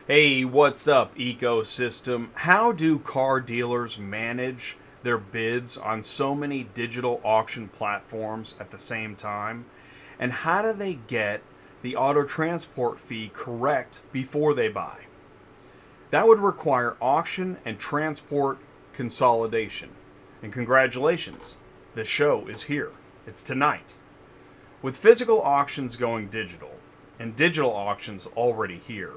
Hey, what's up, ecosystem? How do car dealers manage their bids on so many digital auction platforms at the same time? And how do they get the auto transport fee correct before they buy? That would require auction and transport consolidation. And congratulations, the show is here. It's tonight. With physical auctions going digital, and digital auctions already here,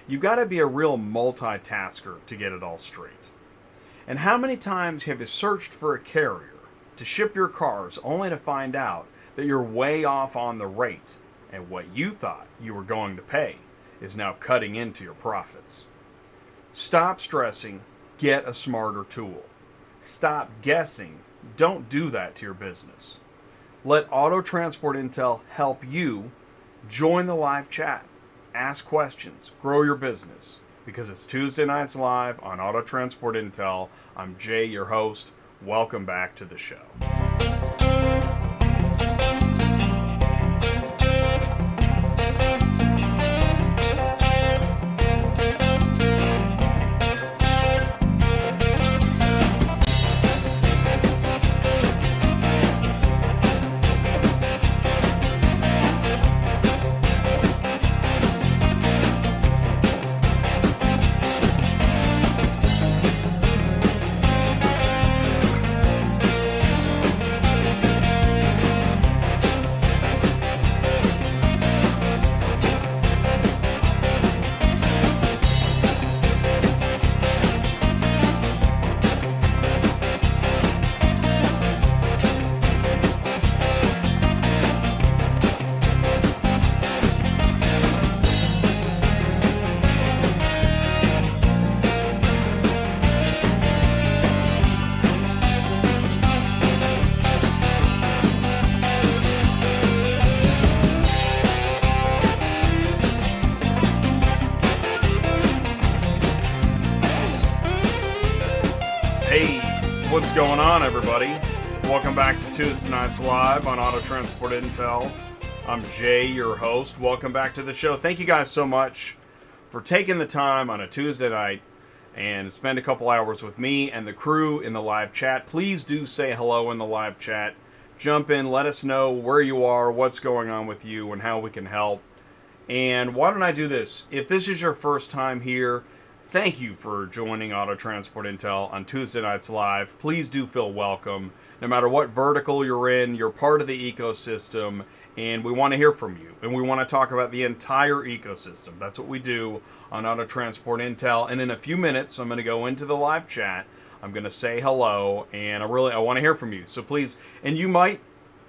you've got to be a real multitasker to get it all straight. And how many times have you searched for a carrier to ship your cars only to find out that you're way off on the rate and what you thought you were going to pay is now cutting into your profits? Stop stressing, get a smarter tool. Stop guessing, don't do that to your business. Let Auto Transport Intel help you. Join the live chat. Ask questions, grow your business, because it's Tuesday nights live on Auto Transport Intel. I'm Jay, your host. Welcome back to the show. What's going on, everybody? Welcome back to Tuesday Nights Live on Auto Transport Intel. I'm Jay, your host. Welcome back to the show. Thank you guys so much for taking the time on a Tuesday night and spend a couple hours with me and the crew in the live chat. Please do say hello in the live chat. Jump in, let us know where you are, what's going on with you, and how we can help. And why don't I do this? If this is your first time here, thank you for joining Auto Transport Intel on Tuesday Nights Live. Please do feel welcome. No matter what vertical you're in, you're part of the ecosystem, and we want to hear from you. And we want to talk about the entire ecosystem. That's what we do on Auto Transport Intel. And in a few minutes, I'm going to go into the live chat. I'm going to say hello, and I want to hear from you. So please, and you might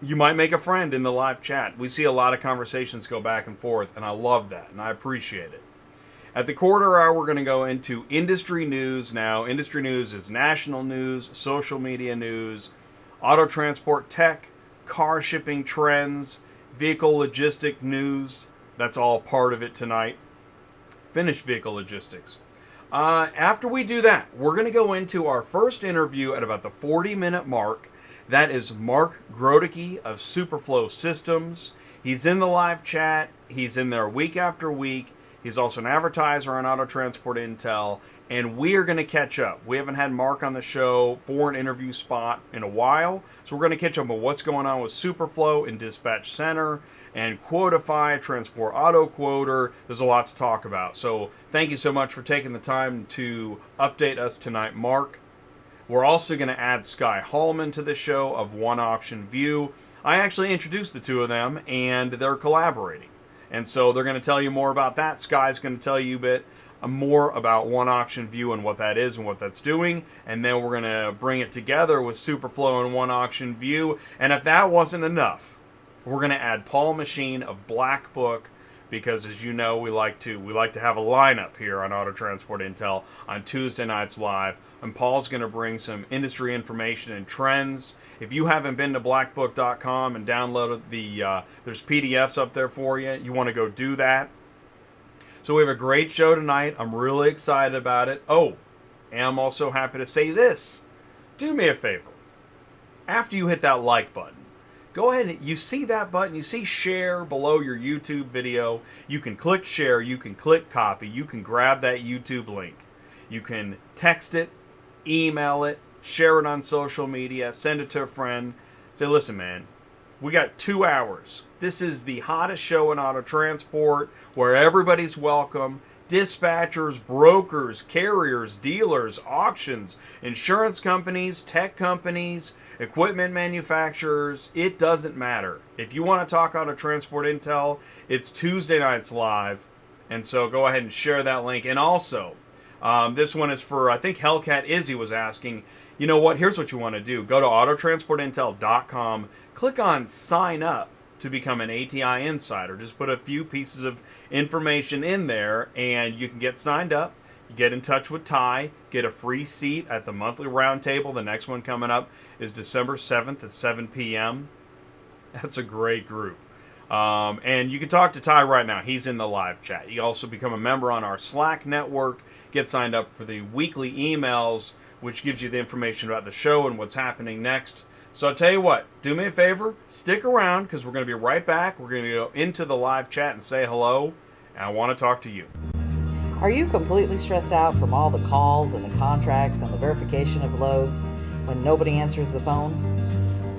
make a friend in the live chat. We see a lot of conversations go back and forth, and I love that, and I appreciate it. At the quarter hour, we're going to go into industry news now. Industry news is national news, social media news, auto transport tech, car shipping trends, vehicle logistic news. That's all part of it tonight. Finished vehicle logistics. After we do that, we're going to go into our first interview at about the 40-minute mark. That is Mark Groteke of SuperFlo Systems. He's in the live chat. He's in there week after week. He's also an advertiser on Auto Transport Intel, and we are going to catch up. We haven't had Mark on the show for an interview spot in a while, so we're going to catch up on what's going on with SuperFlo and Dispatch Center and Quotify, Transport Auto Quoter. There's a lot to talk about. So thank you so much for taking the time to update us tonight, Mark. We're also going to add Skye Haulman to the show of OneAuctionView. I actually introduced the two of them, and they're collaborating. And so they're going to tell you more about that. Skye's going to tell you a bit more about OneAuctionView and what that is and what that's doing. And then we're going to bring it together with SuperFlo and OneAuctionView. And if that wasn't enough, we're going to add Paul Machin of Black Book, because as you know, we like to have a lineup here on Auto Transport Intel on Tuesday Nights Live. And Paul's going to bring some industry information and trends. If you haven't been to blackbook.com and downloaded there's PDFs up there for you, you want to go do that. So we have a great show tonight. I'm really excited about it. Oh, and I'm also happy to say this. Do me a favor. After you hit that like button, go ahead and you see that button, you see share below your YouTube video. You can click share, you can click copy, you can grab that YouTube link. You can text it, email it, share it on social media, send it to a friend. Say, listen, man, we got 2 hours. This is the hottest show in auto transport where everybody's welcome. Dispatchers, brokers, carriers, dealers, auctions, insurance companies, tech companies, equipment manufacturers. It doesn't matter. If you want to talk auto transport intel, it's Tuesday nights live. And so go ahead and share that link. And also, this one is for, I think Hellcat Izzy was asking, you know what, here's what you want to do. Go to autotransportintel.com, click on sign up to become an ATI insider. Just put a few pieces of information in there and you can get signed up. You get in touch with Ty, get a free seat at the monthly roundtable. The next one coming up is December 7th at 7 p.m. That's a great group. And you can talk to Ty right now. He's in the live chat. You also become a member on our Slack network. Get signed up for the weekly emails, which gives you the information about the show and what's happening next. So I'll tell you what, do me a favor, stick around because we're going to be right back. We're going to go into the live chat and say hello, and I want to talk to you. Are you completely stressed out from all the calls and the contracts and the verification of loads when nobody answers the phone?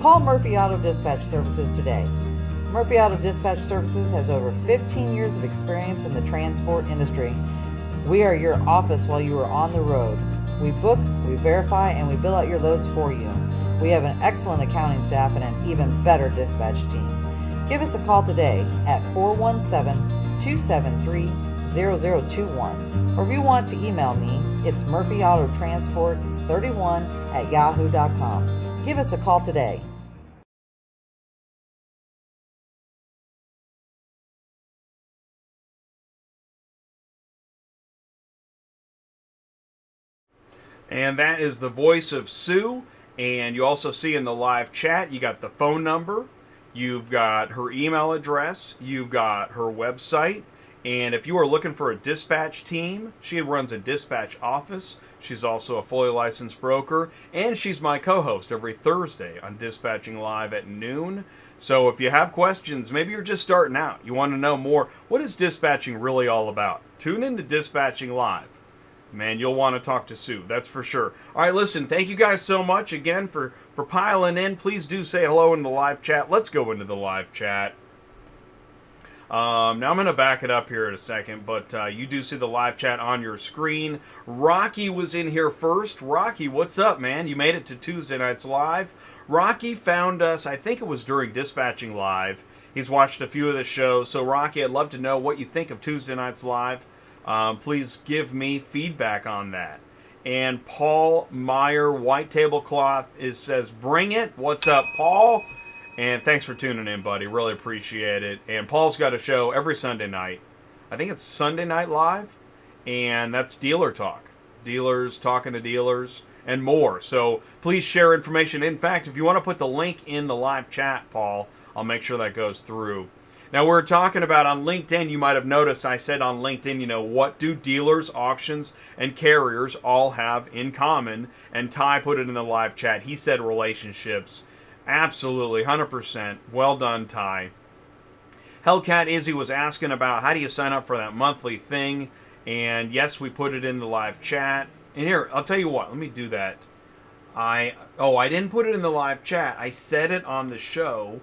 Call Murphy Auto Dispatch Services today. Murphy Auto Dispatch Services has over 15 years of experience in the transport industry. We are your office while you are on the road. We book, we verify, and we bill out your loads for you. We have an excellent accounting staff and an even better dispatch team. Give us a call today at 417-273-0021. Or if you want to email me, it's murphyautotransport31@yahoo.com. Give us a call today. And that is the voice of Sue. And you also see in the live chat, you got the phone number, you've got her email address, you've got her website. And if you are looking for a dispatch team, she runs a dispatch office. She's also a fully licensed broker. And she's my co-host every Thursday on Dispatching Live at noon. So if you have questions, maybe you're just starting out, you want to know more, what is dispatching really all about? Tune into Dispatching Live. Man, you'll want to talk to Sue, that's for sure. All right, listen, thank you guys so much again for piling in. Please do say hello in the live chat. Let's go into the live chat. Now I'm going to back it up here in a second, but you do see the live chat on your screen. Rocky was in here first. Rocky, what's up, man? You made it to Tuesday Nights Live. Rocky found us, I think it was during Dispatching Live. He's watched a few of the shows. So, Rocky, I'd love to know what you think of Tuesday Nights Live. Please give me feedback on that. And Paul Meyer, White Tablecloth, says, bring it. What's up, Paul? And thanks for tuning in, buddy. Really appreciate it. And Paul's got a show every Sunday night. I think it's Sunday Night Live. And that's Dealer Talk. Dealers talking to dealers and more. So please share information. In fact, if you want to put the link in the live chat, Paul, I'll make sure that goes through. Now, we're talking about on LinkedIn, you might have noticed I said on LinkedIn, you know, what do dealers, auctions, and carriers all have in common? And Ty put it in the live chat. He said relationships. Absolutely, 100%. Well done, Ty. Hellcat Izzy was asking about how do you sign up for that monthly thing? And yes, we put it in the live chat. And here, I'll tell you what, let me do that. I didn't put it in the live chat. I said it on the show.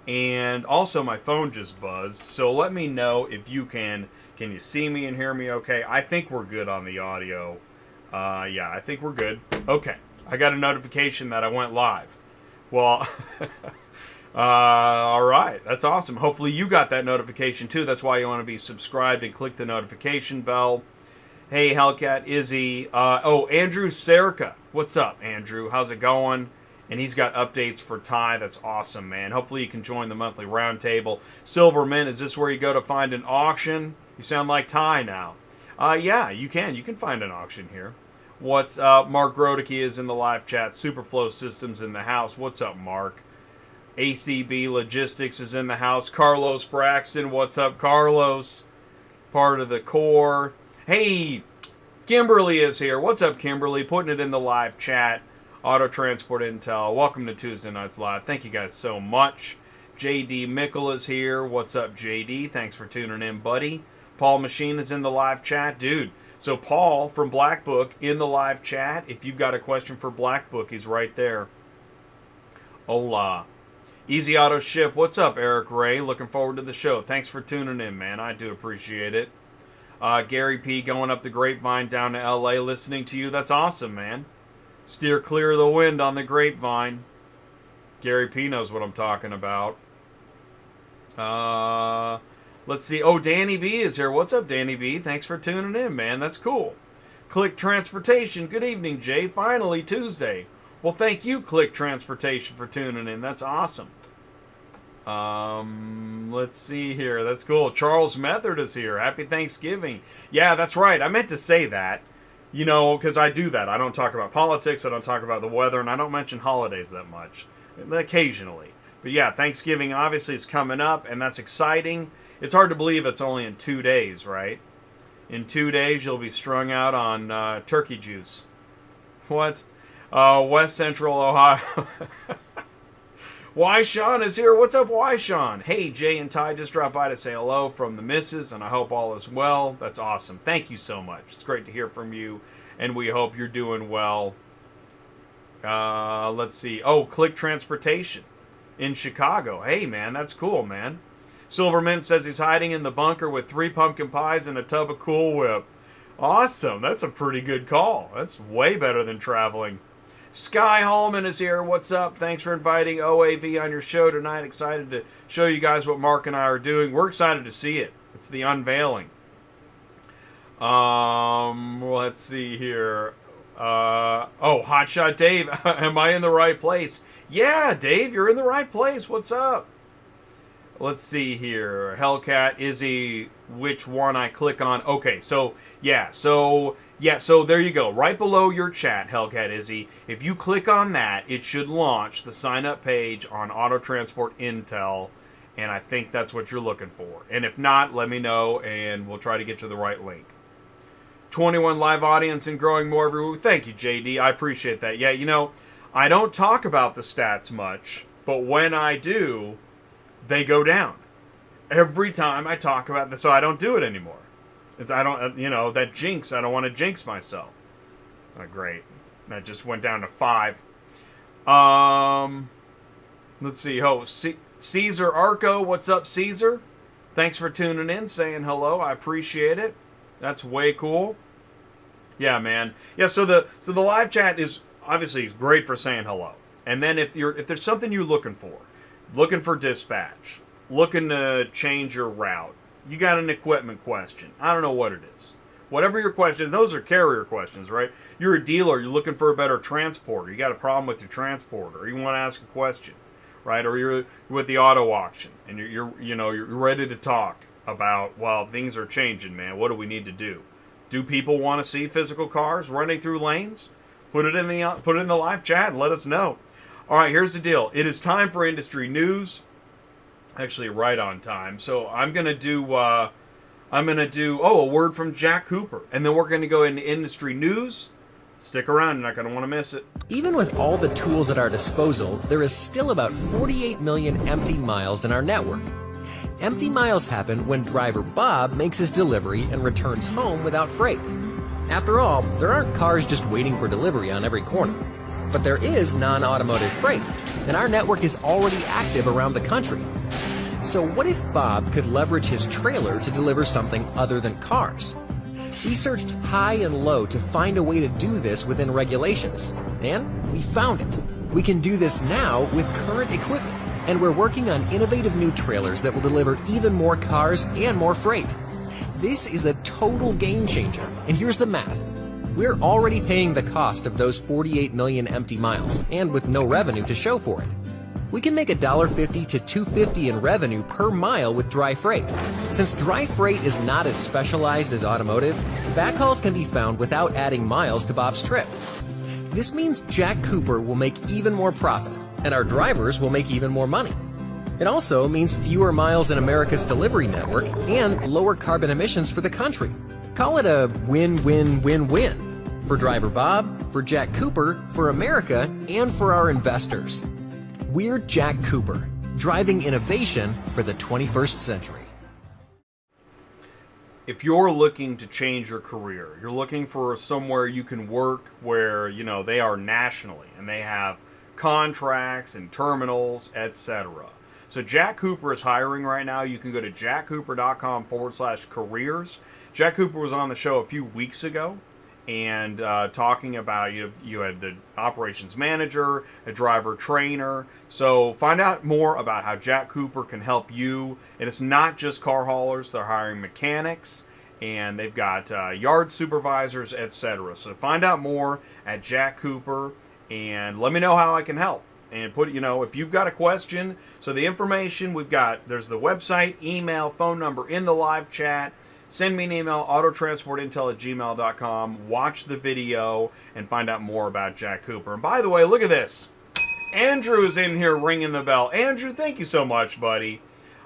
And also my phone just buzzed, so let me know if you can you see me and hear me okay? I think we're good on the audio. Yeah, I think we're good. Okay, I got a notification that I went live. Well, all right, that's awesome. Hopefully you got that notification too. That's why you want to be subscribed and click the notification bell. Hey, Hellcat Izzy. Andrew Serica. What's up, Andrew? How's it going? And he's got updates for Ty. That's awesome, man. Hopefully you can join the monthly roundtable. Silverman, is this where you go to find an auction? You sound like Ty now. Yeah, you can. You can find an auction here. What's up? Mark Groteke is in the live chat. SuperFlo Systems in the house. What's up, Mark? ACB Logistics is in the house. Carlos Braxton. What's up, Carlos? Part of the core. Hey, Kimberly is here. What's up, Kimberly? Putting it in the live chat. Auto Transport Intel. Welcome to Tuesday Nights Live. Thank you guys so much. JD Mickle is here. What's up, JD? Thanks for tuning in, buddy. Paul Machin is in the live chat. Dude, so Paul from Black Book in the live chat. If you've got a question for Black Book, he's right there. Hola. Easy Auto Ship. What's up, Eric Ray? Looking forward to the show. Thanks for tuning in, man. I do appreciate it. Gary P. going up the grapevine down to LA listening to you. That's awesome, man. Steer clear of the wind on the grapevine. Gary P. knows what I'm talking about. Let's see. Oh, Danny B. is here. What's up, Danny B.? Thanks for tuning in, man. That's cool. Click Transportation. Good evening, Jay. Finally, Tuesday. Well, thank you, Click Transportation, for tuning in. That's awesome. Let's see here. That's cool. Charles Method is here. Happy Thanksgiving. Yeah, that's right. I meant to say that. You know, because I do that. I don't talk about politics, I don't talk about the weather, and I don't mention holidays that much. Occasionally. But yeah, Thanksgiving obviously is coming up, and that's exciting. It's hard to believe it's only in 2 days, right? In 2 days, you'll be strung out on turkey juice. What? West Central Ohio. Why Sean is here. What's up, Why Sean? Hey, Jay and Ty just dropped by to say hello from the missus, and I hope all is well. That's awesome. Thank you so much. It's great to hear from you, and we hope you're doing well. Let's see. Oh, Click Transportation in Chicago. Hey, man, that's cool, man. Silvermint says he's hiding in the bunker with 3 pumpkin pies and a tub of Cool Whip. Awesome. That's a pretty good call. That's way better than traveling. Skye Haulman is here. What's up? Thanks for inviting OAV on your show tonight. Excited to show you guys what Mark and I are doing. We're excited to see it. It's the unveiling. Let's see here. Oh, Hotshot Dave. Am I in the right place? Yeah, Dave, you're in the right place. What's up? Let's see here. Hellcat, Izzy, which one I click on? Okay, so there you go. Right below your chat, Hellcat Izzy, if you click on that, it should launch the sign-up page on Auto Transport Intel, and I think that's what you're looking for. And if not, let me know, and we'll try to get you the right link. 21 live audience and growing more every week. Thank you, JD. I appreciate that. Yeah, you know, I don't talk about the stats much, but when I do, they go down. Every time I talk about this, so I don't do it anymore. I don't, you know, that jinx, I don't want to jinx myself. Oh, great. That just went down to 5. Let's see. Oh, Caesar Arco. What's up, Caesar? Thanks for tuning in, saying hello. I appreciate it. That's way cool. Yeah, man. Yeah, so the live chat is obviously great for saying hello. And then if there's something you're looking for dispatch, looking to change your route, you got an equipment question, I don't know what it is. Whatever your question, those are carrier questions, right? You're a dealer, you're looking for a better transporter, you got a problem with your transporter, or you want to ask a question, right? Or you're with the auto auction, and you're ready to talk about, well, things are changing, man. What do we need to do? Do people want to see physical cars running through lanes? Put it in the live chat and let us know. All right, here's the deal. It is time for industry news. Actually, right on time. So I'm gonna do a word from Jack Cooper, and then we're gonna go into industry news. Stick around, you're not gonna want to miss it. Even with all the tools at our disposal, there is still about 48 million empty miles in our network. Empty miles happen when driver Bob makes his delivery and returns home without freight. After all, there aren't cars just waiting for delivery on every corner. But there is non-automotive freight, and our network is already active around the country. So what if Bob could leverage his trailer to deliver something other than cars? We searched high and low to find a way to do this within regulations, and we found it. We can do this now with current equipment, and we're working on innovative new trailers that will deliver even more cars and more freight. This is a total game changer, and here's the math. We're already paying the cost of those 48 million empty miles, and with no revenue to show for it. We can make $1.50 to $2.50 in revenue per mile with dry freight. Since dry freight is not as specialized as automotive, backhauls can be found without adding miles to Bob's trip. This means Jack Cooper will make even more profit, and our drivers will make even more money. It also means fewer miles in America's delivery network and lower carbon emissions for the country. Call it a win-win-win-win. For driver Bob, for Jack Cooper, for America, and for our investors. We're Jack Cooper, driving innovation for the 21st century. If you're looking to change your career, you're looking for somewhere you can work where, they are nationally and they have contracts and terminals, etc. So Jack Cooper is hiring right now. You can go to jackcooper.com/careers. Jack Cooper was on the show a few weeks ago and talking about you had the operations manager, a driver trainer. So find out more about how Jack Cooper can help you. And it's not just car haulers. They're hiring mechanics and they've got yard supervisors, etc. So find out more at Jack Cooper and let me know how I can help. And if you've got a question, so the information there's the website, email, phone number in the live chat. Send me an email, autotransportintel@gmail.com. Watch the video and find out more about Jack Cooper. And by the way, look at this. Andrew's in here ringing the bell. Andrew, thank you so much, buddy.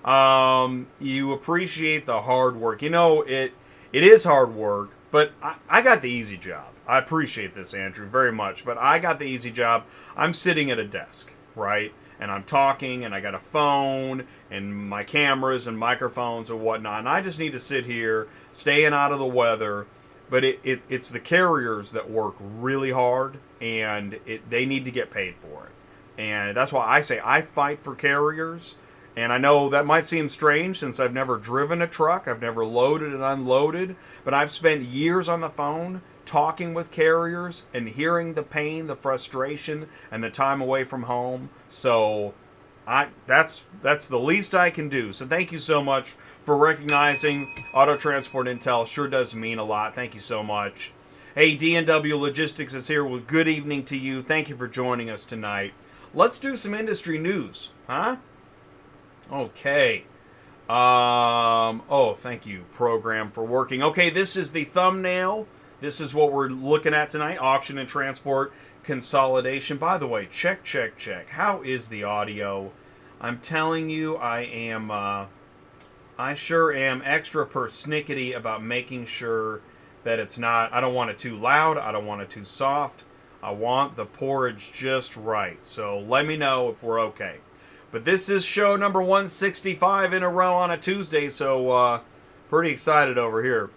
You appreciate the hard work. It is hard work, but I got the easy job. I appreciate this, Andrew, very much. But I got the easy job. I'm sitting at a desk, right? And I'm talking, and I got a phone, and my cameras and microphones and whatnot. And I just need to sit here, staying out of the weather. But it's the carriers that work really hard, and they need to get paid for it. And that's why I say I fight for carriers. And I know that might seem strange since I've never driven a truck. I've never loaded and unloaded. But I've spent years on the phone talking with carriers and hearing the pain, the frustration, and the time away from home. So that's the least I can do. So thank you so much for recognizing Auto Transport Intel. Sure does mean a lot. Thank you so much. Hey, DNW Logistics is here. Well, good evening to you. Thank you for joining us tonight. Let's do some industry news, huh? Okay. Thank you, program, for working. Okay, this is the thumbnail. This is what we're looking at tonight, auction and transport consolidation. By the way, check. How is the audio? I'm telling you, I sure am extra persnickety about making sure that it's not, I don't want it too loud, I don't want it too soft. I want the porridge just right. So let me know if we're okay. But this is show number 165 in a row on a Tuesday, so pretty excited over here.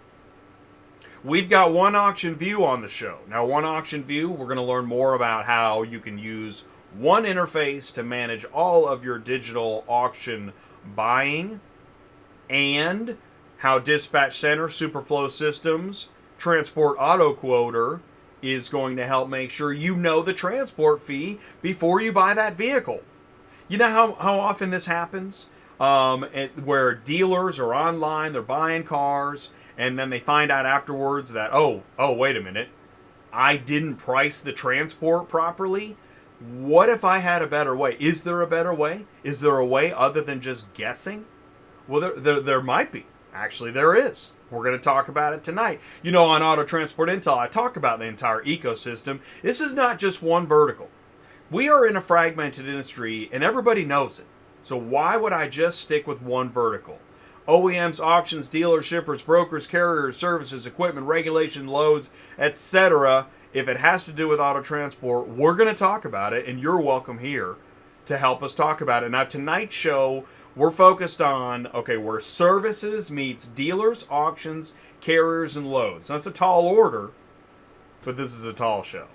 We've got OneAuctionView on the show. Now, OneAuctionView, we're going to learn more about how you can use one interface to manage all of your digital auction buying, and how Dispatch Center, SuperFlo Systems, Transport Auto Quoter is going to help make sure you know the transport fee before you buy that vehicle. You know how often this happens? Where dealers are online, they're buying cars, and then they find out afterwards that, oh, wait a minute, I didn't price the transport properly. What if I had a better way? Is there a better way? Is there a way other than just guessing? Well, there might be. Actually, there is. We're going to talk about it tonight. On Auto Transport Intel, I talk about the entire ecosystem. This is not just one vertical. We are in a fragmented industry, and everybody knows it. So why would I just stick with one vertical? OEMs, auctions, dealers, shippers, brokers, carriers, services, equipment, regulation, loads, etc. If it has to do with auto transport, we're going to talk about it, and you're welcome here to help us talk about it. Now, tonight's show, we're focused on, where services meets dealers, auctions, carriers, and loads. That's a tall order, but this is a tall show.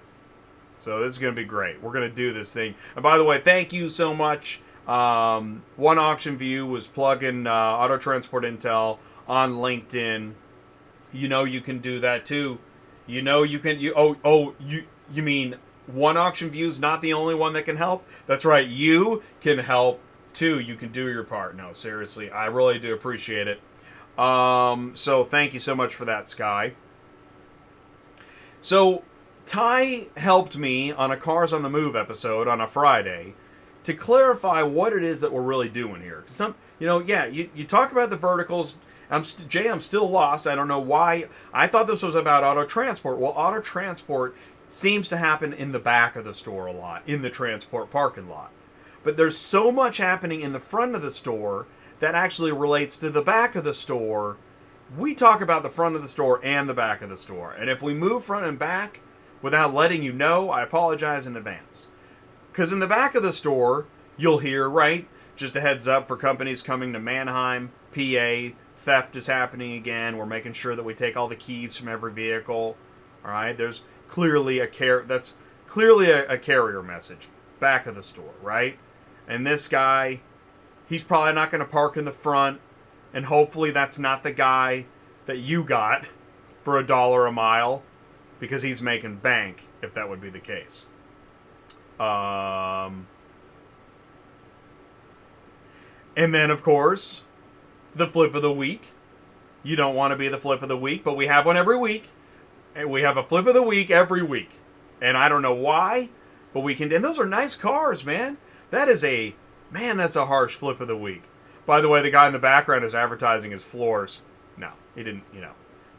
So this is going to be great. We're going to do this thing. And by the way, thank you so much. OneAuctionView was plugging Auto Transport Intel on LinkedIn. You can do that too. You mean OneAuctionView is not the only one that can help? That's right. You can help too. You can do your part. No, seriously, I really do appreciate it. So thank you so much for that, Skye. So Ty helped me on a Cars on the Move episode on a Friday to clarify what it is that we're really doing here. You talk about the verticals. I'm still lost. I don't know why. I thought this was about auto transport. Well, auto transport seems to happen in the back of the store a lot, in the transport parking lot. But there's so much happening in the front of the store that actually relates to the back of the store. We talk about the front of the store and the back of the store. And if we move front and back, without letting you know, I apologize in advance. Because in the back of the store, you'll hear, right, just a heads up for companies coming to Mannheim, PA, theft is happening again. We're making sure that we take all the keys from every vehicle. All right, there's clearly that's clearly a carrier message back of the store, right? And this guy, he's probably not going to park in the front, and hopefully that's not the guy that you got for $1 a mile, because he's making bank if that would be the case. And then, of course, the flip of the week. You don't want to be the flip of the week, but we have one every week. And we have a flip of the week every week. And I don't know why, but we can. And those are nice cars, man. That's a harsh flip of the week. By the way, the guy in the background is advertising his floors. No, he didn't,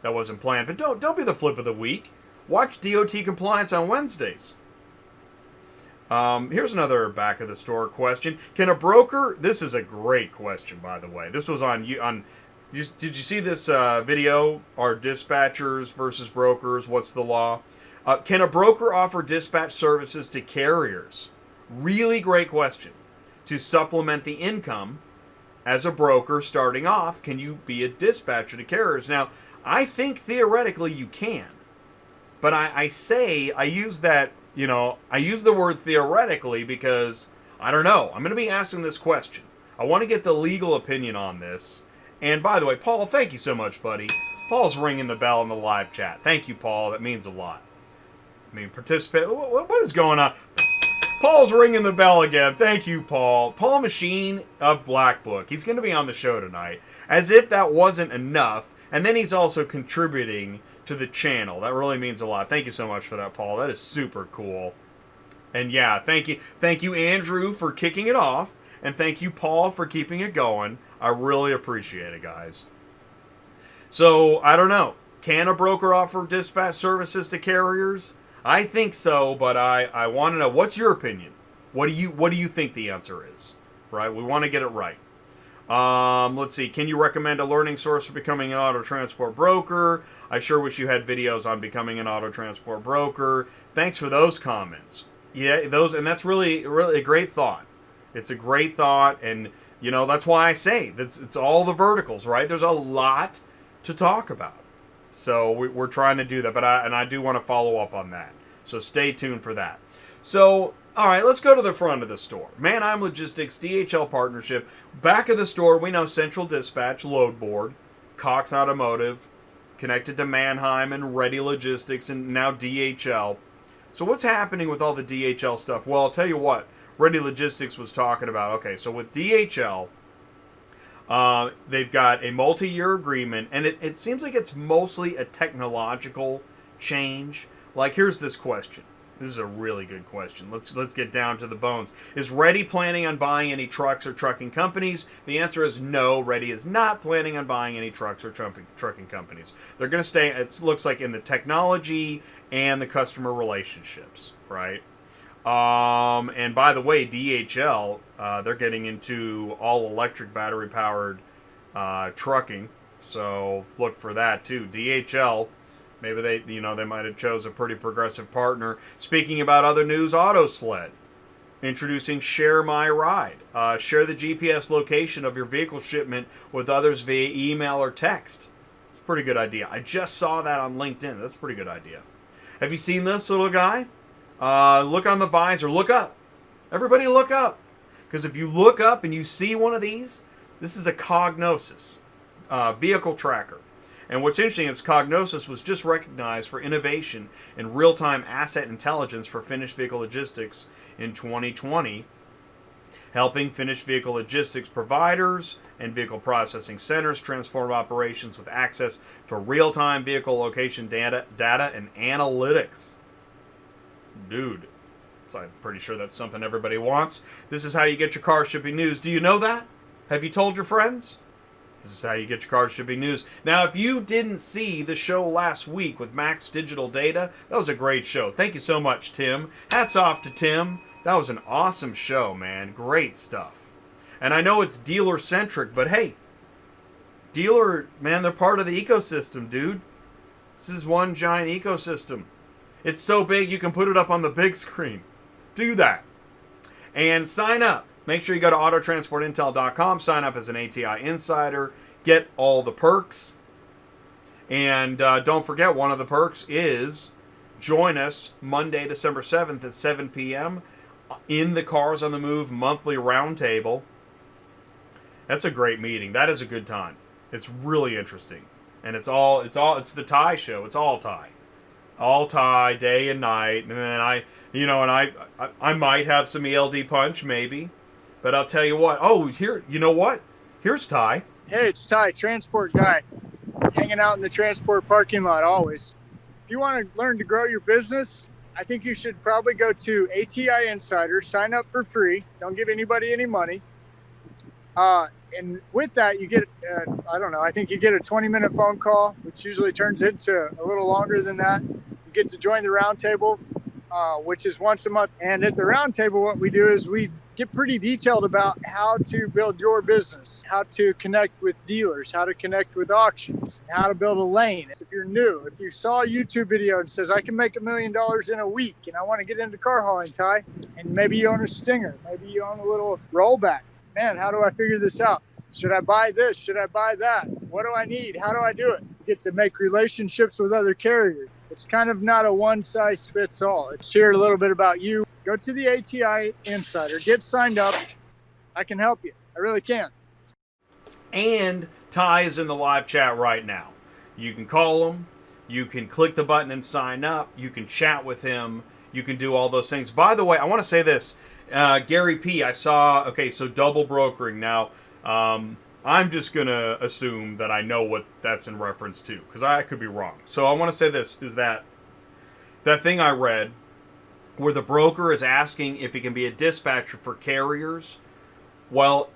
that wasn't planned. But don't be the flip of the week. Watch DOT compliance on Wednesdays. Here's another back of the store question. Can a broker... This is a great question, by the way. This was on... Did you see this video? Are dispatchers versus brokers? What's the law? Can a broker offer dispatch services to carriers? Really great question. To supplement the income as a broker starting off, can you be a dispatcher to carriers? Now, I think theoretically you can. But I use that... I use the word theoretically because, I don't know. I'm going to be asking this question. I want to get the legal opinion on this. And by the way, Paul, thank you so much, buddy. Paul's ringing the bell in the live chat. Thank you, Paul. That means a lot. Participate. What is going on? Paul's ringing the bell again. Thank you, Paul. Paul Machin of Black Book. He's going to be on the show tonight. As if that wasn't enough. And then he's also contributing to the channel. That really means a lot. Thank you so much for that, Paul. That is super cool. And yeah, thank you, Andrew, for kicking it off, and thank you, Paul, for keeping it going. I really appreciate it, guys. So I don't know. Can a broker offer dispatch services to carriers? I think so, but I want to know, what's your opinion? What do you think the answer is? Right? We want to get it right. Let's see. Can you recommend a learning source for becoming an auto transport broker? I sure wish you had videos on becoming an auto transport broker. Thanks for those comments. Yeah, and that's really a great thought. It's a great thought, and that's why I say it's all the verticals, right? There's a lot to talk about. So we're trying to do that, but I do want to follow up on that. So stay tuned for that. So, all right, let's go to the front of the store. Mannheim Logistics, DHL partnership. Back of the store, we know Central Dispatch, Load Board, Cox Automotive, connected to Mannheim and Ready Logistics, and now DHL. So what's happening with all the DHL stuff? Well, I'll tell you what. Ready Logistics was talking about. Okay, so with DHL, they've got a multi-year agreement, and it seems like it's mostly a technological change. Like, here's this question. This is a really good question. Let's get down to the bones. Is Ready planning on buying any trucks or trucking companies? The answer is no. Ready is not planning on buying any trucks or trucking companies. They're going to stay, it looks like, in the technology and the customer relationships, right? And by the way, DHL, they're getting into all-electric battery-powered trucking. So look for that, too. DHL... Maybe they might have chose a pretty progressive partner. Speaking about other news, AutoSled introducing Share My Ride. Share the GPS location of your vehicle shipment with others via email or text. It's a pretty good idea. I just saw that on LinkedIn. That's a pretty good idea. Have you seen this little guy? Look on the visor. Look up. Everybody look up. Because if you look up and you see one of these, this is a Cognosis vehicle tracker. And what's interesting is Cognosis was just recognized for innovation in real-time asset intelligence for finished vehicle logistics in 2020, helping finished vehicle logistics providers and vehicle processing centers transform operations with access to real-time vehicle location data and analytics. Dude, so I'm pretty sure that's something everybody wants. This is how you get your car shipping news. Do you know that? Have you told your friends? This is how you get your car shipping news. Now, if you didn't see the show last week with Max Digital Data, that was a great show. Thank you so much, Tim. Hats off to Tim. That was an awesome show, man. Great stuff. And I know it's dealer-centric, but hey, dealer, man, they're part of the ecosystem, dude. This is one giant ecosystem. It's so big you can put it up on the big screen. Do that. And sign up. Make sure you go to autotransportintel.com, sign up as an ATI insider, get all the perks. And don't forget, one of the perks is join us Monday, December 7th at 7 p.m. in the Cars on the Move monthly roundtable. That's a great meeting. That is a good time. It's really interesting. And it's the Ty show. It's all Ty. All Ty, day and night. And then I might have some ELD punch, maybe. But I'll tell you what. Oh, here, you know what? Here's Ty. Hey, it's Ty, transport guy. Hanging out in the transport parking lot always. If you want to learn to grow your business, I think you should probably go to ATI Insider, sign up for free. Don't give anybody any money. And with that, you get, I think you get a 20-minute phone call, which usually turns into a little longer than that. You get to join the roundtable, which is once a month. And at the roundtable, what we do is we get pretty detailed about how to build your business, how to connect with dealers, how to connect with auctions, how to build a lane. If you're new, if you saw a YouTube video and says, I can make $1 million in a week and I want to get into car hauling, Ty, and maybe you own a Stinger, maybe you own a little rollback. Man, how do I figure this out? Should I buy this? Should I buy that? What do I need? How do I do it? You get to make relationships with other carriers. It's kind of not a one-size-fits-all. It's here a little bit about you. Go to the ATI Insider, get signed up. I can help you. I really can. And Ty is in the live chat right now. You can call him. You can click the button and sign up. You can chat with him. You can do all those things. By the way, I want to say this. Gary P., I saw, so double brokering. Now, I'm just going to assume that I know what that's in reference to, because I could be wrong. So I want to say this, is that thing I read where the broker is asking if he can be a dispatcher for carriers. Well,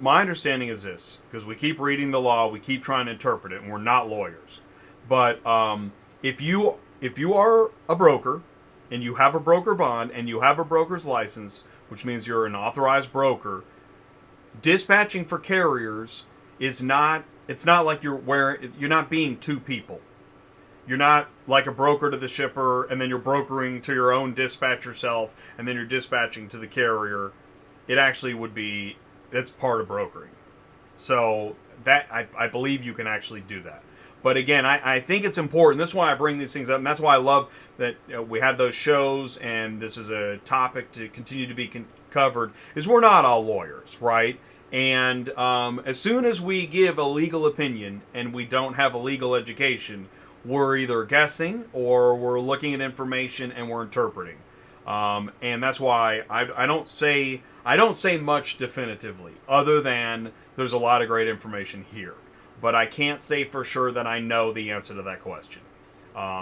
my understanding is this, because we keep reading the law, we keep trying to interpret it, and we're not lawyers. But if you are a broker, and you have a broker bond, and you have a broker's license, which means you're an authorized broker, dispatching for carriers it's not like you're not being two people. You're not like a broker to the shipper, and then you're brokering to your own dispatch yourself, and then you're dispatching to the carrier. It actually that's part of brokering. So that, I believe you can actually do that. But again, I think it's important. That's why I bring these things up, and that's why I love that we had those shows, and this is a topic to continue to be covered, is we're not all lawyers, right? And as soon as we give a legal opinion and we don't have a legal education, we're either guessing or we're looking at information and we're interpreting. And that's why I don't say much definitively, other than there's a lot of great information here. But I can't say for sure that I know the answer to that question.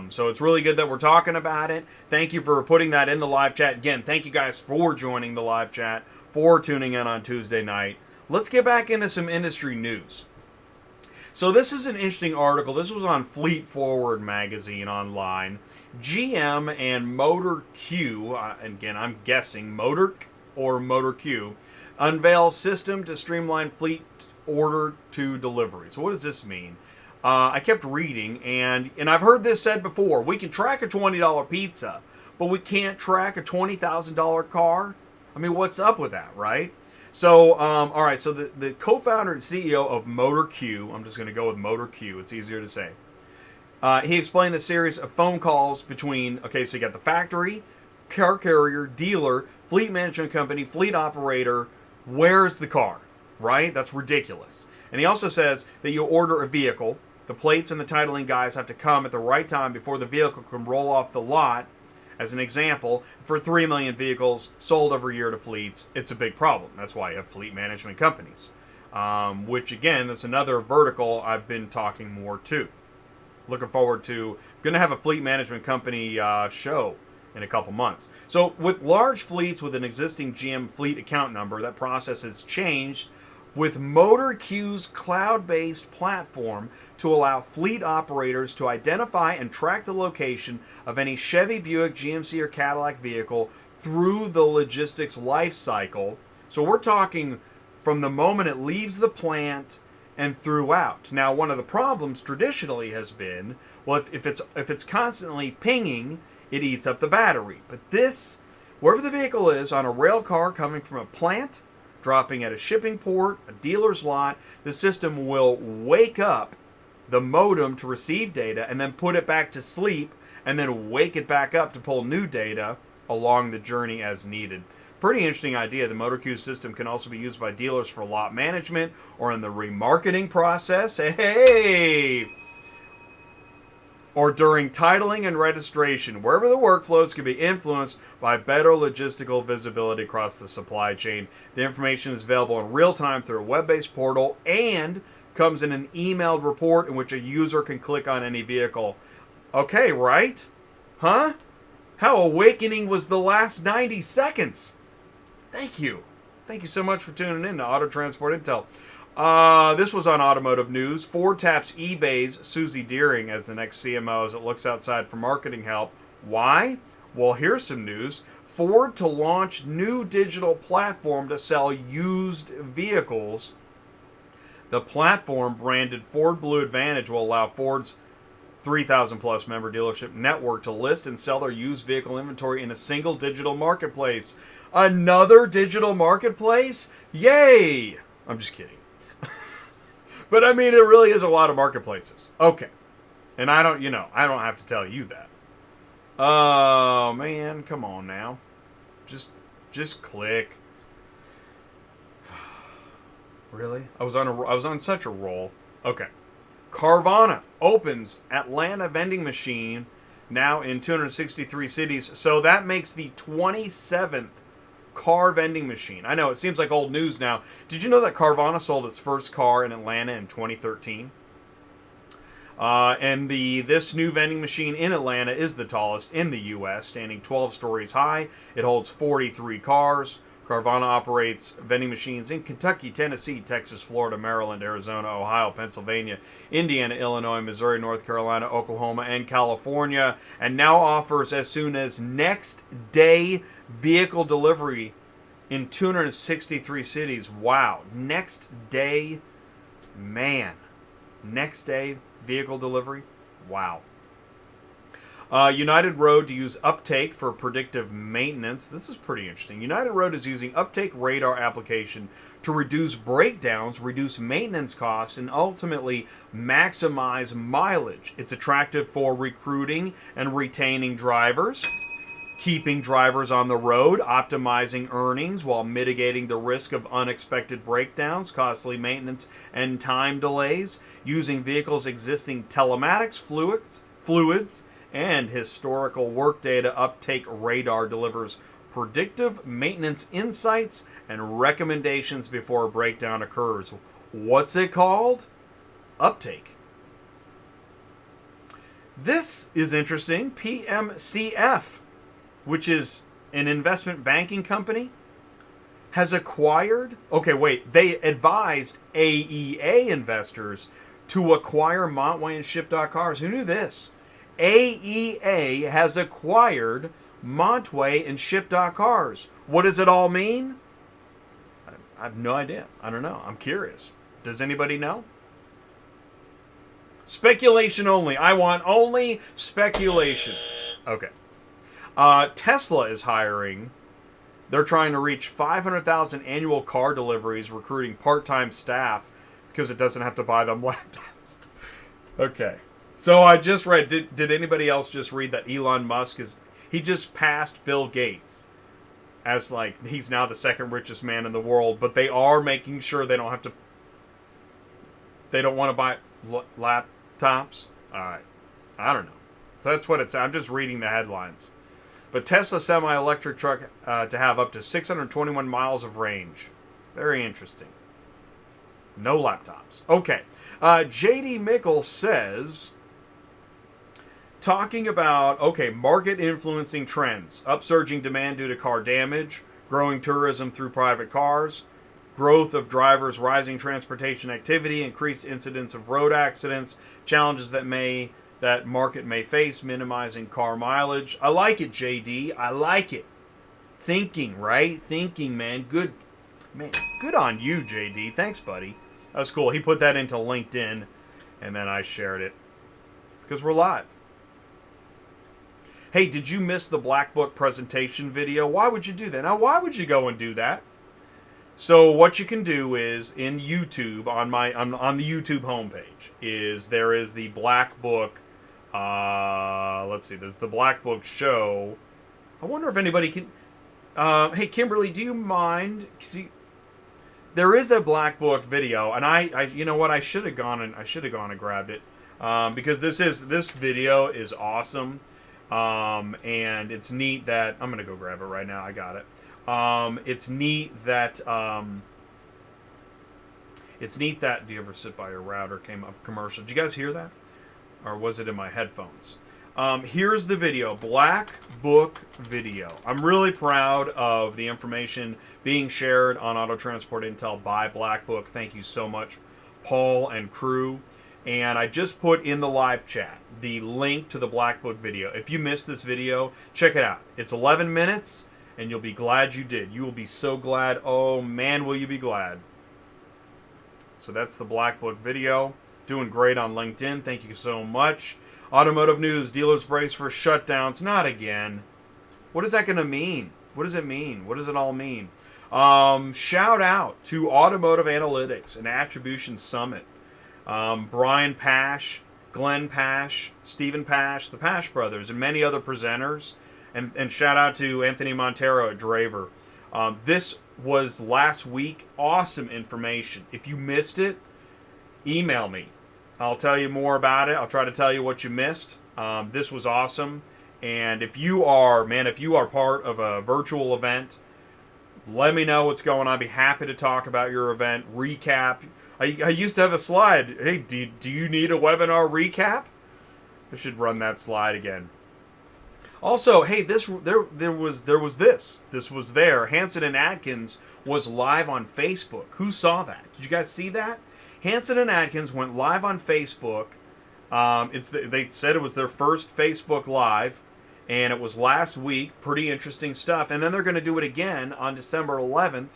So it's really good that we're talking about it. Thank you for putting that in the live chat. Again, thank you guys for joining the live chat, for tuning in on Tuesday night. Let's get back into some industry news. So this is an interesting article. This was on Fleet Forward magazine online. GM and Motor Q, again, I'm guessing Motor or Motor Q, unveil system to streamline fleet order to delivery. So what does this mean? I kept reading, and I've heard this said before. We can track a $20 pizza, but we can't track a $20,000 car. I mean, what's up with that, right? So, all right, so the co-founder and CEO of Motor Q, I'm just going to go with Motor Q, it's easier to say. He explained the series of phone calls between, so you got the factory, car carrier, dealer, fleet management company, fleet operator. Where's the car, right? That's ridiculous. And he also says that you order a vehicle, the plates and the titling guys have to come at the right time before the vehicle can roll off the lot. As an example, for 3 million vehicles sold every year to fleets, it's a big problem. That's why you have fleet management companies, which, again, that's another vertical I've been talking more to. Looking forward to, going to have a fleet management company show in a couple months. So with large fleets with an existing GM fleet account number, that process has changed with MotorQ's cloud-based platform to allow fleet operators to identify and track the location of any Chevy, Buick, GMC, or Cadillac vehicle through the logistics life cycle. So we're talking from the moment it leaves the plant and throughout. Now, one of the problems traditionally has been, well, if it's constantly pinging it eats up the battery. But this, wherever the vehicle is, on a rail car coming from a plant, dropping at a shipping port, a dealer's lot, the system will wake up the modem to receive data and then put it back to sleep and then wake it back up to pull new data along the journey as needed. Pretty interesting idea. The MotorQ system can also be used by dealers for lot management or in the remarketing process. Hey! Or during titling and registration, wherever the workflows can be influenced by better logistical visibility across the supply chain. The information is available in real time through a web-based portal and comes in an emailed report in which a user can click on any vehicle. Okay, right? Huh? How awakening was the last 90 seconds? Thank you. Thank you so much for tuning in to Auto Transport Intel. This was on Automotive News. Ford taps eBay's Susie Deering as the next CMO as it looks outside for marketing help. Why? Well, here's some news. Ford to launch new digital platform to sell used vehicles. The platform, branded Ford Blue Advantage, will allow Ford's 3,000 plus member dealership network to list and sell their used vehicle inventory in a single digital marketplace. Another digital marketplace? Yay! I'm just kidding. But I mean, it really is a lot of marketplaces. Okay. And I don't have to tell you that. Oh, man, come on now. Just click. Really? I was on such a roll. Okay. Carvana opens Atlanta vending machine now in 263 cities. So that makes the 27th car vending machine. I know, it seems like old news now. Did you know that Carvana sold its first car in Atlanta in 2013? And this new vending machine in Atlanta is the tallest in the U.S., standing 12 stories high. It holds 43 cars. Carvana operates vending machines in Kentucky, Tennessee, Texas, Florida, Maryland, Arizona, Ohio, Pennsylvania, Indiana, Illinois, Missouri, North Carolina, Oklahoma, and California, and now offers as soon as next day vehicle delivery in 263 cities. Wow. Next day, man. Next day vehicle delivery. Wow. United Road to use Uptake for predictive maintenance. This is pretty interesting. United Road is using Uptake radar application to reduce breakdowns, reduce maintenance costs, and ultimately maximize mileage. It's attractive for recruiting and retaining drivers, keeping drivers on the road, optimizing earnings while mitigating the risk of unexpected breakdowns, costly maintenance, and time delays, using vehicles' existing telematics, fluids, and historical work data. Uptake radar delivers predictive maintenance insights and recommendations before a breakdown occurs. What's it called? Uptake. This is interesting. PMCF, which is an investment banking company, has acquired... Okay, wait. They advised AEA investors to acquire Montway and Ship.Cars. Who knew this? AEA has acquired Montway and Ship.Cars. What does it all mean? I have no idea. I don't know. I'm curious. Does anybody know? Speculation only. I want only speculation. Okay. Tesla is hiring. They're trying to reach 500,000 annual car deliveries, recruiting part-time staff because it doesn't have to buy them laptops. Okay. So I just read, did anybody else just read that Elon Musk he just passed Bill Gates as he's now the second richest man in the world, but they are making sure they don't want to buy laptops. All right. I don't know. So that's what it's, I'm just reading the headlines. But Tesla semi-electric truck to have up to 621 miles of range. Very interesting. No laptops. Okay. J.D. Mickle says... Talking about, market influencing trends, upsurging demand due to car damage, growing tourism through private cars, growth of drivers, rising transportation activity, increased incidence of road accidents, challenges that market may face, minimizing car mileage. I like it, JD. I like it. Thinking, right? Thinking, man. Good on you, JD. Thanks, buddy. That was cool. He put that into LinkedIn, and then I shared it because we're live. hey, did you miss the Black Book presentation video? Why would you do that? Now, why would you go and do that? So what you can do is in YouTube, on the YouTube homepage, there is the Black Book. Let's see. There's the Black Book show. I wonder if anybody can. Hey, Kimberly, do you mind? See, there is a Black Book video, and I you know what? I should have gone and grabbed it because this video is awesome, and it's neat that I'm gonna go grab it right now. I got it. It's neat that Do you ever sit by your router? Came up commercial. Did you guys hear that, or was it in my headphones? Here's the video, Black Book video. I'm really proud of the information being shared on Auto Transport Intel by Black Book. Thank you so much, Paul and crew. And I just put in the live chat the link to the Black Book video. If you missed this video, check it out. It's 11 minutes, and you'll be glad you did. You will be so glad. Oh, man, will you be glad. So that's the Black Book video. Doing great on LinkedIn. Thank you so much. Automotive news, dealers brace for shutdowns. Not again. What is that going to mean? What does it mean? What does it all mean? Shout out to Automotive Analytics and Attribution Summit. Brian Pash, Glenn Pash, Stephen Pash, the Pash brothers, and many other presenters. And shout out to Anthony Montero at Draver. This was last week. Awesome information. If you missed it, email me. I'll tell you more about it. I'll try to tell you what you missed. This was awesome. And if you are part of a virtual event, let me know what's going on. I'd be happy to talk about your event, recap. I used to have a slide. Hey, do you need a webinar recap? I should run that slide again. Also, hey, there was this. This was there. Hansen and Adkins was live on Facebook. Who saw that? Did you guys see that? Hansen and Adkins went live on Facebook. They said it was their first Facebook Live, and it was last week. Pretty interesting stuff. And then they're going to do it again on December 11th.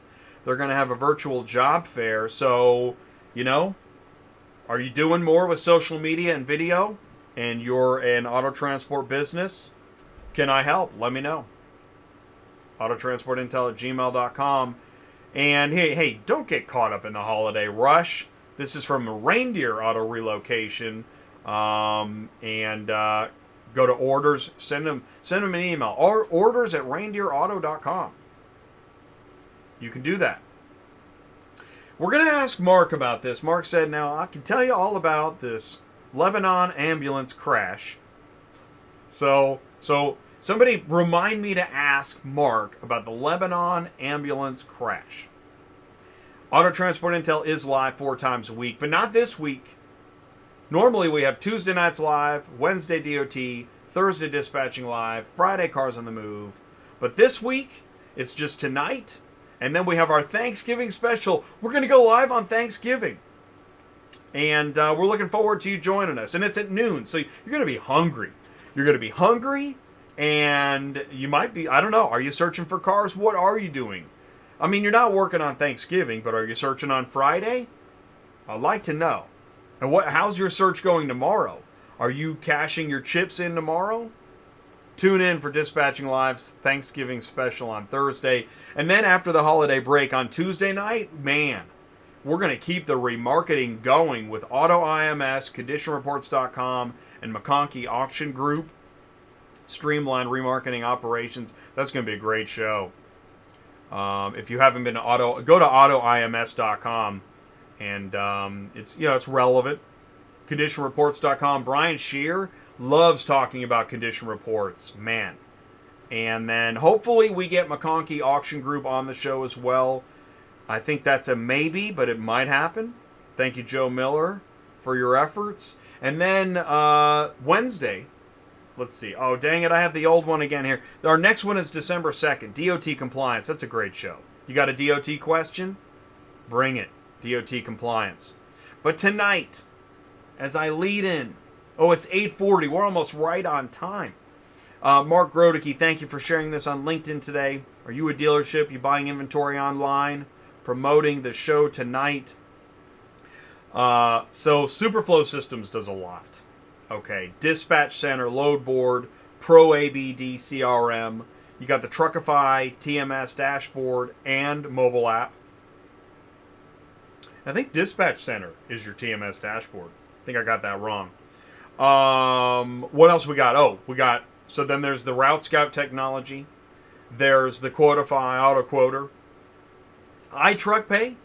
They're going to have a virtual job fair. So, are you doing more with social media and video, and you're an auto transport business? Can I help? Let me know. autotransportintel@gmail.com. And hey, don't get caught up in the holiday rush. This is from Reindeer Auto Relocation. Go to orders. Send them an email. Or orders@reindeerauto.com. You can do that. We're going to ask Mark about this. Mark said, now, I can tell you all about this Lebanon ambulance crash. So somebody remind me to ask Mark about the Lebanon ambulance crash. Auto Transport Intel is live 4 times a week, but not this week. Normally we have Tuesday nights live, Wednesday DOT, Thursday dispatching live, Friday cars on the move. But this week, it's just tonight, and then we have our Thanksgiving special. We're going to go live on Thanksgiving. And we're looking forward to you joining us. And it's at noon, so you're going to be hungry. You're going to be hungry, and you might be, I don't know, are you searching for cars? What are you doing? I mean, you're not working on Thanksgiving, but are you searching on Friday? I'd like to know. And how's your search going tomorrow? Are you cashing your chips in tomorrow? Tune in for Dispatching Live's Thanksgiving special on Thursday. And then after the holiday break on Tuesday night, man, we're going to keep the remarketing going with Auto IMS, ConditionReports.com, and McConkey Auction Group. Streamlined remarketing operations. That's going to be a great show. If you haven't been to go to AutoIMS.com, and it's relevant. ConditionReports.com. Brian Shear loves talking about condition reports, man. And then hopefully we get McConkey Auction Group on the show as well. I think that's a maybe, but it might happen. Thank you, Joe Miller, for your efforts. And then Wednesday, let's see. Oh, dang it, I have the old one again here. Our next one is December 2nd, DOT compliance. That's a great show. You got a DOT question? Bring it. DOT compliance. But tonight, as I lead in, it's 8:40. We're almost right on time. Mark Groteke, thank you for sharing this on LinkedIn today. Are you a dealership? You buying inventory online? Promoting the show tonight? So SuperFlo Systems does a lot. Okay, dispatch center, load board, Pro ABD CRM. You got the Truckify TMS dashboard and mobile app. I think Dispatch Center is your TMS dashboard. I think I got that wrong. What else we got? So then there's the Route Scout technology. There's the Quotify Auto Quoter. iTruckPay.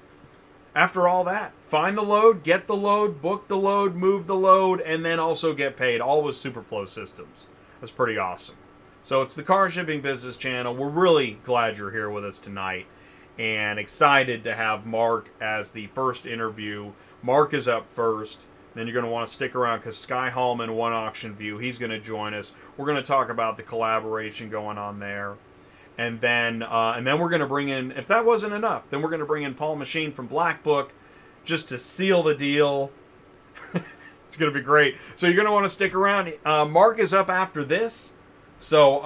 After all that, find the load, get the load, book the load, move the load, and then also get paid. All with SuperFlo systems. That's pretty awesome. So it's the Car Shipping Business Channel. We're really glad you're here with us tonight and excited to have Mark as the first interview. Mark is up first. Then you're going to want to stick around because Skye Haulman, OneAuctionView, he's going to join us. We're going to talk about the collaboration going on there. And then we're going to bring in, if that wasn't enough, then we're going to bring in Paul Machin from Black Book just to seal the deal. It's going to be great. So you're going to want to stick around. Mark is up after this. So,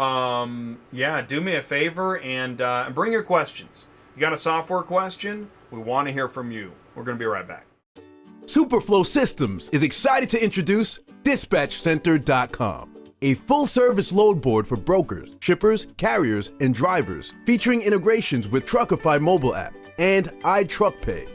yeah, do me a favor and bring your questions. You got a software question? We want to hear from you. We're going to be right back. SuperFlo Systems is excited to introduce DispatchCenter.com, a full-service load board for brokers, shippers, carriers, and drivers, featuring integrations with Truckify mobile app and iTruckPay.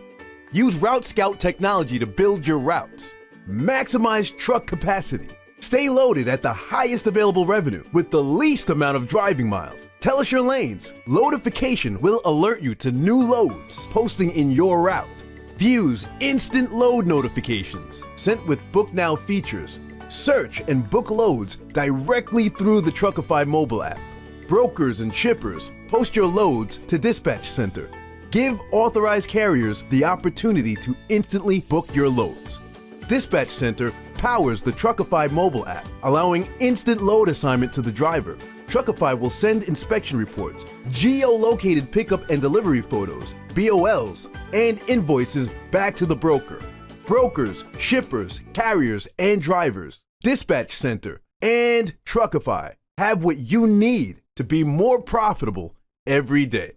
Use Route Scout technology to build your routes. Maximize truck capacity. Stay loaded at the highest available revenue with the least amount of driving miles. Tell us your lanes. Loadification will alert you to new loads posting in your route. Views instant load notifications sent with Book Now features. Search and book loads directly through the Truckify mobile app. Brokers and shippers, post your loads to Dispatch Center. Give authorized carriers the opportunity to instantly book your loads. Dispatch Center powers the Truckify mobile app, allowing instant load assignment to the driver. Truckify will send inspection reports, geo-located pickup and delivery photos, BOLs, and invoices back to the broker. Brokers, shippers, carriers, and drivers, Dispatch Center, and Truckify have what you need to be more profitable every day.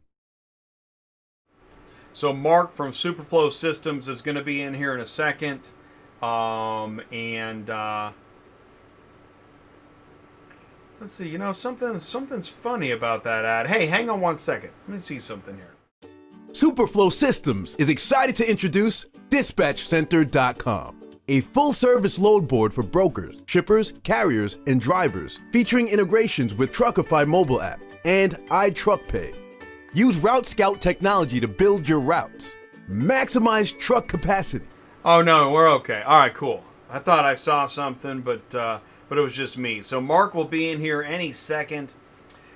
So Mark from SuperFlo Systems is going to be in here in a second. Let's see, you know, something's funny about that ad. Hey, hang on one second. Let me see something here. SuperFlo Systems is excited to introduce DispatchCenter.com, a full-service load board for brokers, shippers, carriers, and drivers, featuring integrations with Truckify mobile app and iTruckPay. Use Route Scout technology to build your routes. Maximize truck capacity. Oh, no, we're okay. All right, cool. I thought I saw something, but it was just me. So Mark will be in here any second.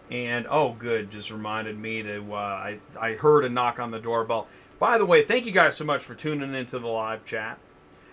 And, oh, good, just reminded me to, I heard a knock on the doorbell. By the way, thank you guys so much for tuning into the live chat.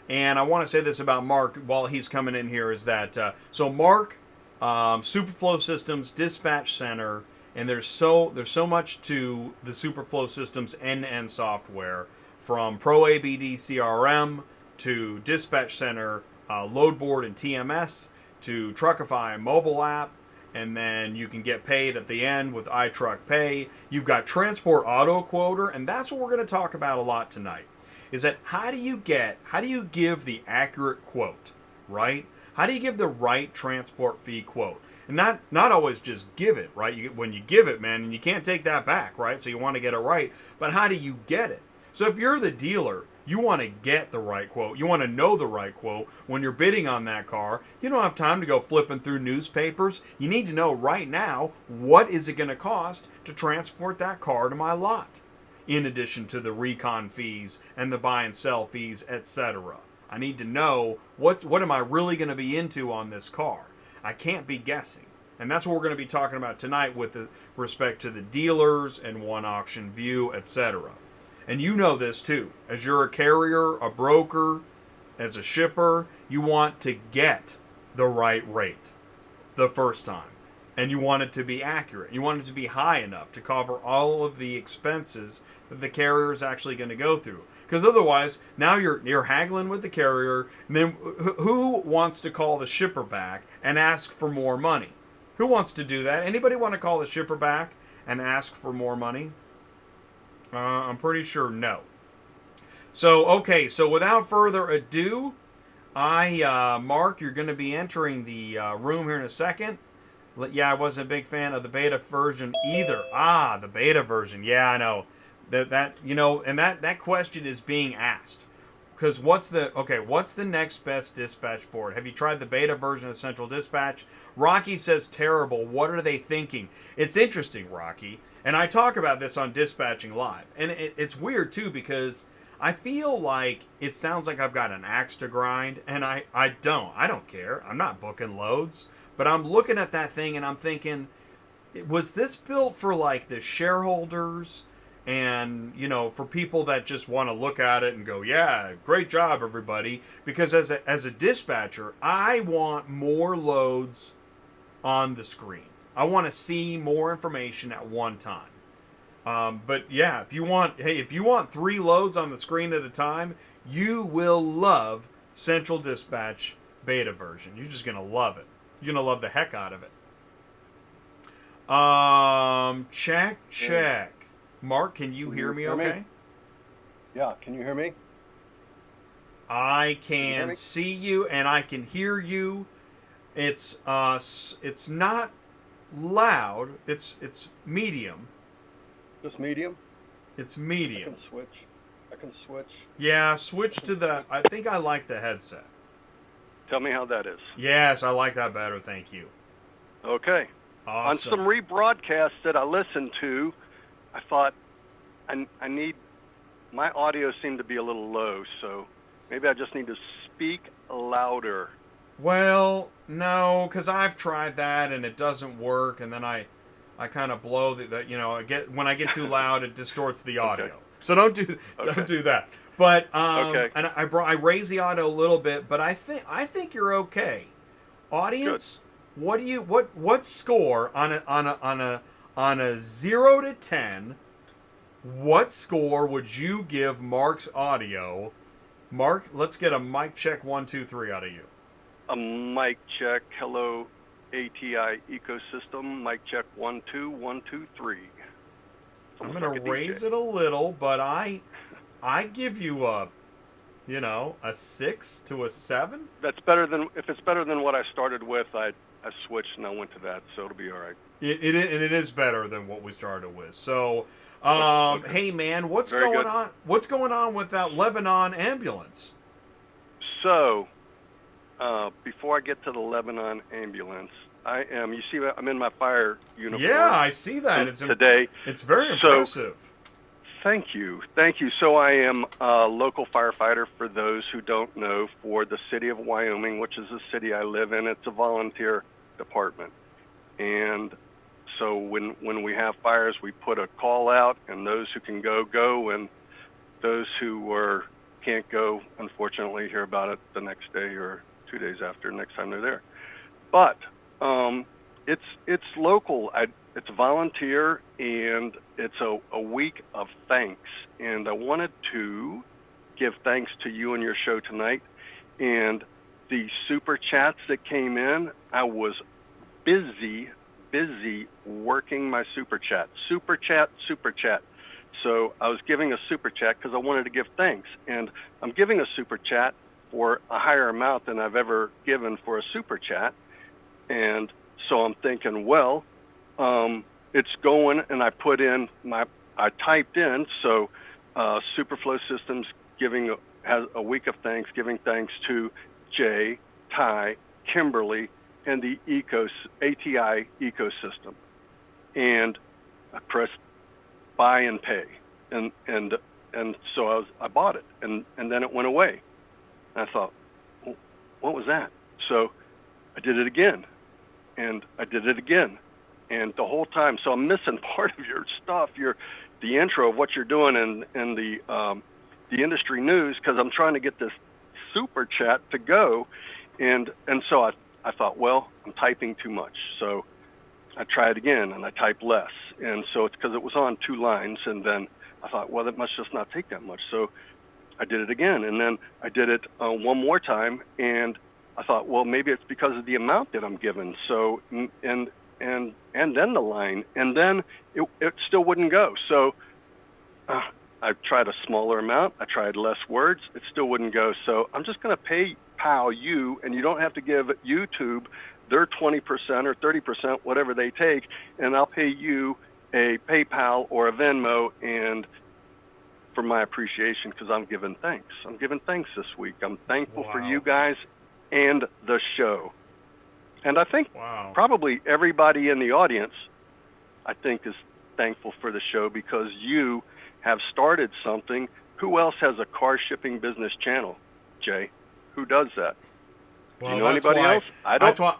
And I want to say this about Mark while he's coming in here is that, so Mark, SuperFlo Systems, Dispatch Center, and there's so much to the SuperFlo Systems end-to-end software, from Pro ABD CRM to Dispatch Center, load board and TMS, to Truckify mobile app, and then you can get paid at the end with iTruckPay. You've got Transport Auto Quoter, and that's what we're going to talk about a lot tonight. Is that how do you give the accurate quote, right? How do you give the right transport fee quote? And not always just give it, right? When you give it, man, and you can't take that back, right? So you want to get it right, but how do you get it? So if you're the dealer, you want to get the right quote. You want to know the right quote when you're bidding on that car. You don't have time to go flipping through newspapers. You need to know right now, what is it going to cost to transport that car to my lot, in addition to the recon fees and the buy and sell fees, etc. I need to know what am I really going to be into on this car. I can't be guessing. And that's what we're going to be talking about tonight with respect to the dealers and OneAuctionView, etc. And you know this too. As you're a carrier, a broker, as a shipper, you want to get the right rate the first time. And you want it to be accurate. You want it to be high enough to cover all of the expenses that the carrier is actually going to go through. Because otherwise, now you're haggling with the carrier, and then who wants to call the shipper back and ask for more money? Who wants to do that? Anybody want to call the shipper back and ask for more money? I'm pretty sure no. So, okay, so without further ado, Mark, you're going to be entering the room here in a second. Yeah, I wasn't a big fan of the beta version either. Ah, the beta version. Yeah, I know. That you know, and that question is being asked. Because what's the next best dispatch board? Have you tried the beta version of Central Dispatch? Rocky says terrible. What are they thinking? It's interesting, Rocky. And I talk about this on Dispatching Live. And it's weird, too, because I feel like it sounds like I've got an axe to grind. And I don't. I don't care. I'm not booking loads. But I'm looking at that thing and I'm thinking, was this built for, like, the shareholders? And, you know, for people that just want to look at it and go, yeah, great job, everybody. Because as a dispatcher, I want more loads on the screen. I want to see more information at one time. But yeah, if you want 3 loads on the screen at a time, you will love Central Dispatch beta version. You're just going to love it. You're going to love the heck out of it. Check. Mark, can you hear me okay? Yeah, can you hear me? I can see you and I can hear you. It's not loud. It's medium. Just medium? It's medium. I can switch. Yeah, switch to the. I think I like the headset. Tell me how that is. Yes, I like that better. Thank you. Okay. Awesome. On some rebroadcasts that I listened to, I thought I need, my audio seemed to be a little low, so maybe I just need to speak louder. Well, no, because I've tried that and it doesn't work, and then I kind of blow when I get too loud, it distorts the audio. Okay. So don't do that. But okay. And I raise the audio a little bit, but I think you're okay. Audience, good. What score on a 0 to 10? What score would you give Mark's audio? Mark, let's get a mic check 1, 2, 3 out of you. A mic check. Hello, ATI ecosystem. Mic check 1, 2, 1, 2, 3. I'm gonna raise it a little, but I give you a 6 to a 7. That's better than, if it's better than what I started with, I switched and I went to that, so it'll be all right. It is better than what we started with. So, hey man, what's going on? What's going on with that Lebanon ambulance? So, before I get to the Lebanon ambulance, you see, I'm in my fire uniform. Yeah, I see that. Today. It's very impressive. Thank you. So I am a local firefighter, for those who don't know, for the city of Wyoming, which is the city I live in. It's a volunteer department. And so when we have fires, we put a call out, and those who can go, and those who can't go, unfortunately, hear about it the next day or 2 days after, next time they're there. But it's local. It's volunteer, and it's a week of thanks. And I wanted to give thanks to you and your show tonight. And the super chats that came in, I was busy working my super chat. Super chat. So I was giving a super chat because I wanted to give thanks. And I'm giving a super chat for a higher amount than I've ever given for a super chat. And so I'm thinking, well, it's going, and I typed in, so SuperFlo Systems has a week of thanks, giving thanks to Jay, Ty, Kimberly, and the ATI ecosystem. And I pressed buy and pay, and so I bought it, and then it went away. And I thought, well, what was that? So I did it again, and I did it again. And the whole time, so I'm missing part of your stuff, the intro of what you're doing and the industry news, because I'm trying to get this super chat to go, and so I thought, well, I'm typing too much, so I tried again, and I typed less, and so it's because it was on 2 lines, and then I thought, well, that must just not take that much, so I did it again, and then I did it one more time, and I thought, well, maybe it's because of the amount that I'm given, so and then the line, and then it still wouldn't go. So I tried a smaller amount. I tried less words. It still wouldn't go. So I'm just going to PayPal you, and you don't have to give YouTube their 20% or 30%, whatever they take, and I'll pay you a PayPal or a Venmo, and for my appreciation, because I'm giving thanks. I'm giving thanks this week. I'm thankful for you guys and the show. And I think probably everybody in the audience, I think, is thankful for the show because you have started something. Who else has a car shipping business channel, Jay? Who does that? Well, do you know anybody else? I don't.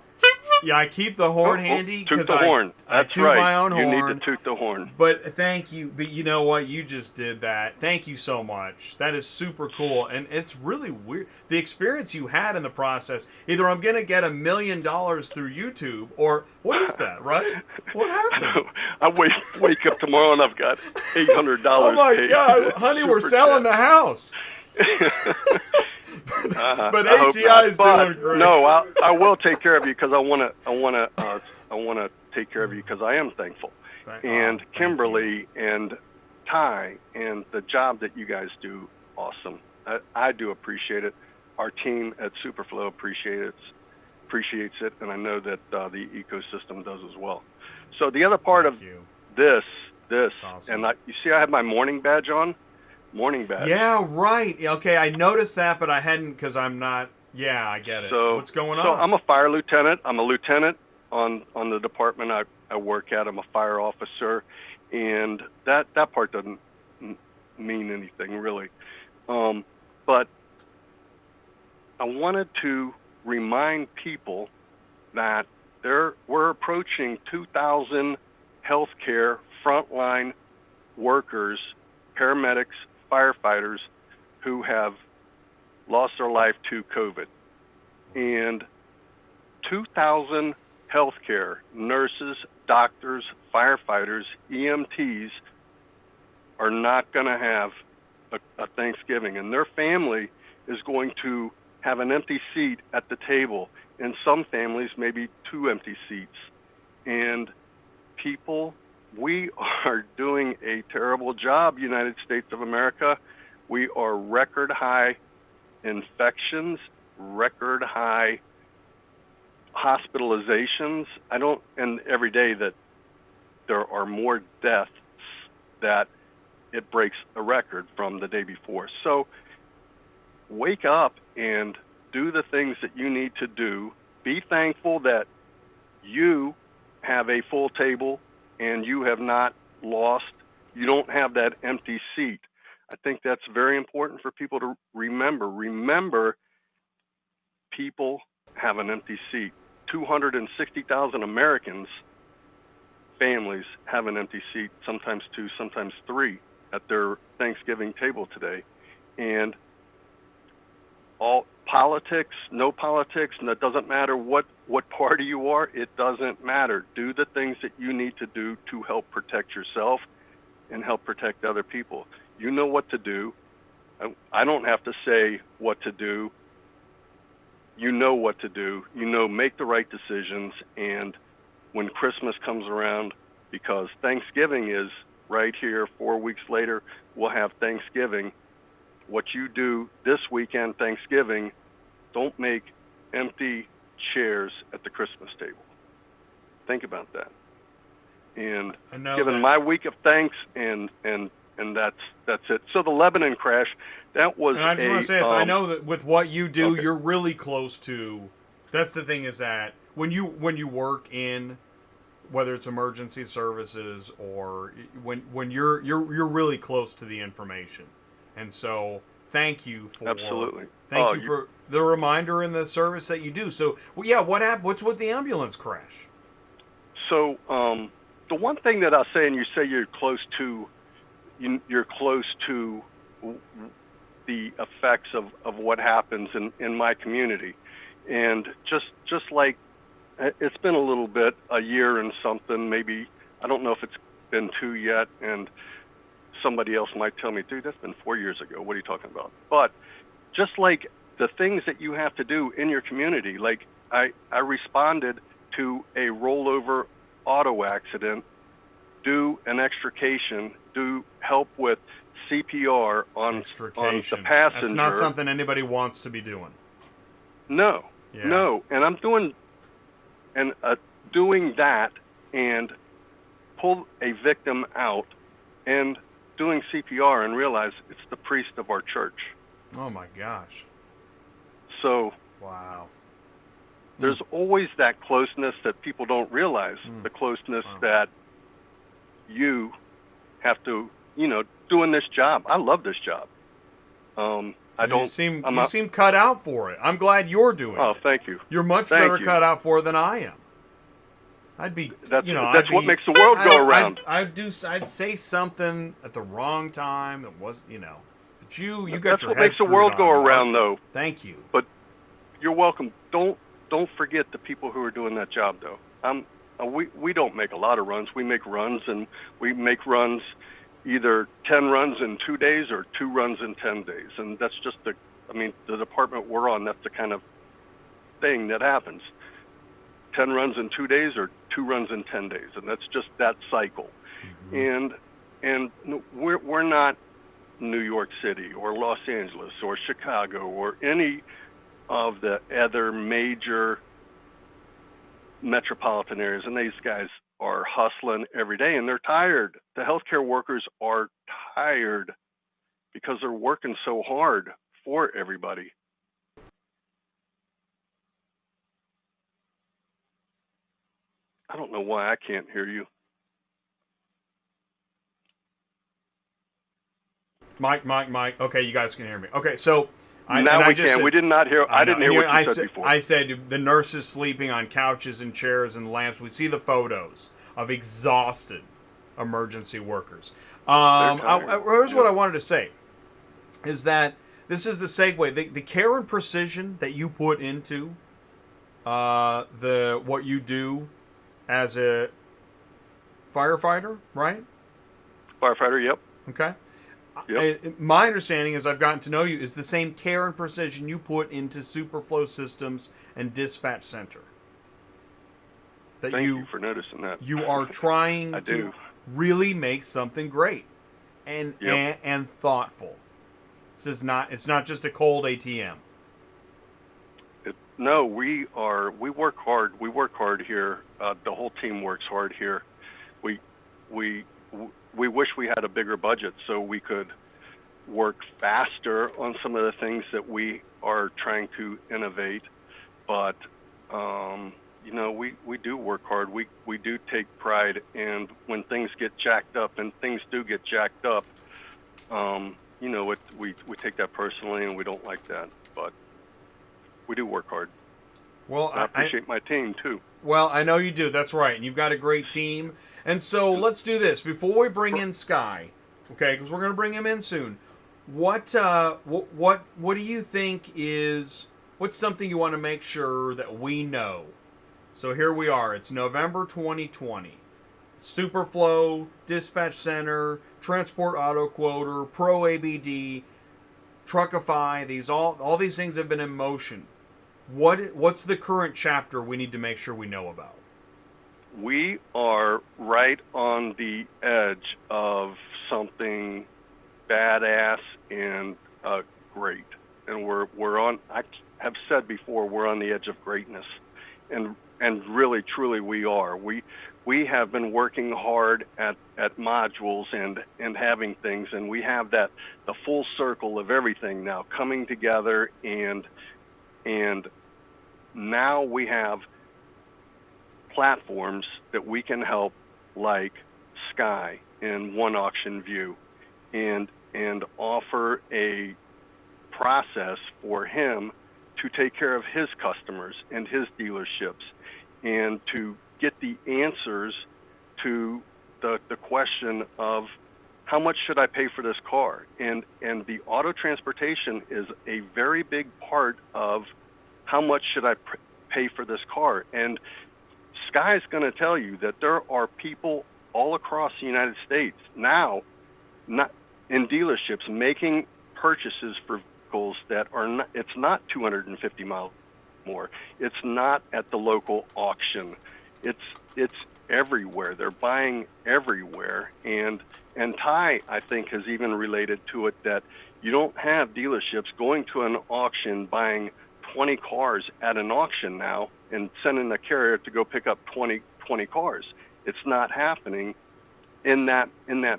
Yeah, I keep the horn handy. Toot the horn. That's I toot right. my own horn. You need to toot the horn. But thank you. But you know what? You just did that. Thank you so much. That is super cool. And it's really weird. The experience you had in the process. Either I'm going to get $1 million through YouTube, or what is that, right? What happened? I wake up tomorrow and I've got $800. Oh, my God. Honey, we're selling the house. But ATI is doing great. No, I will take care of you because I want to take care of you because I am thankful. And Kimberly and Ty and the job that you guys do, awesome. I do appreciate it. Our team at SuperFlo appreciates it, and I know that the ecosystem does as well. So the other part of this, awesome. And you see, I have my morning badge on. Morning badge. Yeah, right. Okay, I noticed that, but I hadn't because I'm not. Yeah, I get it. So, what's going on? So I'm a fire lieutenant. I'm a lieutenant on the department I work at. I'm a fire officer, and that part doesn't mean anything really. But I wanted to remind people that we're approaching 2,000 healthcare frontline workers, paramedics, firefighters who have lost their life to COVID. And 2,000 healthcare nurses, doctors, firefighters, EMTs are not going to have a Thanksgiving. And their family is going to have an empty seat at the table. In some families, maybe 2 empty seats. And people, we are doing a terrible job, United States of America. We are record high infections, record high hospitalizations. And every day that there are more deaths, that it breaks a record from the day before. So wake up and do the things that you need to do. Be thankful that you have a full table and you have not lost, you don't have that empty seat. I think that's very important for people to remember. Remember, people have an empty seat. 260,000 Americans, families, have an empty seat, sometimes 2, sometimes 3, at their Thanksgiving table today. And all politics, no politics, and it doesn't matter what party you are, it doesn't matter. Do the things that you need to do to help protect yourself and help protect other people. You know what to do. I don't have to say what to do. You know what to do. You know, make the right decisions. And when Christmas comes around, because Thanksgiving is right here, 4 weeks later, we'll have Thanksgiving. What you do this weekend, Thanksgiving, don't make empty chairs at the Christmas table. Think about that. And given my week of thanks, and that's it. So the Lebanon crash, that was. And I just want to say this. I know that with what you do, you're really close to. That's the thing, is that when you work in, whether it's emergency services or when you're really close to the information. And so, thank you for Thank you for the reminder and the service that you do. So, yeah, what happened? What's with the ambulance crash? So, the one thing that I'll say, and you say you're close to the effects of what happens in my community, and just like it's been a little bit, a year and something, maybe, I don't know if it's been 2 yet, and somebody else might tell me, dude, that's been 4 years ago. What are you talking about? But just like the things that you have to do in your community, like I responded to a rollover auto accident, do an extrication, do help with CPR on the passenger. That's not something anybody wants to be doing. No, no. And I'm doing and doing that and pull a victim out and doing CPR and realize it's the priest of our church. Oh my gosh. So wow. There's always that closeness that people don't realize, the closeness that you have to, doing this job. I love this job. You seem cut out for it. I'm glad you're doing it. Oh, thank you. You're much better cut out for it than I am. That's what makes the world go around. I'd say something at the wrong time. It was, but you got That's your what head makes the screwed world on, go Mark. around, though. Thank you. But you're welcome. Don't forget the people who are doing that job, though. We don't make a lot of runs. We make runs, and we make runs either 10 runs in 2 days or 2 runs in 10 days. And that's just the department we're on, that's the kind of thing that happens. 10 runs in 2 days or 2 runs in 10 days. And that's just that cycle. Mm-hmm. And we're not New York City or Los Angeles or Chicago or any of the other major metropolitan areas, and these guys are hustling every day, and they're tired. The healthcare workers are tired because they're working so hard for everybody. I don't know why I can't hear you. Mike. Okay, you guys can hear me. Okay, so now we can. We did not hear. I didn't hear what you said before. I said the nurses sleeping on couches and chairs and lamps. We see the photos of exhausted emergency workers. Here's what I wanted to say: is that this is the segue. The care and precision that you put into what you do as a firefighter, right? Firefighter, yep. Okay. Yep. My understanding, as I've gotten to know you, is the same care and precision you put into SuperFlo systems and dispatch center. Thank you for noticing that. You are trying to really make something great and thoughtful. It's not just a cold ATM. No, we work hard. We work hard here. The whole team works hard here. We wish we had a bigger budget so we could work faster on some of the things that we are trying to innovate. But, we do work hard. We do take pride. And when things get jacked up, and things do get jacked up, we take that personally, and we don't like that. But we do work hard. Well, I appreciate my team, too. Well, I know you do. That's right. And you've got a great team. And so let's do this. Before we bring in Skye, okay, because we're going to bring him in soon, what do you think what's something you want to make sure that we know? So here we are. It's November 2020. SuperFlo, Dispatch Center, Transport Auto Quoter, Pro ABD, Truckify, all these things have been in motion. What's the current chapter we need to make sure we know about? We are right on the edge of something badass and great, and we're on. I have said before, we're on the edge of greatness, and really, truly, we are. We have been working hard at modules and having things, and we have the full circle of everything now coming together, and now we have platforms that we can help, like Skye and OneAuctionView, and offer a process for him to take care of his customers and his dealerships, and to get the answers to the question of how much should I pay for this car, and the auto transportation is a very big part of how much should I pay for this car. And Skye's going to tell you that there are people all across the United States now, not in dealerships, making purchases for vehicles that are not. It's not 250 miles more. It's not at the local auction. It's everywhere. They're buying everywhere. And Ty, I think, has even related to it that you don't have dealerships going to an auction buying 20 cars at an auction now. and sending a carrier to go pick up 20 cars. It's not happening in that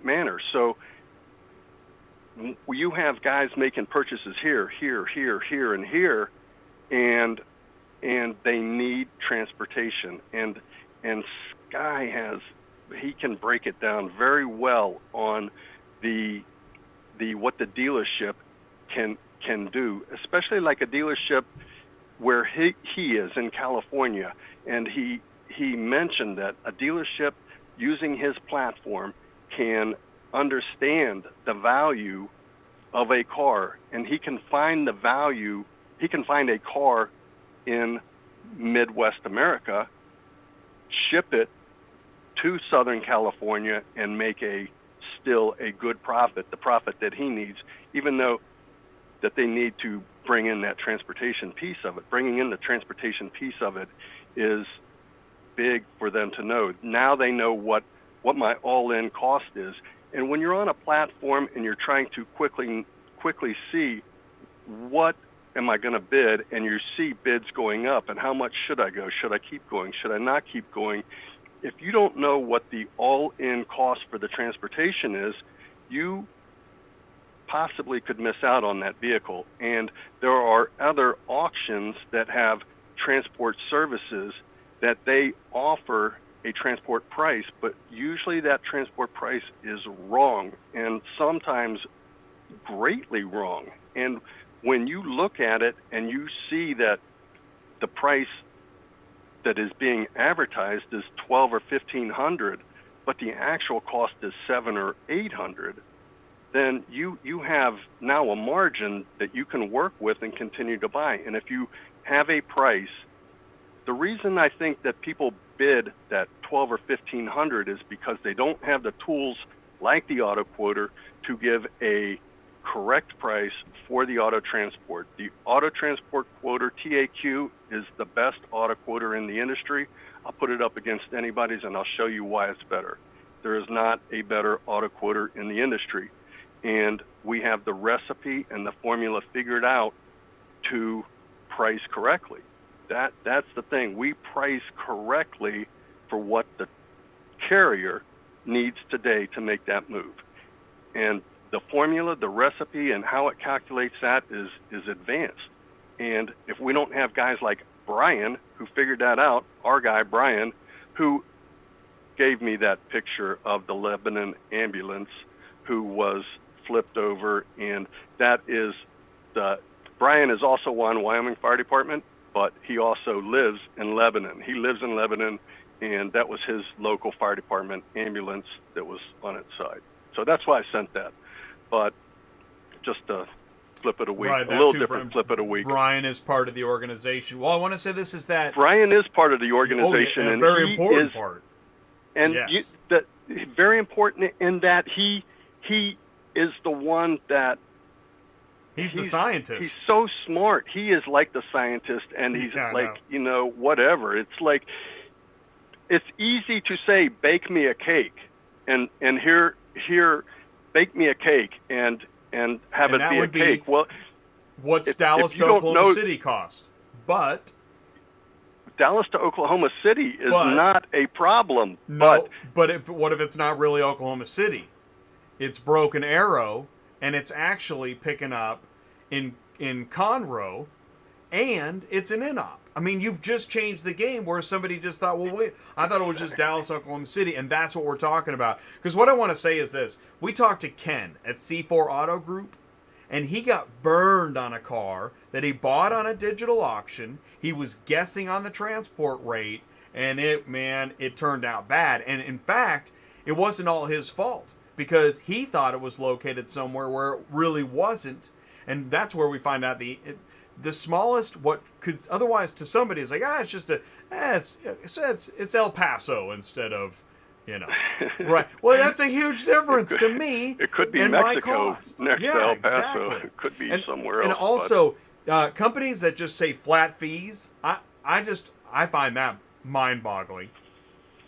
manner. So you have guys making purchases here, and here, and they need transportation. And Skye he can break it down very well on the what the dealership can do, especially like a dealership where he is in California. And he mentioned that a dealership using his platform can understand the value of a car, and he can find a car in Midwest America, ship it to Southern California, and make still a good profit, the profit that he needs, even though that they need to bring in that transportation piece of it. Bringing in the transportation piece of it is big for them to know. Now they know what my all-in cost is. And when you're on a platform and you're trying to quickly see what am I going to bid, and you see bids going up, and how much should I go? Should I keep going? Should I not keep going? If you don't know what the all-in cost for the transportation is, you possibly could miss out on that vehicle. And there are other auctions that have transport services that they offer a transport price, but usually that transport price is wrong, and sometimes greatly wrong. And when you look at it and you see that the price that is being advertised is $1,200 or $1,500, but the actual cost is $700 or $800, then you have now a margin that you can work with and continue to buy. And if you have a price, the reason I think that people bid that $1,200 or $1,500 is because they don't have the tools like the auto quoter to give a correct price for the auto transport. The auto transport quoter, TAQ, is the best auto quoter in the industry. I'll put it up against anybody's, and I'll show you why it's better. There is not a better auto quoter in the industry. And we have the recipe and the formula figured out to price correctly. That's the thing. We price correctly for what the carrier needs today to make that move. And the formula, the recipe, and how it calculates that is advanced. And if we don't have guys like Brian, who figured that out, our guy Brian, who gave me that picture of the Lebanon ambulance who was flipped over, and that is Brian is also on Wyoming Fire Department, but he also lives in Lebanon. He lives in Lebanon, and that was his local fire department ambulance that was on its side. So that's why I sent that. But just a flip of the week, right, a little different flip of the week. Brian is part of the organization. Well, I want to say this is that Brian is part of the organization, and and very he important is, part. and yes. Very important in that he is the one that he's the scientist. He's so smart. He is like the scientist, and he's whatever. It's like, it's easy to say, bake me a cake, and here, bake me a cake, and have it be a cake. Well, what's Dallas to Oklahoma City cost? But Dallas to Oklahoma City is not a problem. No, but what if it's not really Oklahoma City? It's Broken Arrow, and it's actually picking up in Conroe, and it's an in-op. I mean, you've just changed the game where somebody just thought, well, wait, I thought it was just Dallas, Oklahoma City, and that's what we're talking about. Because what I want to say is this. We talked to Ken at C4 Auto Group, and he got burned on a car that he bought on a digital auction. He was guessing on the transport rate, and it turned out bad. And in fact, it wasn't all his fault, because he thought it was located somewhere where it really wasn't. And that's where we find out the smallest, what could otherwise to somebody is like, it's just it's El Paso instead of, right. Well, that's a huge difference to me. It could be Mexico next to El Paso. Exactly. It could be somewhere else. And also, companies that just say flat fees, I find that mind-boggling.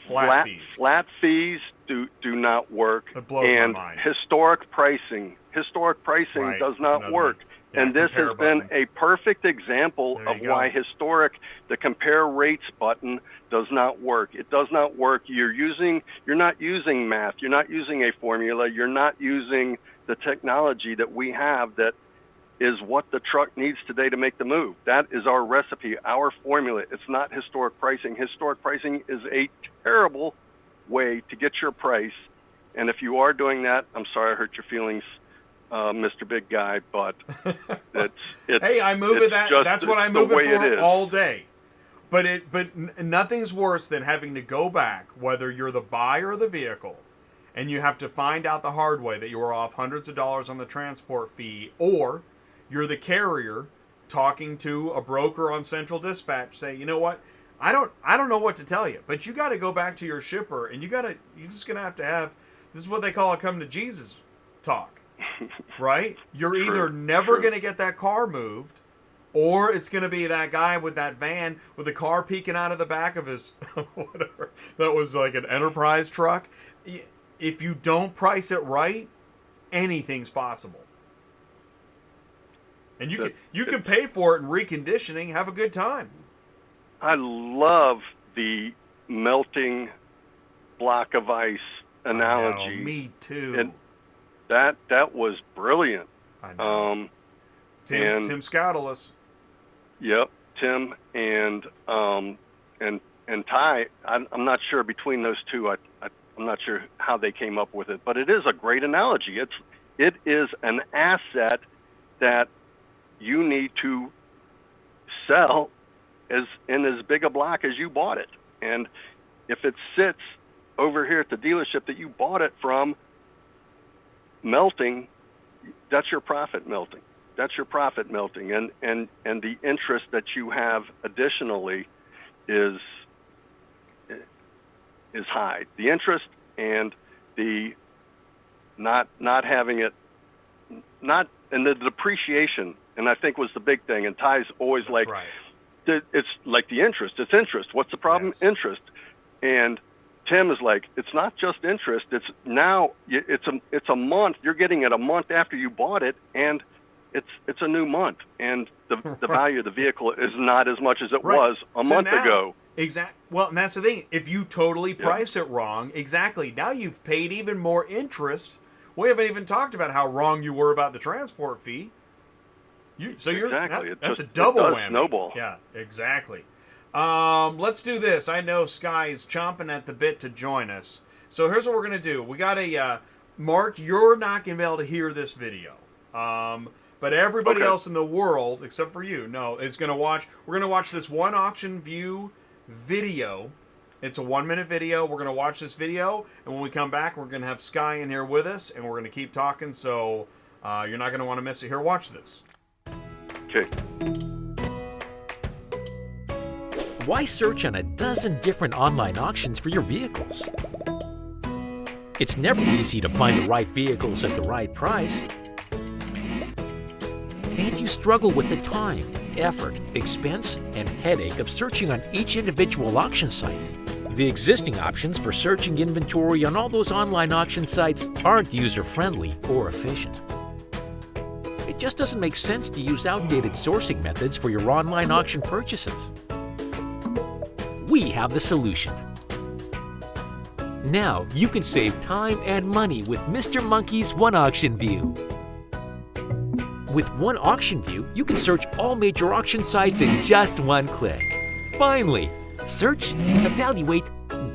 Flat fees do not work. It blows my mind. Historic pricing does not work. Yeah, and this has been a perfect example of why the compare rates button does not work. It does not work. You're not using math. You're not using a formula. You're not using the technology that we have that is what the truck needs today to make the move. That is our recipe, our formula. It's not historic pricing. Historic pricing is a terrible way to get your price. And if you are doing that, I'm sorry I hurt your feelings, Mr. Big Guy, but it's hey, I move it that. That's what I move it for all day. But nothing's worse than having to go back, whether you're the buyer of the vehicle, and you have to find out the hard way that you were off hundreds of dollars on the transport fee, or you're the carrier talking to a broker on Central Dispatch, say, you know what, I don't know what to tell you, but you got to go back to your shipper, and you're just gonna have to have, this is what they call a come to Jesus talk, right? You're either never gonna get that car moved, or it's gonna be that guy with that van with the car peeking out of the back of his whatever that was like an Enterprise truck. If you don't price it right, anything's possible. And you can pay for it in reconditioning, have a good time. I love the melting block of ice analogy. I know, me too. And that was brilliant. I know. Tim Scoutelis. Yep, Tim and Ty. I'm not sure between those two. I'm not sure how they came up with it, but it is a great analogy. It is an asset that you need to sell in as big a block as you bought it. And if it sits over here at the dealership that you bought it from melting, that's your profit melting. That's your profit melting. And the interest that you have additionally is high. The interest and the not having it, and the depreciation, and I think was the big thing. And Ty's always That's right. It's like the interest. It's interest. What's the problem? Yes. Interest. And Tim is like, it's not just interest. It's a month. You're getting it a month after you bought it, and it's a new month, and the value of the vehicle is not as much as it was a month ago. Exactly. Well, and that's the thing. If you totally price it wrong, exactly. Now you've paid even more interest. We haven't even talked about how wrong you were about the transport fee. That's a double whammy. Snowball. Yeah, exactly. Let's do this. I know Skye is chomping at the bit to join us. So here's what we're going to do. We got Mark, you're not going to be able to hear this video. But everybody else in the world, except for you, is going to watch. We're going to watch this OneAuctionView video. It's a 1-minute video. We're going to watch this video, and when we come back, we're going to have Skye in here with us, and we're going to keep talking, so you're not going to want to miss it. Here, watch this. Okay. Why search on a dozen different online auctions for your vehicles? It's never easy to find the right vehicles at the right price. And you struggle with the time, effort, expense, and headache of searching on each individual auction site. The existing options for searching inventory on all those online auction sites aren't user-friendly or efficient. It just doesn't make sense to use outdated sourcing methods for your online auction purchases. We have the solution. Now you can save time and money with Mr. Monkey's OneAuctionView. With OneAuctionView, you can search all major auction sites in just one click. Finally, search, evaluate,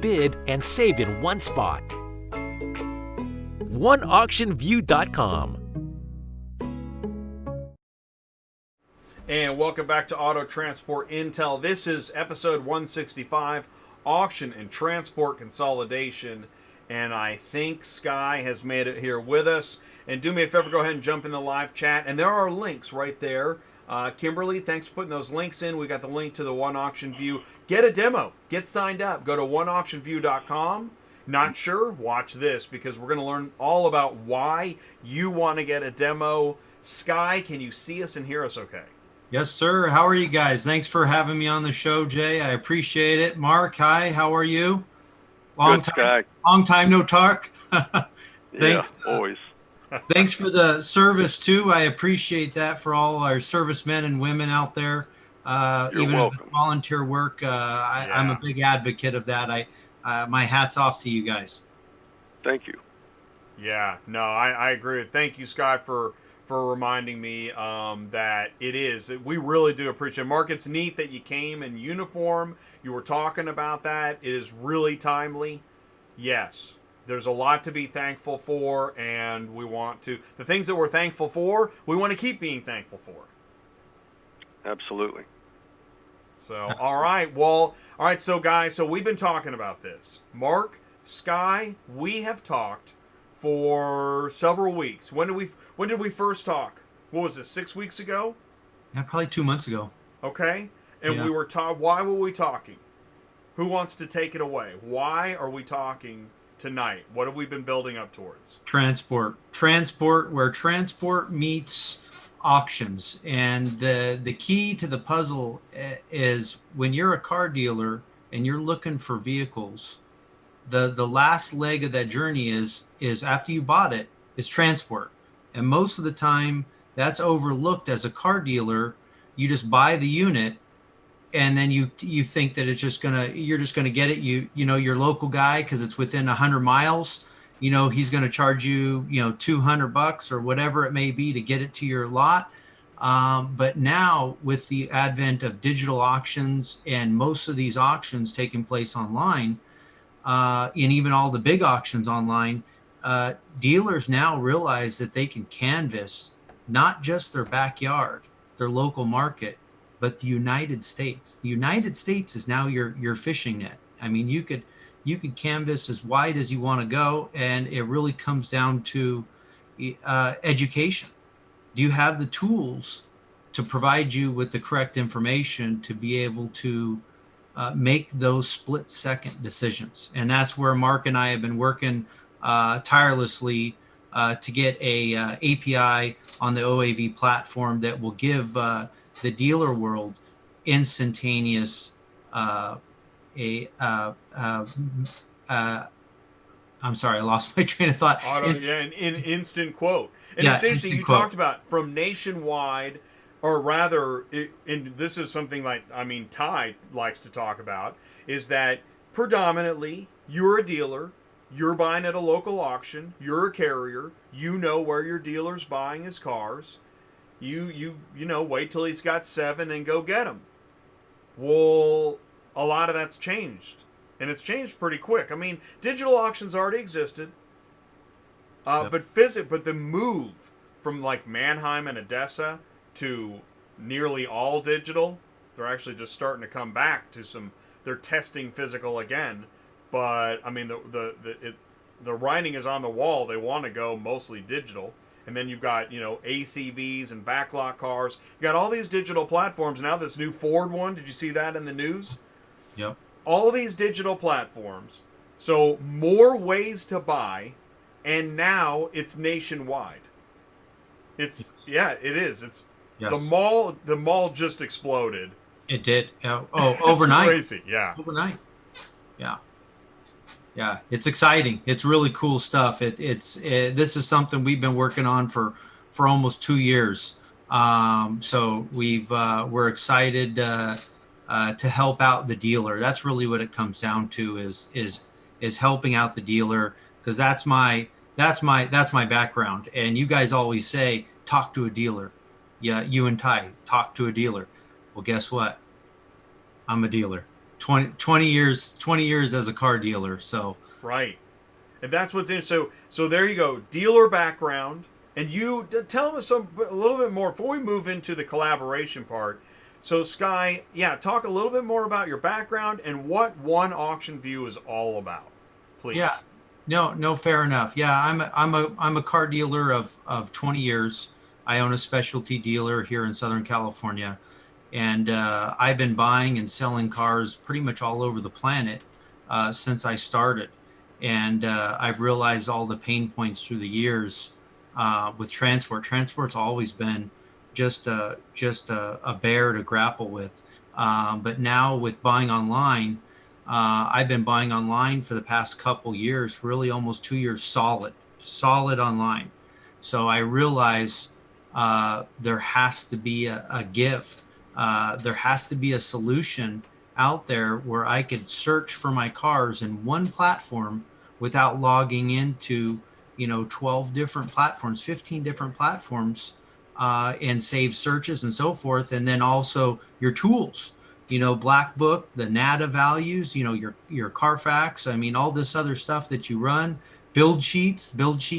bid, and save in one spot. OneAuctionView.com. And welcome back to Auto Transport Intel. This is episode 165, Auction and Transport Consolidation. And I think Skye has made it here with us. And do me a favor, go ahead and jump in the live chat. And there are links right there. Kimberly, thanks for putting those links in. We got the link to the OneAuctionView. Get a demo. Get signed up. Go to OneAuctionView.com. Not sure? Watch this, because we're going to learn all about why you want to get a demo. Skye, can you see us and hear us okay? Yes, sir. How are you guys? Thanks for having me on the show, Jay. I appreciate it. Mark, hi. How are you? Long time no talk. Thanks. Yeah, always. Thanks for the service too. I appreciate that for all our servicemen and women out there. You're Even if it's welcome. volunteer work, I'm a Yeah. big advocate of that. My hat's off to you guys. Thank you. Yeah, no, I agree. Thank you, Skye, for reminding me that it is. We really do appreciate it. Mark, it's neat that you came in uniform. You were talking about that. It is really timely. Yes, there's a lot to be thankful for, and we want to. The things that we're thankful for, we want to keep being thankful for. Absolutely. So, all right. Well, all right. So, guys, so we've been talking about this. Mark, Skye, we have talked for several weeks. When did we first talk? What was this? 6 weeks ago? Yeah, probably 2 months ago. Okay. And Yeah. we were why were we talking? Who wants to take it away? Why are we talking tonight? What have we been building up towards? Transport, where transport meets auctions. And the key to the puzzle is when you're a car dealer and you're looking for vehicles, the last leg of that journey is after you bought it is transport. And most of the time that's overlooked. As a car dealer, you just buy the unit and then you think that you're just gonna get it. You know your local guy, because it's within 100 miles, he's going to charge you $200 or whatever it may be to get it to your lot. But now with the advent of digital auctions and most of these auctions taking place online, and even all the big auctions online, dealers now realize that they can canvas not just their backyard, their local market, but the United States. The United States is now your fishing net. I mean, you could canvas as wide as you want to go, and it really comes down to education. Do you have the tools to provide you with the correct information to be able to make those split-second decisions? And that's where Mark and I have been working tirelessly to get a API on the OAV platform that will give the dealer world instantaneous I'm sorry, I lost my train of thought. An instant quote. And Yeah, it's interesting, you instant quote. talked about from nationwide, or rather, and this is something Ty likes to talk about, is that predominantly you're a dealer, you're buying at a local auction, you're a carrier, you know where your dealer's buying his cars, you wait till he's got 7 and go get them. Well, a lot of that's changed, and it's changed pretty quick. I mean, digital auctions already existed, Yep. but the move from like Mannheim and Odessa to nearly all digital, they're actually just starting to come back to some. They're testing physical again, but I mean the writing is on the wall. They want to go mostly digital. And then you've got, ACVs and backlot cars. You got all these digital platforms. Now this new Ford one, did you see that in the news? Yep. All these digital platforms. So more ways to buy, and now it's nationwide. It is. It's Yes. the mall just exploded. It did. Overnight. It's crazy. Yeah. Overnight. Yeah. Yeah, it's exciting. It's really cool stuff. This is something we've been working on for almost 2 years. So we're excited to help out the dealer. That's really what it comes down to is helping out the dealer, because that's my background. And you guys always say talk to a dealer. Yeah, you and Ty talk to a dealer. Well, guess what? I'm a dealer. 20 years as a car dealer. So right, and that's what's interesting. So there you go, dealer background, and you tell us a little bit more before we move into the collaboration part. So Skye, talk a little bit more about your background and what OneAuctionView is all about, please. Yeah, no, fair enough. Yeah, I'm a car dealer of 20 years. I own a specialty dealer here in Southern California. And I've been buying and selling cars pretty much all over the planet since I started. And I've realized all the pain points through the years with transport. Transport's always been just a bear to grapple with. But now with buying online, I've been buying online for the past couple years, really almost 2 years solid online. So I realize there has to be a give. There has to be a solution out there where I could search for my cars in one platform without logging into 12 different platforms, 15 different platforms, and save searches and so forth. And then also your tools, Black Book, the NADA values, your Carfax, all this other stuff that you run, build sheet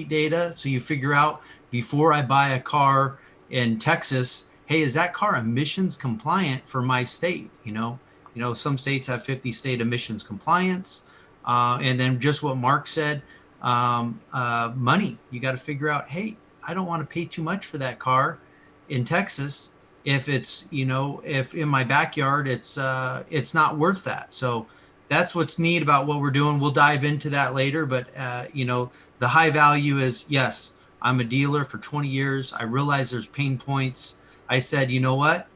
data. So you figure out, before I buy a car in Texas, hey, is that car emissions compliant for my state? Some states have 50 state emissions compliance. And then just what Mark said, money. You got to figure out, hey, I don't want to pay too much for that car in Texas if it's, if in my backyard it's not worth that. So that's what's neat about what we're doing. We'll dive into that later, but the high value is, yes, I'm a dealer for 20 years. I realize there's pain points. I said, you know what?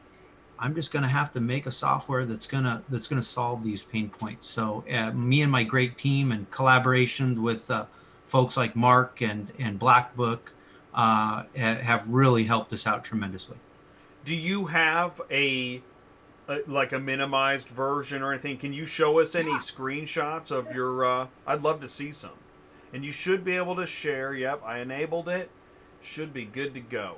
I'm just going to have to make a software that's going to solve these pain points. So me and my great team and collaboration with folks like Mark and Black Book have really helped us out tremendously. Do you have a minimized version or anything? Can you show us any screenshots of your? I'd love to see some. And you should be able to share. Yep, I enabled it. Should be good to go.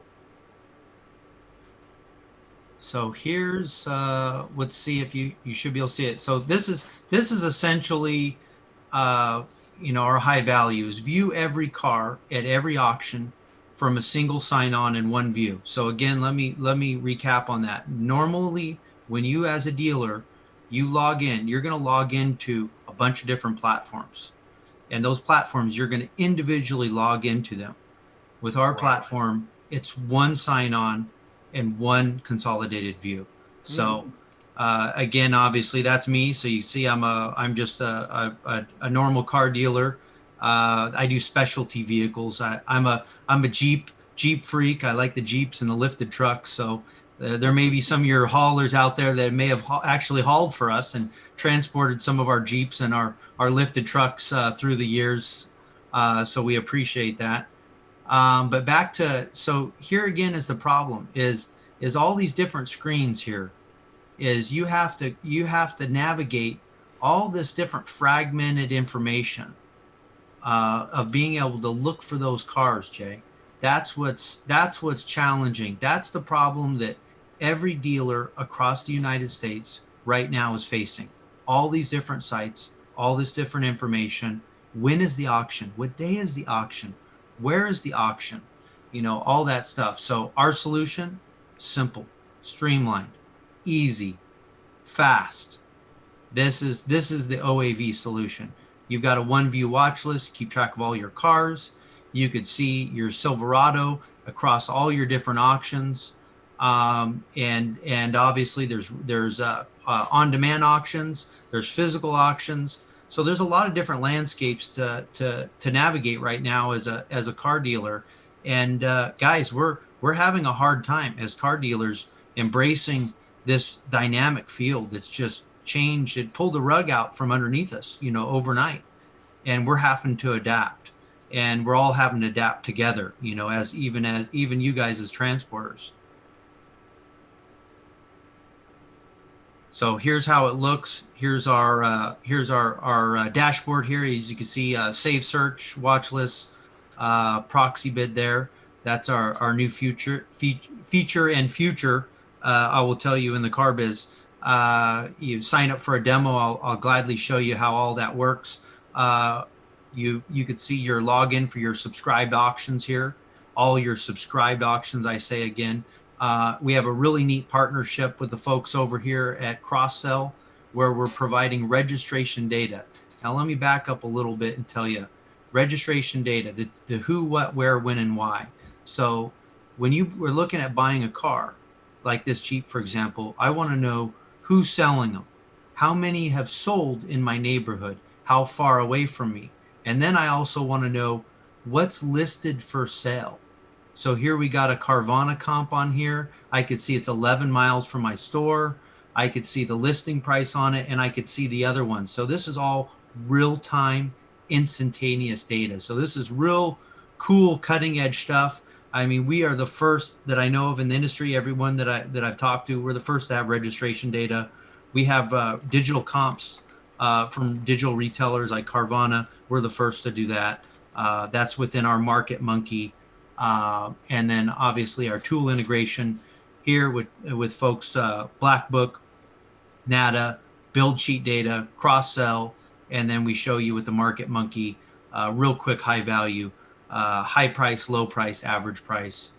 So here's let's see if you should be able to see it. So this is essentially our high values. View every car at every auction from a single sign-on in one view. So again, let me recap on that. Normally, when you as a dealer, you log in, you're going to log into a bunch of different platforms. And those platforms, you're going to individually log into them. With our platform, it's one sign-on and one consolidated view. So again, obviously that's me. So you see, I'm just a normal car dealer. I do specialty vehicles. I'm a Jeep freak. I like the Jeeps and the lifted trucks. So there may be some of your haulers out there that may have actually hauled for us and transported some of our Jeeps and our lifted trucks through the years. So we appreciate that. But back to, so here again is the problem is all these different screens here is you have to navigate all this different fragmented information of being able to look for those cars, Jay. That's what's challenging. That's the problem that every dealer across the United States right now is facing. All these different sites, all this different information. When is the auction? What day is the auction? Where is the auction? All that stuff. So our solution, simple, streamlined, easy, fast. This is the OAV solution. You've got a one view watch list, keep track of all your cars. You could see your Silverado across all your different auctions. And obviously there's on-demand auctions, there's physical auctions. So there's a lot of different landscapes to navigate right now as a car dealer. And guys, we're having a hard time as car dealers embracing this dynamic field that's just changed. It pulled the rug out from underneath us, overnight. And we're having to adapt. And we're all having to adapt together, as even you guys as transporters. So here's how it looks. Here's our dashboard here. As you can see, save search, watch list, proxy bid there. That's our new feature and future. I will tell you in the car biz. You sign up for a demo. I'll gladly show you how all that works. You could see your login for your subscribed auctions here. All your subscribed auctions, I say again. We have a really neat partnership with the folks over here at CrossSell, where we're providing registration data. Now, let me back up a little bit and tell you, registration data, the who, what, where, when, and why. So when you were looking at buying a car, like this Jeep, for example, I want to know who's selling them, how many have sold in my neighborhood, how far away from me. And then I also want to know what's listed for sale. So here we got a Carvana comp on here. I could see it's 11 miles from my store. I could see the listing price on it, and I could see the other ones. So this is all real-time, instantaneous data. So this is real cool cutting edge stuff. I mean, we are the first that I know of in the industry. Everyone that I've talked to, we're the first to have registration data. We have digital comps from digital retailers like Carvana. We're the first to do that. That's within our Market Monkey, and then obviously our tool integration here with folks Black Book, NADA, build sheet data, cross sell, and then we show you with the Market Monkey real quick high value. High price, low price, average price.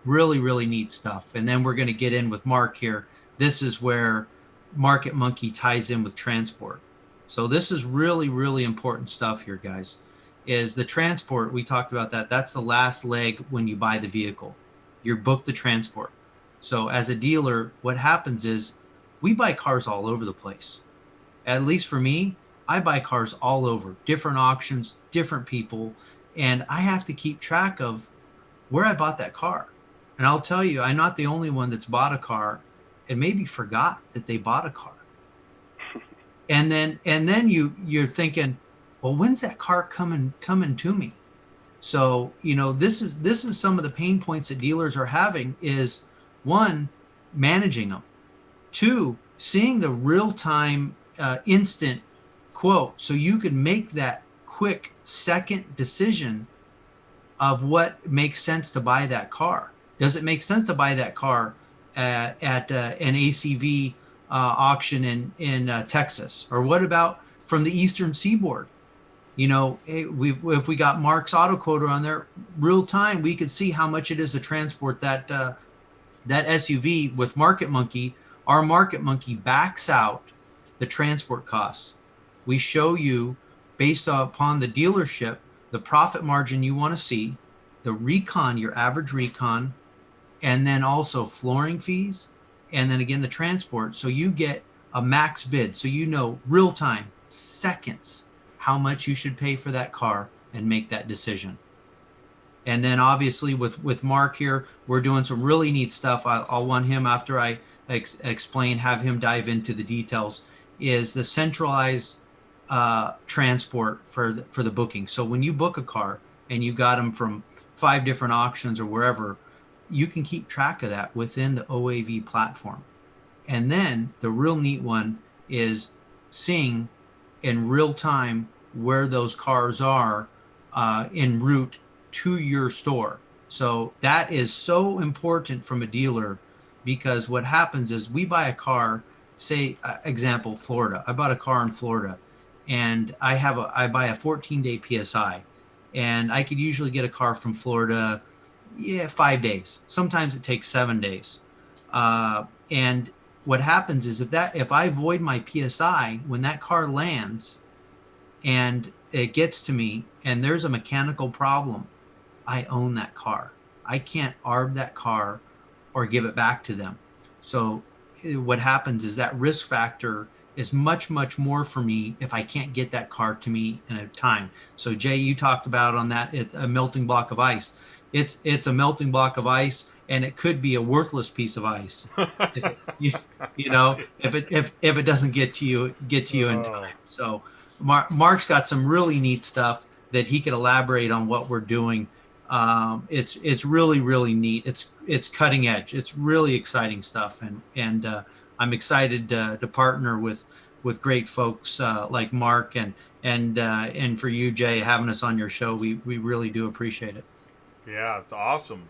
Really, really neat stuff. And then we're going to get in with Mark here. This is where Market Monkey ties in with transport. So this is really, really important stuff here, guys. Is the transport, we talked about that. That's the last leg when you buy the vehicle. You're booked the transport. So as a dealer, what happens is we buy cars all over the place. At least for me, I buy cars all over, different auctions, different people. And I have to keep track of where I bought that car. And I'll tell you, I'm not the only one that's bought a car and maybe forgot that they bought a car. And then you're thinking, well, when's that car coming to me? So, this is some of the pain points that dealers are having is, one, managing them. Two, seeing the real-time instant quote so you can make that quick second decision of what makes sense to buy that car. Does it make sense to buy that car at an ACV auction in Texas? Or what about from the Eastern Seaboard? If we got Mark's auto quoter on there, real time, we could see how much it is to transport that SUV with Market Monkey. Our Market Monkey backs out the transport costs. We show you, based upon the dealership, the profit margin you want to see, the recon, your average recon, and then also flooring fees, and then again the transport. So you get a max bid. So real time, seconds, how much you should pay for that car and make that decision. And then obviously with Mark here, we're doing some really neat stuff. I'll want him, after I explain, have him dive into the details, is the centralized transport for the booking. So when you book a car and you got them from 5 different auctions or wherever, you can keep track of that within the OAV platform. And then the real neat one is seeing in real time where those cars are en route to your store. So that is so important from a dealer, because what happens is we buy a car, say example, Florida. I bought a car in Florida, and I buy a 14-day PSI, and I could usually get a car from Florida, 5 days. Sometimes it takes 7 days. And what happens is if I void my PSI, when that car lands and it gets to me and there's a mechanical problem, I own that car. I can't arb that car or give it back to them. So what happens is that risk factor is much, much more for me if I can't get that car to me in a time. So Jay, you talked about on that, a melting block of ice. It's a melting block of ice, and it could be a worthless piece of ice. if it doesn't get to you in time. So Mark's got some really neat stuff that he could elaborate on what we're doing. It's really, really neat. It's cutting edge. It's really exciting stuff, and I'm excited to partner with great folks like Mark and for you, Jay, having us on your show. We really do appreciate it. Yeah, it's awesome.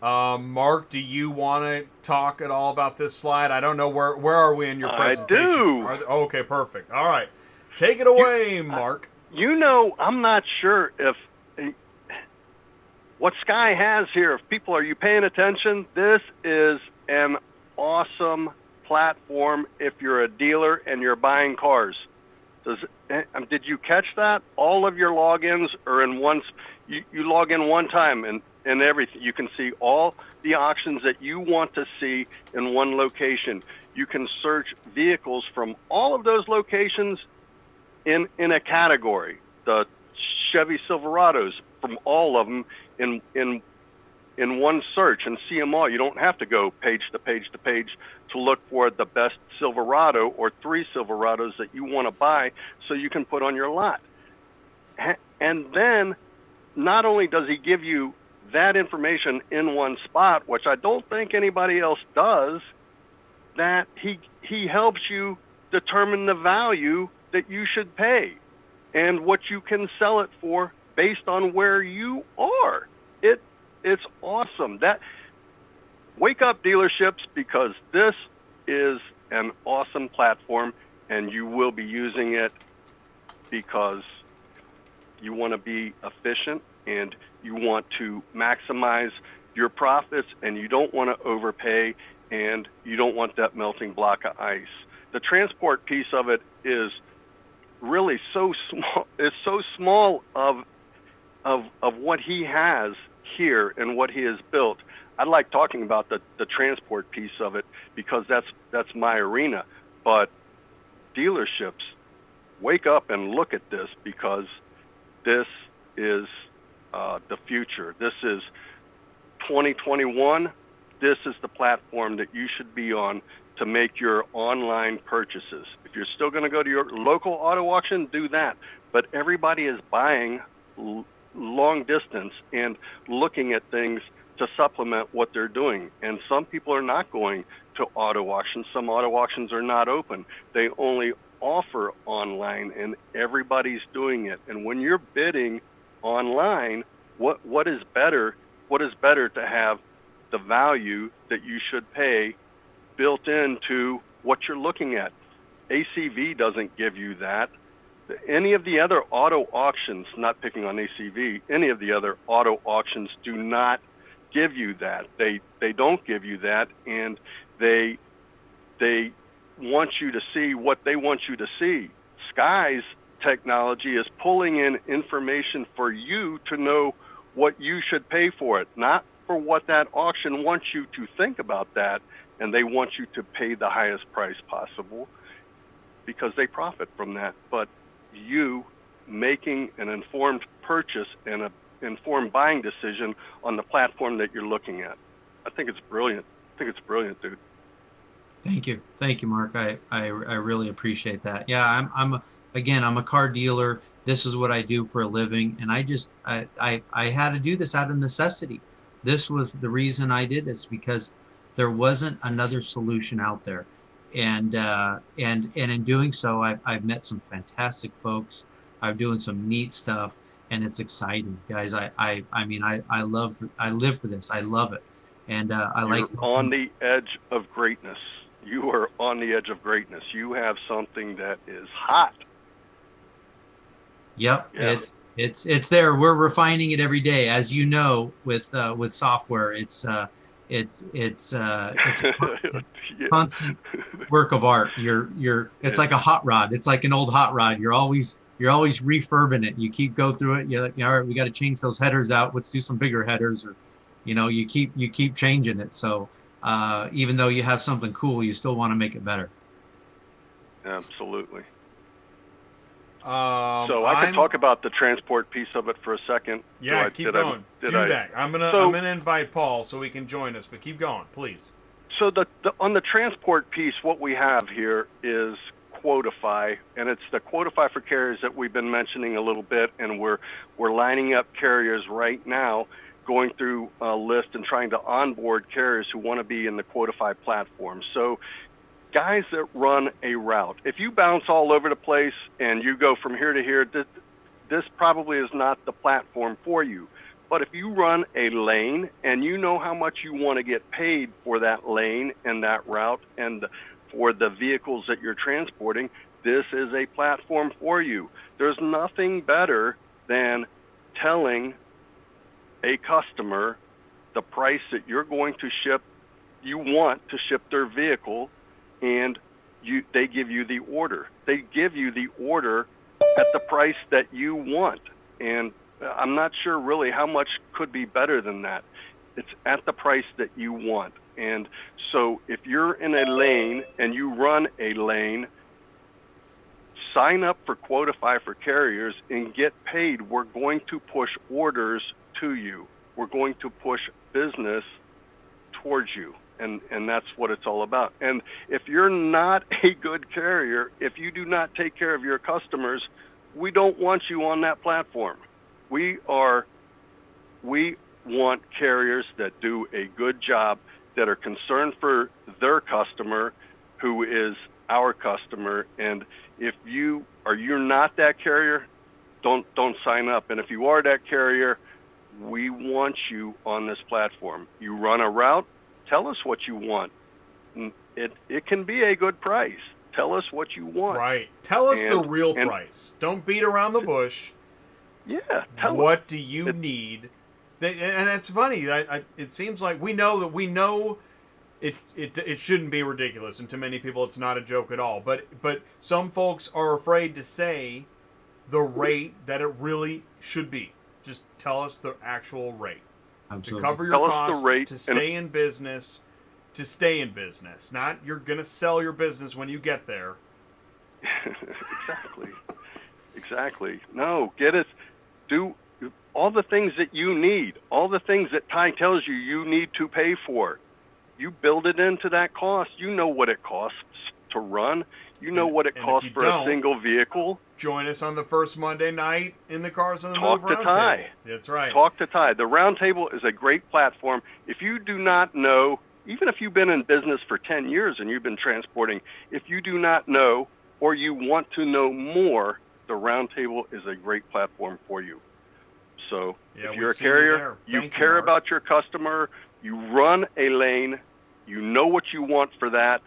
Mark, do you want to talk at all about this slide? I don't know where are we in your presentation? I do. Okay, perfect. All right, take it away, Mark. I'm not sure if what Skye has here. If people, are you paying attention? This is an awesome platform if you're a dealer and you're buying cars. Did you catch that? All of your logins are in one. You log in one time and everything. You can see all the auctions that you want to see in one location. You can search vehicles from all of those locations in a category. The Chevy Silverados, from all of them in one search, and see them all. You don't have to go page to page to page to look for the best Silverado or 3 Silverados that you want to buy so you can put on your lot. And then not only does he give you that information in one spot, which I don't think anybody else does, that he helps you determine the value that you should pay and what you can sell it for based on where you are. It's awesome. That wake up, dealerships, because this is an awesome platform, and you will be using it because you want to be efficient and you want to maximize your profits, and you don't want to overpay, and you don't want that melting block of ice. The transport piece of it is really so small. It's so small of what he has here and what he has built. I like talking about the transport piece of it because that's my arena. But dealerships, wake up and look at this, because this is the future. This is 2021. This is the platform that you should be on to make your online purchases. If you're still going to go to your local auto auction, do that. But everybody is buying long distance and looking at things to supplement what they're doing. And some people are not going to auto auctions. Some auto auctions are not open. They only offer online, and everybody's doing it. And when you're bidding online, what is better? What is better to have the value that you should pay built into what you're looking at? ACV doesn't give you that. Any of the other auto auctions, not picking on ACV, any of the other auto auctions do not give you that. They don't give you that, and they want you to see what they want you to see. Skye's technology is pulling in information for you to know what you should pay for it, not for what that auction wants you to think about that, and they want you to pay the highest price possible because they profit from that. But you making an informed purchase and an informed buying decision on the platform that you're looking at. I think it's brilliant. Dude. Thank you, Mark. I really appreciate that. Yeah, I'm a car dealer. This is what I do for a living, and I had to do this out of necessity. This was the reason I did this, because there wasn't another solution out there, and in doing so, I've met some fantastic folks. I'm doing some neat stuff, and it's exciting, guys. I live for this. I love it, and You're on the edge of greatness. You are on the edge of greatness. You have something that is hot. Yep, yeah. It's there. We're refining it every day, as you know, with software. It's constant work of art. It's like a hot rod. It's like an old hot rod. You're always refurbing it. You keep go through it. You're like, all right, we got to change those headers out. Let's do some bigger headers, or you keep changing it. So even though you have something cool, you still want to make it better. Absolutely. So I could talk about the transport piece of it for a second. Yeah, keep going. Do that. I'm gonna invite Paul so he can join us, but keep going, please. So on the transport piece, what we have here is Quotify, and it's the Quotify for carriers that we've been mentioning a little bit, and we're lining up carriers right now, going through a list and trying to onboard carriers who want to be in the Quotify platform. So guys that run a route, if you bounce all over the place and you go from here to here, this probably is not the platform for you. But if you run a lane and you know how much you want to get paid for that lane and that route and for the vehicles that you're transporting, this is a platform for you. There's nothing better than telling a customer the price that you're going to ship, you want to ship their vehicle, and they give you the order. They give you the order at the price that you want. And I'm not sure really how much could be better than that. It's at the price that you want. And so if you're in a lane and you run a lane, sign up for Quotify for carriers and get paid. We're going to push orders to you. We're going to push business towards you. And that's what it's all about. And if you're not a good carrier, if you do not take care of your customers, we don't want you on that platform. We are we want carriers that do a good job, that are concerned for their customer, who is our customer. And if you're not that carrier, don't sign up. And if you are that carrier, we want you on this platform. You run a route, tell us what you want. It can be a good price. Tell us what you want. Right. Tell us the real price. Don't beat around the bush. Yeah. What do you need? And it's funny. It seems like we know it shouldn't be ridiculous, and to many people it's not a joke at all. But some folks are afraid to say the rate that it really should be. Just tell us the actual rate. Absolutely. To cover your costs, to stay in business. To stay in business, not you're going to sell your business when you get there. Exactly. No, get it. Do all the things that you need, all the things that Ty tells you need to pay for. You build it into that cost. You know what it costs to run. You know what it costs for a single vehicle. Join us on the first Monday night in the Cars on the Move Roundtable. Talk to Ty. That's right. Talk to Ty. The Roundtable is a great platform. If you do not know, even if you've been in business for 10 years and you've been transporting, if you do not know or you want to know more, the Roundtable is a great platform for you. So if you're a carrier, you care about your customer, you run a lane, you know what you want for that,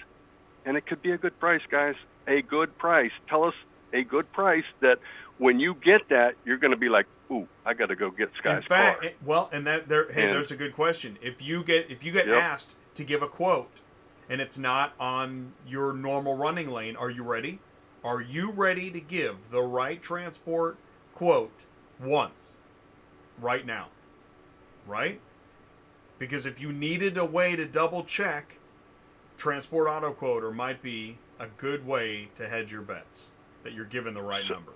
and it could be a good price, guys. A good price. Tell us a good price that when you get that, you're going to be like, ooh, I got to go get Skye's car. Well, and there's a good question. If you get asked to give a quote and it's not on your normal running lane, are you ready? Are you ready to give the right transport quote once, right now? Right? Because if you needed a way to double check, Transport Auto Quoter might be a good way to hedge your bets that you're given the right number.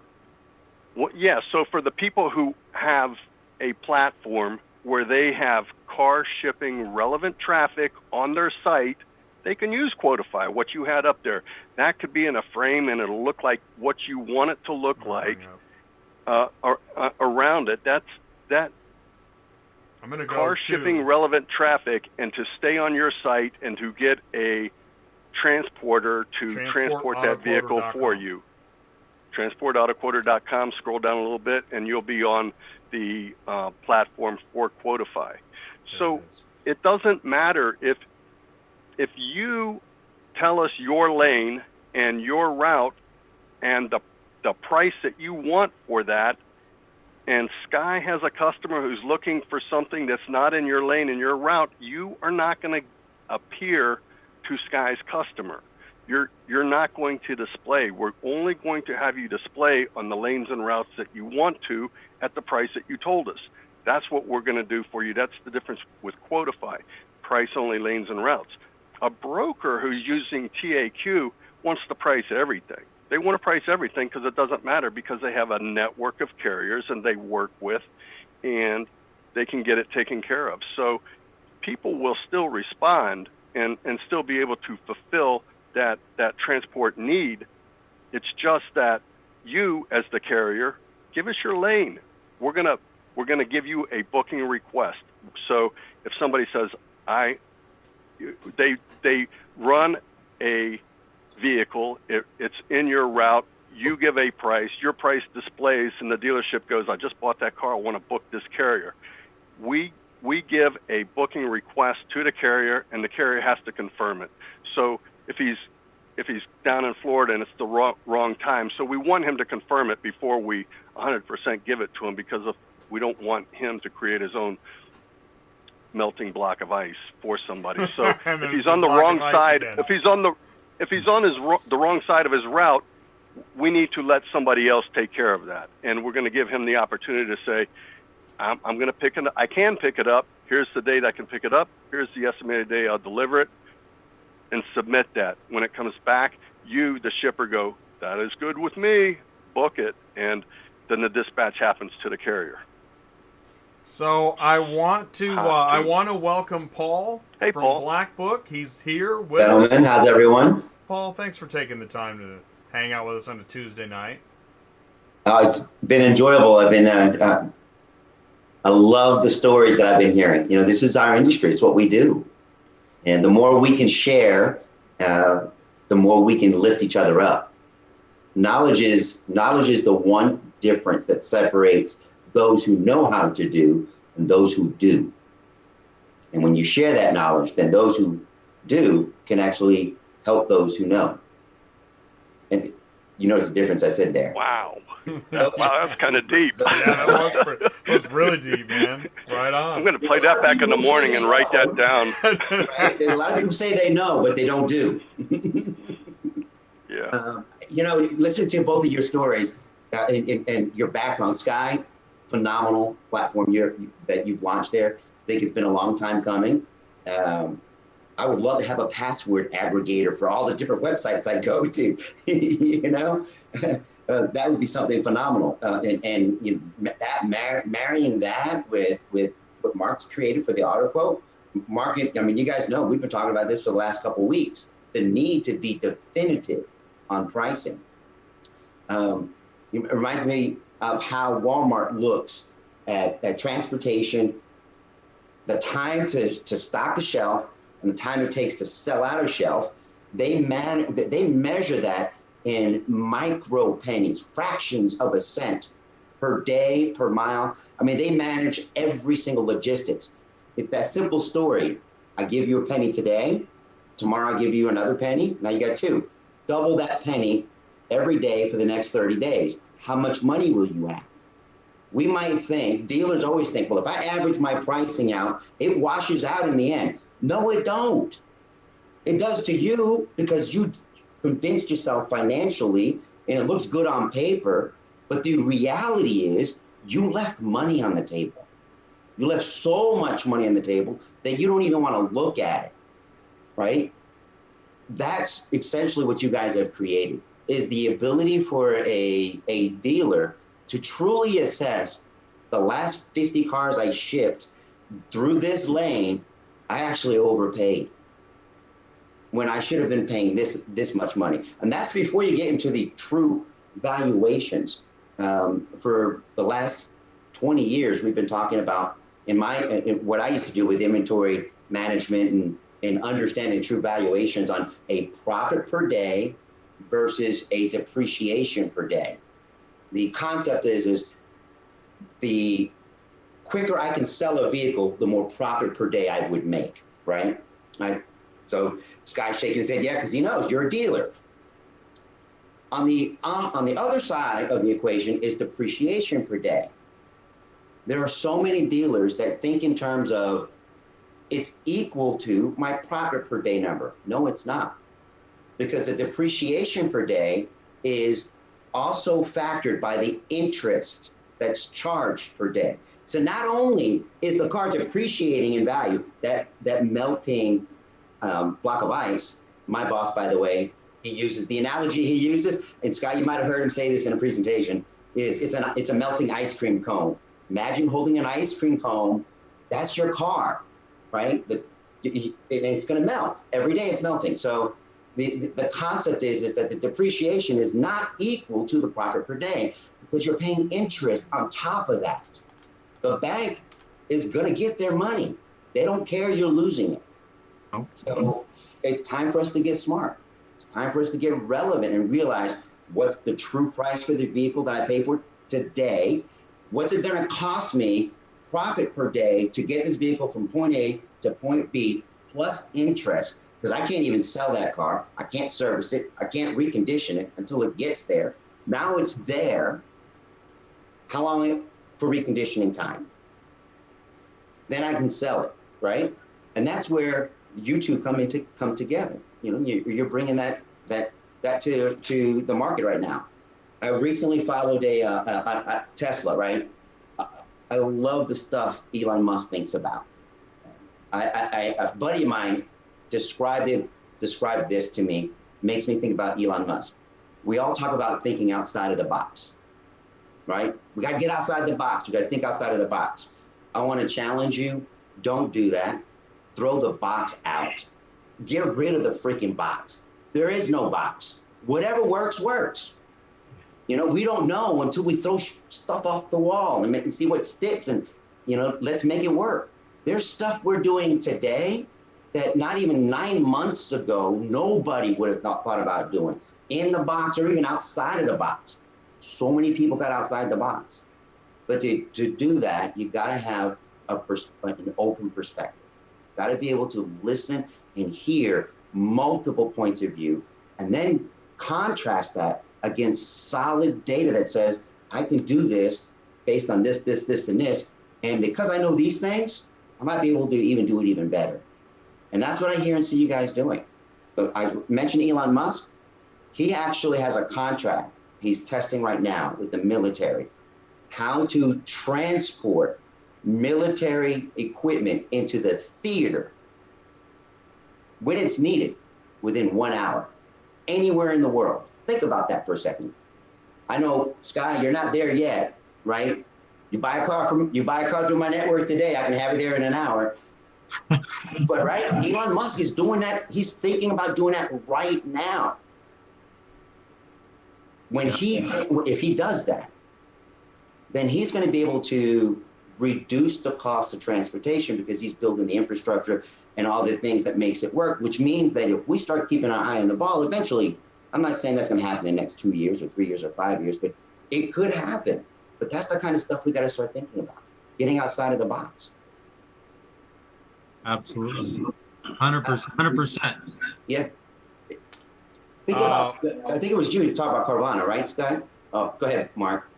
Well, yeah, so for the people who have a platform where they have car shipping relevant traffic on their site, they can use Quotify, what you had up there. That could be in a frame and it'll look like what you want it to look like around it. That I'm gonna go car shipping relevant traffic, and to stay on your site and to get a transporter to transport that vehicle for you. TransportAutoQuoter.com. Scroll down a little bit and you'll be on the platform for Quotify. So it doesn't matter if you tell us your lane and your route and the price that you want for that, and Skye has a customer who's looking for something that's not in your lane and your route, you are not going to appear to Skye's customer. You're not going to display. We're only going to have you display on the lanes and routes that you want to at the price that you told us. That's what we're going to do for you. That's the difference with Quotify, price-only lanes and routes. A broker who's using TAQ wants to price everything. They want to price everything because it doesn't matter, because they have a network of carriers and they work with, and they can get it taken care of. So people will still respond and still be able to fulfill that transport need. It's just that you, as the carrier, give us your lane. We're gonna give you a booking request. So if somebody says they run a vehicle, it's in your route, you give a price, your price displays, and the dealership goes, I just bought that car, I want to book this carrier. We give a booking request to the carrier, and the carrier has to confirm it. So if he's down in Florida and it's the wrong time, so we want him to confirm it before we 100% give it to him, because we don't want him to create his own melting block of ice for somebody. So if he's on the wrong side, if he's on the wrong side of his route, we need to let somebody else take care of that, and we're going to give him the opportunity to say, I'm going to pick it up. I can pick it up. Here's the date I can pick it up. Here's the estimated day I'll deliver it, and submit that. When it comes back, you, the shipper, go, that is good with me, book it, and then the dispatch happens to the carrier. So I want to welcome Paul from Paul. Black Book. He's here with Gentlemen, us. how's everyone? Paul, thanks for taking the time to hang out with us on a Tuesday night. It's been enjoyable. I've been I love the stories that I've been hearing. You know, this is our industry. It's what we do. And the more we can share, the more we can lift each other up. Knowledge is the one difference that separates those who know how to do and those who do. And when you share that knowledge, then those who do can actually help those who know. And you notice the difference I said there. Wow. Wow, that's kind of deep. Yeah, that was really deep, man. Right on. I'm going to play that back in the morning and write that down. Right? There's a lot of people say they know, but they don't do. Yeah. You know, listen to both of your stories and your background. Skye, phenomenal platform that you've launched there. I think it's been a long time coming. I would love to have a password aggregator for all the different websites I go to. You know, that would be something phenomenal. And you know, marrying that with what Mark's created for the auto quote market. I mean, you guys know we've been talking about this for the last couple of weeks. The need to be definitive on pricing. It reminds me of how Walmart looks at transportation, the time to stock a shelf, and the time it takes to sell out a shelf. They measure that in micro pennies, fractions of a cent per day, per mile. I mean, they manage every single logistics. It's that simple story. I give you a penny today, tomorrow I give you another penny, now you got two. Double that penny every day for the next 30 days. How much money will you have? We might think, dealers always think, well, if I average my pricing out, it washes out in the end. No, it don't. It does to you because you convinced yourself financially and it looks good on paper, but the reality is you left money on the table. You left so much money on the table that you don't even want to look at it, right? That's essentially what you guys have created, is the ability for a dealer to truly assess the last 50 cars I shipped through this lane, I actually overpaid when I should have been paying this much money. And that's before you get into the true valuations. For the last 20 years, we've been talking about in what I used to do with inventory management and understanding true valuations on a profit per day versus a depreciation per day. The concept is the quicker I can sell a vehicle, the more profit per day I would make, right? So Skye's shaking his head, yeah, because he knows you're a dealer. On the other side of the equation is depreciation per day. There are so many dealers that think in terms of it's equal to my profit per day number. No, it's not. Because the depreciation per day is also factored by the interest that's charged per day. So not only is the car depreciating in value, that melting block of ice, my boss, by the way, he uses the analogy he uses, and Skye, you might have heard him say this in a presentation, is it's a melting ice cream cone. Imagine holding an ice cream cone, that's your car, right? It's gonna melt. Every day it's melting. So the concept is that the depreciation is not equal to the profit per day because you're paying interest on top of that. The bank is gonna get their money. They don't care you're losing it. So it's time for us to get smart. It's time for us to get relevant and realize what's the true price for the vehicle that I pay for today. What's it gonna cost me profit per day to get this vehicle from point A to point B plus interest, because I can't even sell that car. I can't service it. I can't recondition it until it gets there. Now it's there. How long for reconditioning time? Then I can sell it, right? And that's where you two come together. You know, you're bringing that to the market right now. I recently followed a Tesla, right? I love the stuff Elon Musk thinks about. A buddy of mine described this to me, makes me think about Elon Musk. We all talk about thinking outside of the box, right? We got to get outside the box. We got to think outside of the box. I want to challenge you. Don't do that. Throw the box out. Get rid of the freaking box. There is no box. Whatever works, works. You know, we don't know until we throw stuff off the wall and see what sticks. And let's make it work. There's stuff we're doing today that not even 9 months ago, nobody would have thought about doing in the box or even outside of the box. So many people got outside the box. But to do that, you got to have an open perspective. Got to be able to listen and hear multiple points of view, and then contrast that against solid data that says, I can do this based on this, and this. And because I know these things, I might be able to even do it even better. And that's what I hear and see you guys doing. But I mentioned Elon Musk. He actually has a contract he's testing right now with the military, how to transport military equipment into the theater when it's needed within 1 hour, anywhere in the world. Think about that for a second. I know, Skye, you're not there yet, right? You buy a car through my network today, I can have it there in an hour. But right, Elon Musk is doing that. He's thinking about doing that right now. If he does that, then he's going to be able to reduce the cost of transportation because he's building the infrastructure and all the things that makes it work, which means that if we start keeping our eye on the ball, eventually, I'm not saying that's going to happen in the next 2 years or 3 years or 5 years, but it could happen. But that's the kind of stuff we got to start thinking about, getting outside of the box. Absolutely. 100%. Yeah. I think it was you to talk about Carvana, right, Skye? Oh, go ahead, Mark.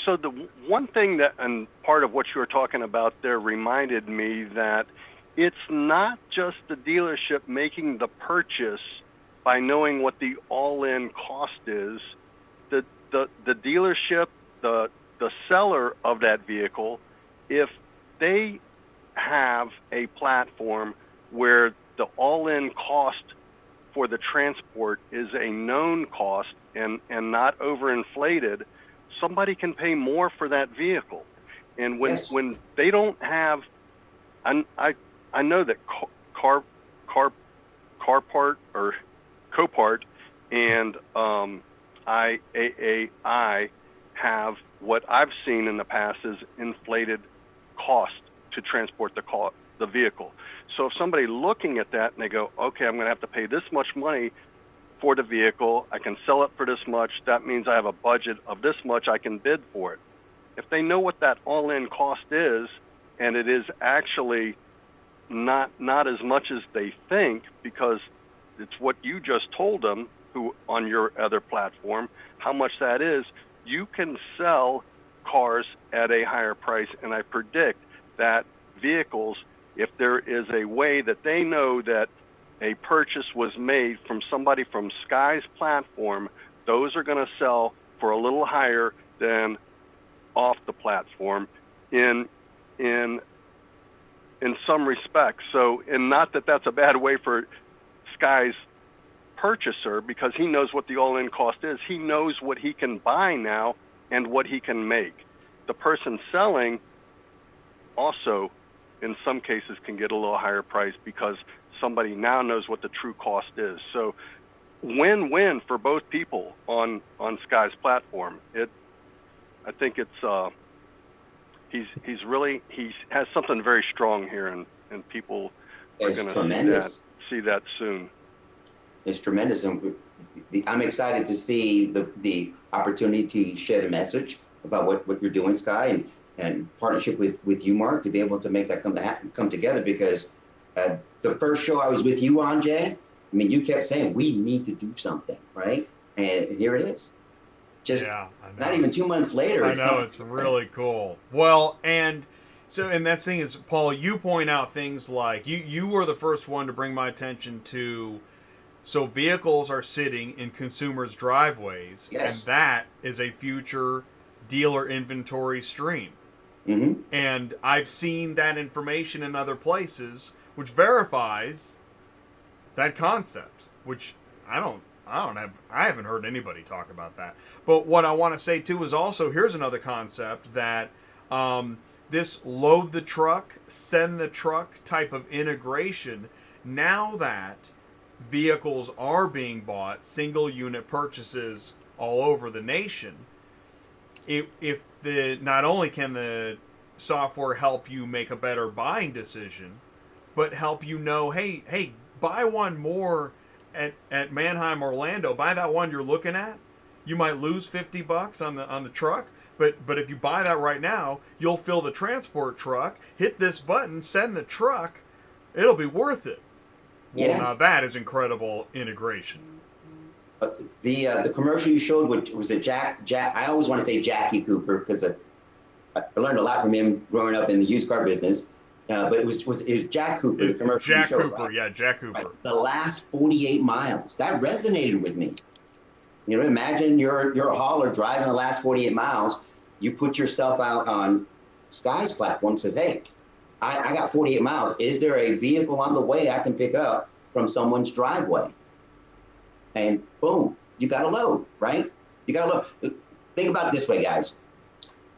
So the one thing that, and part of what you were talking about there reminded me that it's not just the dealership making the purchase by knowing what the all-in cost is. The dealership, the seller of that vehicle, if they have a platform where the all-in cost for the transport is a known cost and not overinflated, somebody can pay more for that vehicle. And when they don't have, I know that Copart and AAI have what I've seen in the past is inflated cost to transport the vehicle. So if somebody looking at that and they go, okay, I'm going to have to pay this much money for the vehicle, I can sell it for this much, that means I have a budget of this much, I can bid for it. If they know what that all-in cost is, and it is actually not as much as they think, because it's what you just told them who on your other platform, how much that is, you can sell cars at a higher price. And I predict that vehicles, if there is a way that they know that a purchase was made from somebody from Skye's platform, those are going to sell for a little higher than off the platform in some respects. So, and not that that's a bad way for Skye's purchaser, because he knows what the all-in cost is. He knows what he can buy now and what he can make. The person selling also, in some cases, can get a little higher price because somebody now knows what the true cost is. So win-win for both people on Skye's platform. I think it's he has something very strong here, and people are going to see that soon. It's tremendous, and I'm excited to see the opportunity to share the message about what you're doing, Skye, and partnership with you, Mark, to be able to make that come together. Because the first show I was with you on, Jay, I mean, you kept saying we need to do something, right? And here it is. Just not even 2 months later. I know, it's really cool. Well, and that thing is, Paul, you point out things like you were the first one to bring my attention to. So vehicles are sitting in consumers' driveways, and that is a future dealer inventory stream. Mm-hmm. And I've seen that information in other places, which verifies that concept. Which I haven't heard anybody talk about that. But what I want to say too is also, here's another concept that this load the truck, send the truck type of integration. Now that vehicles are being bought, single unit purchases all over the nation, if the not only can the software help you make a better buying decision, but help you know, hey, buy one more at Manheim, Orlando. Buy that one you're looking at. You might lose $50 on the truck, but if you buy that right now, you'll fill the transport truck, hit this button, send the truck. It'll be worth it. Well, Yeah. now that is incredible integration. The commercial you showed was a Jack. I always want to say Jackie Cooper because I learned a lot from him growing up in the used car business. But it was Jack Cooper. The commercial Jack you showed, Cooper, right? yeah, Jack Cooper. Right. The last 48 miles that resonated with me. You know, imagine you're a hauler driving the last 48 miles. You put yourself out on Skye's platform, says, hey, I got 48 miles. Is there a vehicle on the way I can pick up from someone's driveway? And boom, you got a load, right? You got a load. Think about it this way, guys.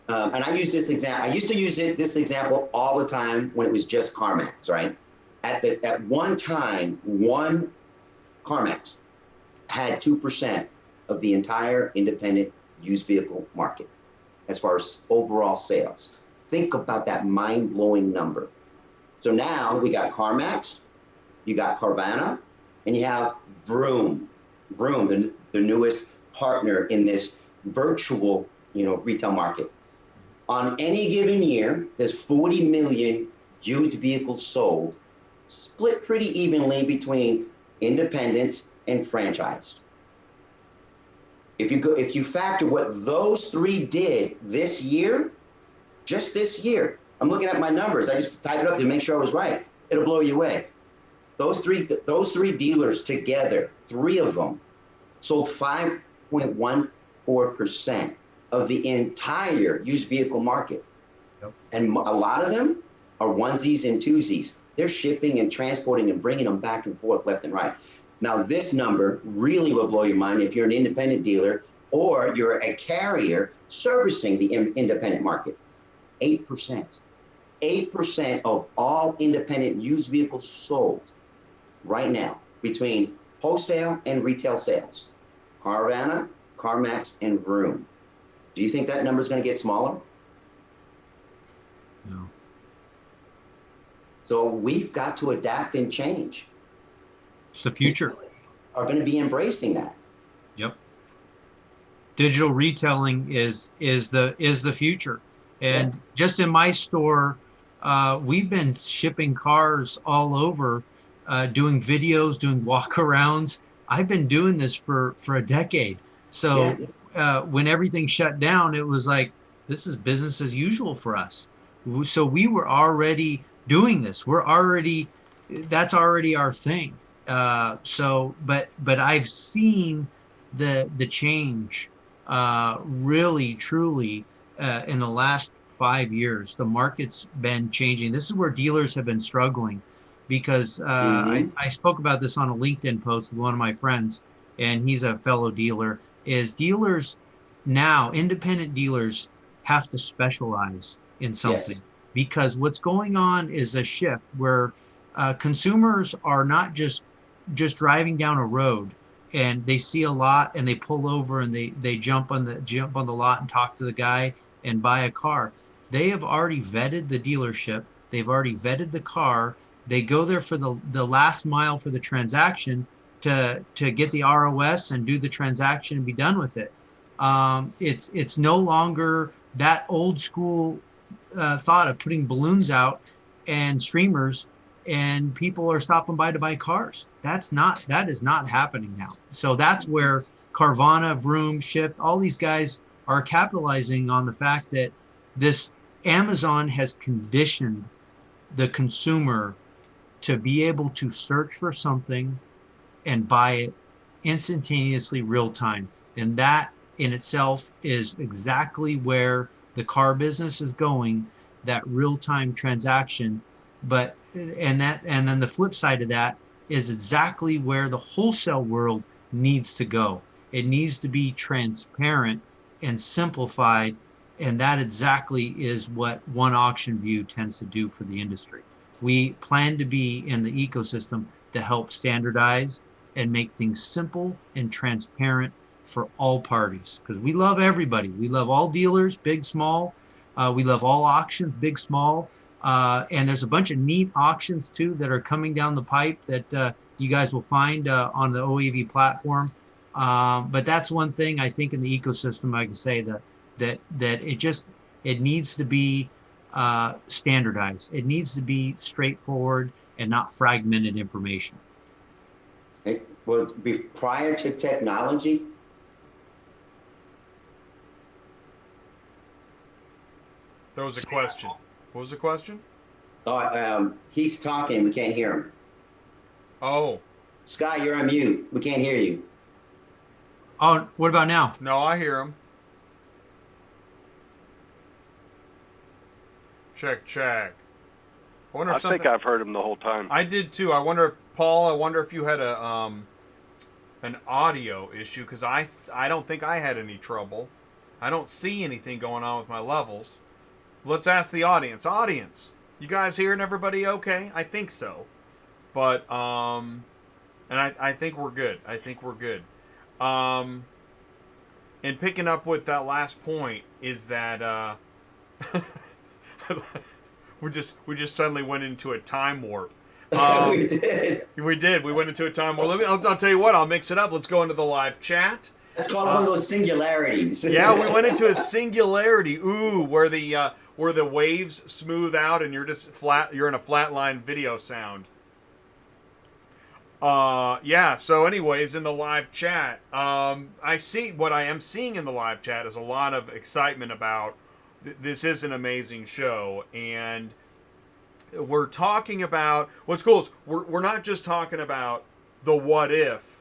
And I use this example. I used to use this example all the time when it was just CarMax, right? At one time, one CarMax had 2% of the entire independent used vehicle market as far as overall sales. Think about that mind-blowing number. So now we got CarMax, you got Carvana, and you have Vroom, the newest partner in this virtual, retail market. On any given year, there's 40 million used vehicles sold, split pretty evenly between independents and franchised. If you factor what those three did this year, just this year, I'm looking at my numbers. I just typed it up to make sure I was right. It'll blow you away. Those three dealers together, three of them, sold 5.14% of the entire used vehicle market. Yep. And a lot of them are onesies and twosies. They're shipping and transporting and bringing them back and forth left and right. Now, this number really will blow your mind if you're an independent dealer or you're a carrier servicing the independent market. 8%. 8% of all independent used vehicles sold right now between wholesale and retail sales. Carvana, CarMax, and Vroom. Do you think that number is going to get smaller? No. So we've got to adapt and change. It's the future. Are going to be embracing that. Yep. Digital retailing is the future. And just in my store, we've been shipping cars all over, doing videos, doing walkarounds. I've been doing this for a decade. So when everything shut down, it was like, this is business as usual for us. So we were already doing this. That's already our thing. But I've seen the change really, truly in the last 5 years. The market's been changing. This is where dealers have been struggling because I spoke about this on a LinkedIn post with one of my friends, and he's a fellow dealer, is dealers now, independent dealers, have to specialize in something. Yes. Because what's going on is a shift where consumers are not just driving down a road and they see a lot and they pull over and they jump on the lot and talk to the guy and buy a car. They have already vetted the dealership. They've already vetted the car. They go there for the last mile for the transaction to get the ROS and do the transaction and be done with it. It's no longer that old school thought of putting balloons out and streamers and people are stopping by to buy cars. That is not happening now. So that's where Carvana, Vroom, Shift, all these guys are capitalizing on the fact that this Amazon has conditioned the consumer to be able to search for something and buy it instantaneously, real time. And that in itself is exactly where the car business is going, that real-time transaction. And then the flip side of that is exactly where the wholesale world needs to go. It needs to be transparent and simplified, and that exactly is what OneAuctionView tends to do for the industry. We plan to be in the ecosystem to help standardize and make things simple and transparent for all parties, because we love everybody. We love all dealers, big, small. We love all auctions, big, small. And there's a bunch of neat auctions too that are coming down the pipe that you guys will find on the OAV platform. But that's one thing I think in the ecosystem, I can say that it needs to be standardized. It needs to be straightforward and not fragmented information. It will be prior to technology. There was a question. What was the question? Oh, he's talking. We can't hear him. Oh. Skye, you're on mute. We can't hear you. Oh, what about now? No, I hear him. Check. I think I've heard him the whole time. I did too. I wonder if Paul. I wonder if you had an audio issue, because I don't think I had any trouble. I don't see anything going on with my levels. Let's ask the audience. Audience, you guys hearing everybody okay? I think so. But and I think we're good. And picking up with that last point is that we just suddenly went into a time warp. We did. We did. We went into a time warp. I'll tell you what. I'll mix it up. Let's go into the live chat. That's called one of those singularities. Yeah, we went into a singularity. Ooh, where the waves smooth out and you're just flat. You're in a flatline video sound. Yeah. So, anyways, in the live chat, I see what I am seeing in the live chat is a lot of excitement about. This is an amazing show, and we're talking about what's cool is we're not just talking about the what if.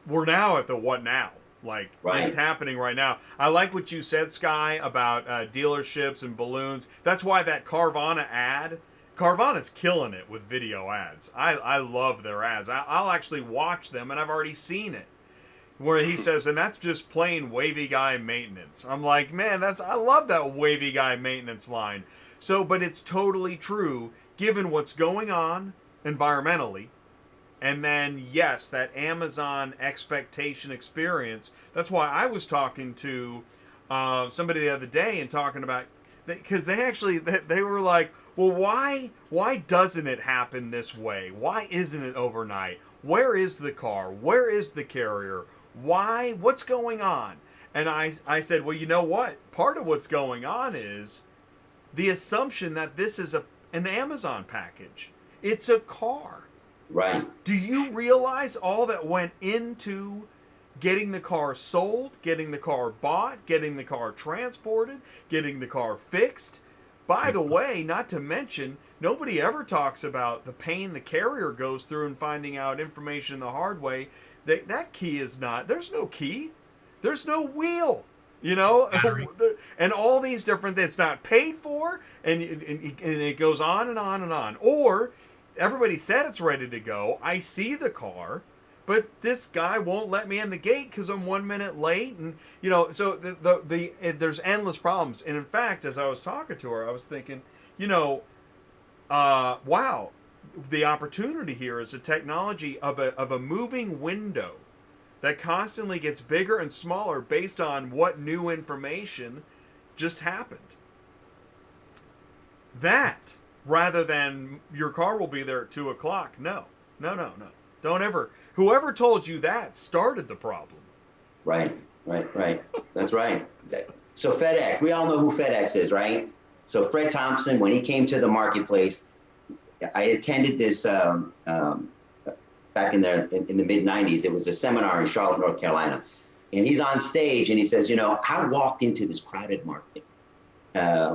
We're now at the what now. Like, right. It's happening right now. I like what you said, Skye, about dealerships and balloons. That's why that Carvana ad, Carvana's killing it with video ads. I love their ads. I'll actually watch them, and I've already seen it. Where he says, and that's just plain wavy guy maintenance. I'm like, man, I love that wavy guy maintenance line. So, but it's totally true, given what's going on environmentally. And then, yes, that Amazon expectation experience. That's why I was talking to somebody the other day and talking about, because they were like, well, why doesn't it happen this way? Why isn't it overnight? Where is the car? Where is the carrier? Why? What's going on? And I said, well, you know what? Part of what's going on is the assumption that this is an Amazon package. It's a car. Right. Do you realize all that went into getting the car sold, getting the car bought, getting the car transported, getting the car fixed? By the way, not to mention, nobody ever talks about the pain the carrier goes through in finding out information the hard way. That key is not, there's no key. There's no wheel, you know? And all these different things. It's not paid for, and it goes on and on and on. Or everybody said it's ready to go. I see the car, but this guy won't let me in the gate because I'm 1 minute late. And, you know, so there's endless problems. And in fact, as I was talking to her, I was thinking, you know, wow, the opportunity here is a technology of a moving window that constantly gets bigger and smaller based on what new information just happened. That, rather than your car will be there at 2 o'clock. No. Don't ever. Whoever told you that started the problem. Right. That's right. So FedEx, we all know who FedEx is, right? So Fred Thompson, when he came to the marketplace, I attended this back in the mid 90s. It was a seminar in Charlotte, North Carolina. And he's on stage and he says, you know, I walked into this crowded market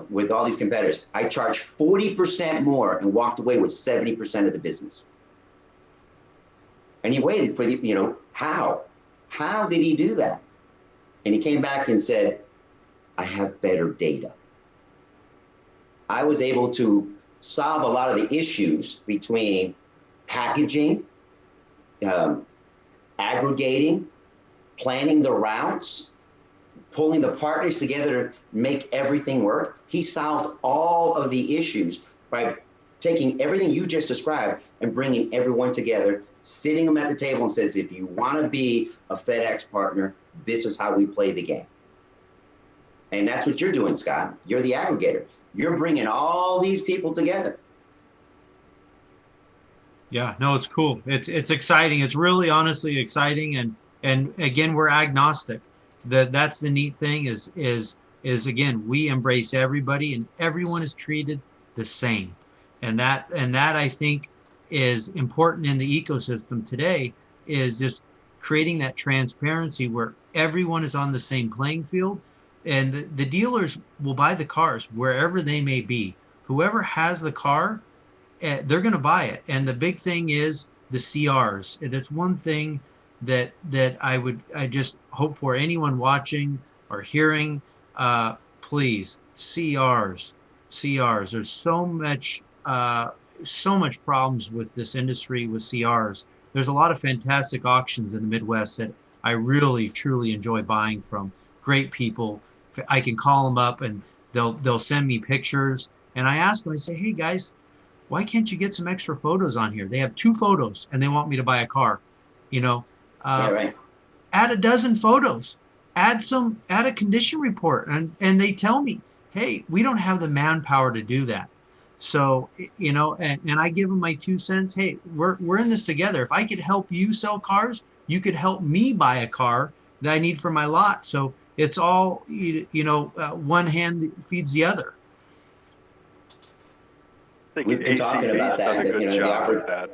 with all these competitors. I charged 40% more and walked away with 70% of the business. And he waited for how did he do that? And he came back and said, I have better data. I was able to solve a lot of the issues between packaging, aggregating, planning the routes, pulling the partners together to make everything work. He solved all of the issues by taking everything you just described and bringing everyone together, sitting them at the table and says, if you want to be a FedEx partner, this is how we play the game. And that's what you're doing, Scott. You're the aggregator. You're bringing all these people together. Yeah, no, it's cool. It's exciting. It's really honestly exciting. And again, we're agnostic. That's the neat thing is again, we embrace everybody and everyone is treated the same. And that I think is important in the ecosystem today, is just creating that transparency where everyone is on the same playing field. And the dealers will buy the cars wherever they may be. Whoever has the car, they're going to buy it. And the big thing is the CRs. And it's one thing that I just hope for anyone watching or hearing, please, CRs. There's so much problems with this industry with CRs. There's a lot of fantastic auctions in the Midwest that I really, truly enjoy buying from. Great people. I can call them up and they'll send me pictures. And I ask them, I say, hey guys, why can't you get some extra photos on here? They have 2 photos and they want me to buy a car. Right. Add a dozen photos, add a condition report. And they tell me, hey, we don't have the manpower to do that. So, and I give them my 2 cents. Hey, we're in this together. If I could help you sell cars, you could help me buy a car that I need for my lot. So it's all, one hand feeds the other. We've been talking about that.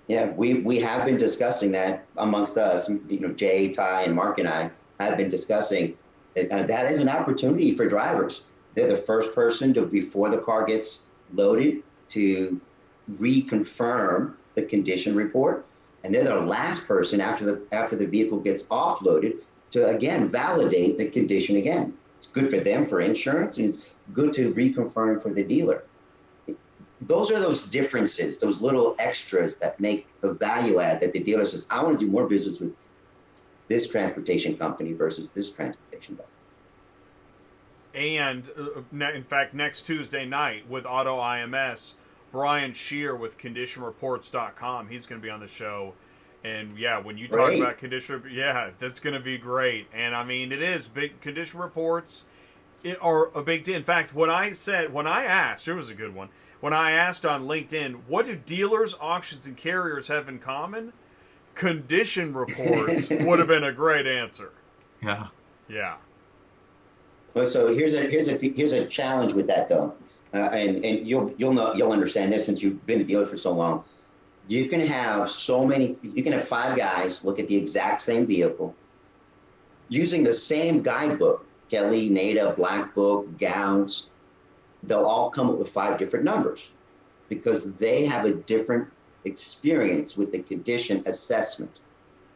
Yeah, we have been discussing that amongst us. Jay, Ty, and Mark and I have been discussing that is an opportunity for drivers. They're the first person before the car gets loaded to reconfirm the condition report, and they're the last person after the vehicle gets offloaded to again validate the condition again. It's good for them for insurance, and it's good to reconfirm for the dealer. Those are those differences, those little extras that make the value add that the dealer says, I want to do more business with this transportation company versus this transportation company. And in fact, next Tuesday night with Auto IMS, Brian Shear with ConditionReports.com, he's going to be on the show. And yeah, when you talk about condition, that's going to be great. And I mean, it is big. Condition reports are a big deal. In fact, when I asked, it was a good one. When I asked on LinkedIn, what do dealers, auctions, and carriers have in common? Condition reports would have been a great answer. Yeah. Yeah. Well, so here's a challenge with that though, and you'll understand this since you've been a dealer for so long. You can have 5 guys look at the exact same vehicle using the same guidebook, Kelly, NADA, Black Book, Gauss. They'll all come up with 5 different numbers because they have a different experience with the condition assessment.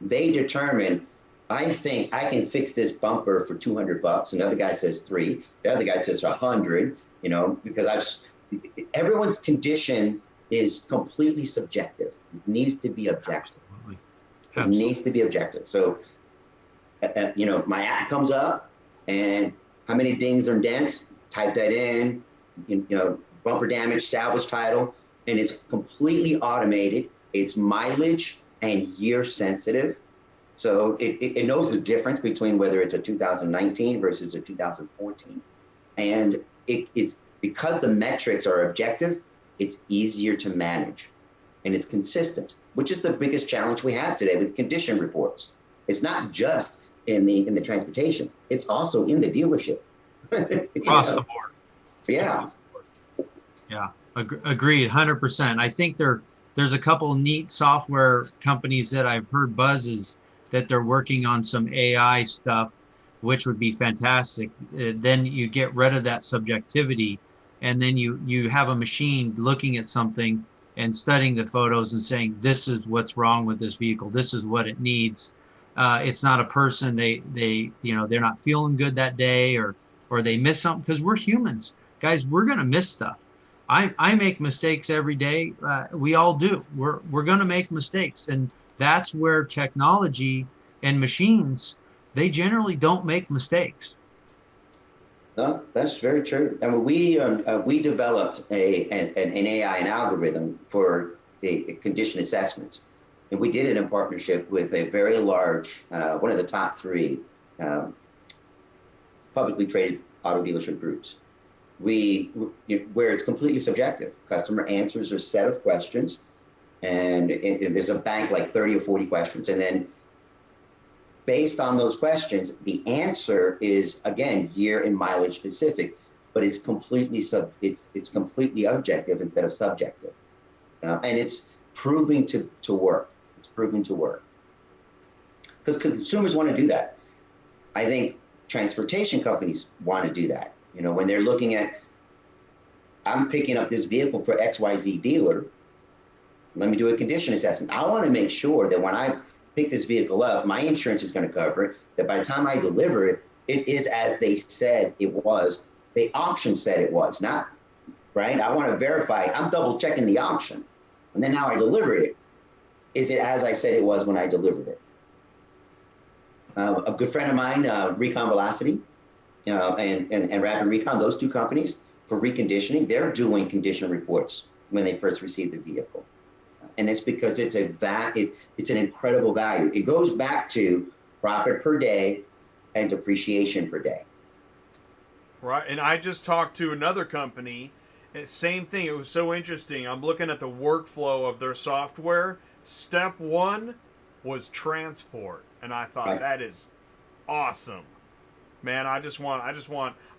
They determine, I think I can fix this bumper for $200. Another guy says 3. The other guy says 100. Because everyone's condition is completely subjective. It needs to be objective. It needs to be objective. So, my app comes up, and how many dings or dents? Type that in. Bumper damage, salvage title, and it's completely automated. It's mileage and year sensitive. So it knows the difference between whether it's a 2019 versus a 2014. And it's because the metrics are objective, it's easier to manage and it's consistent, which is the biggest challenge we have today with condition reports. It's not just in the transportation, it's also in the dealership. Across the board. Yeah. Yeah, agreed, 100%. I think there's a couple neat software companies that I've heard buzzes that they're working on some AI stuff, which would be fantastic. Then you get rid of that subjectivity, and then you have a machine looking at something and studying the photos and saying, this is what's wrong with this vehicle. This is what it needs. It's not a person. They're not feeling good that day, or they miss something, because we're humans. Guys, we're going to miss stuff. I make mistakes every day. We all do. We're going to make mistakes. And that's where technology and machines, they generally don't make mistakes. No, that's very true. I mean, we developed an AI, an algorithm for the condition assessments, and we did it in partnership with a very large, one of the top three um, publicly traded auto dealership groups. Where it's completely subjective. Customer answers a set of questions, and there's a bank like 30 or 40 questions, and then based on those questions, the answer is again year and mileage specific, but it's completely it's completely objective instead of subjective, and it's proving to work. It's proving to work because consumers want to do that. I think transportation companies want to do that. When they're looking at, I'm picking up this vehicle for XYZ dealer, let me do a condition assessment. I want to make sure that when I pick this vehicle up, my insurance is going to cover it, that by the time I deliver it, it is as they said it was. The auction said it was, not, right? I want to verify, I'm double checking the auction. And then now I deliver it. Is it as I said it was when I delivered it? A good friend of mine, Recon Velocity, and Rapid Recon, those two companies for reconditioning, they're doing condition reports when they first receive the vehicle. And it's because it's an incredible value. It goes back to profit per day and depreciation per day. Right. And I just talked to another company, and same thing. It was so interesting. I'm looking at the workflow of their software. Step one was transport. And I thought, that is awesome. Man, I just want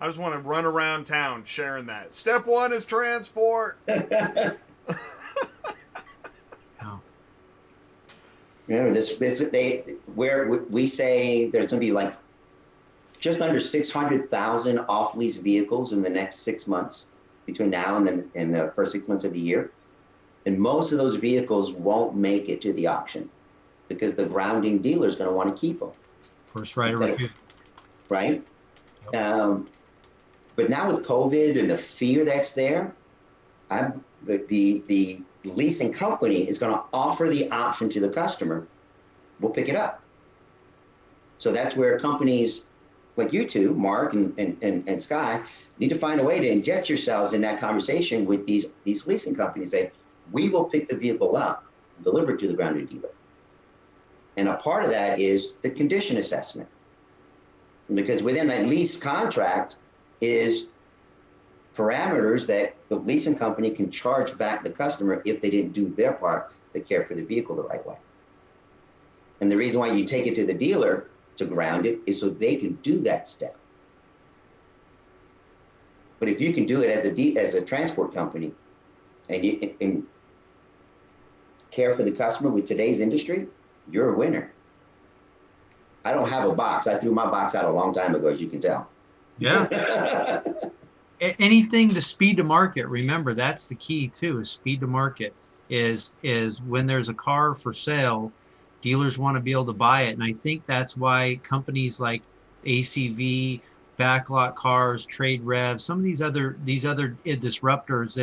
to run around town sharing that. Step one is transport. Where we say there's going to be like just under 600,000 off-lease vehicles in the next 6 months between now and the first 6 months of the year. And most of those vehicles won't make it to the auction because the grounding dealer is going to want to keep them. First right of refusal. Right? Yep. But now with COVID and the fear that's there, the leasing company is going to offer the option to the customer. We'll pick it up. So that's where companies like you two, Mark and Skye, need to find a way to inject yourselves in that conversation with these leasing companies. Say, we will pick the vehicle up and deliver it to the grounded dealer. And a part of that is the condition assessment. Because within that lease contract is parameters that the leasing company can charge back the customer if they didn't do their part to care for the vehicle the right way. And the reason why you take it to the dealer to ground it is so they can do that step. But if you can do it as a transport company and care for the customer with today's industry, you're a winner. I don't have a box. I threw my box out a long time ago, as you can tell. Yeah. Anything to speed to market. Remember, that's the key too, is speed to market. Is when there's a car for sale, dealers want to be able to buy it. And I think that's why companies like ACV, Backlot Cars, Trade Rev, some of these other disruptors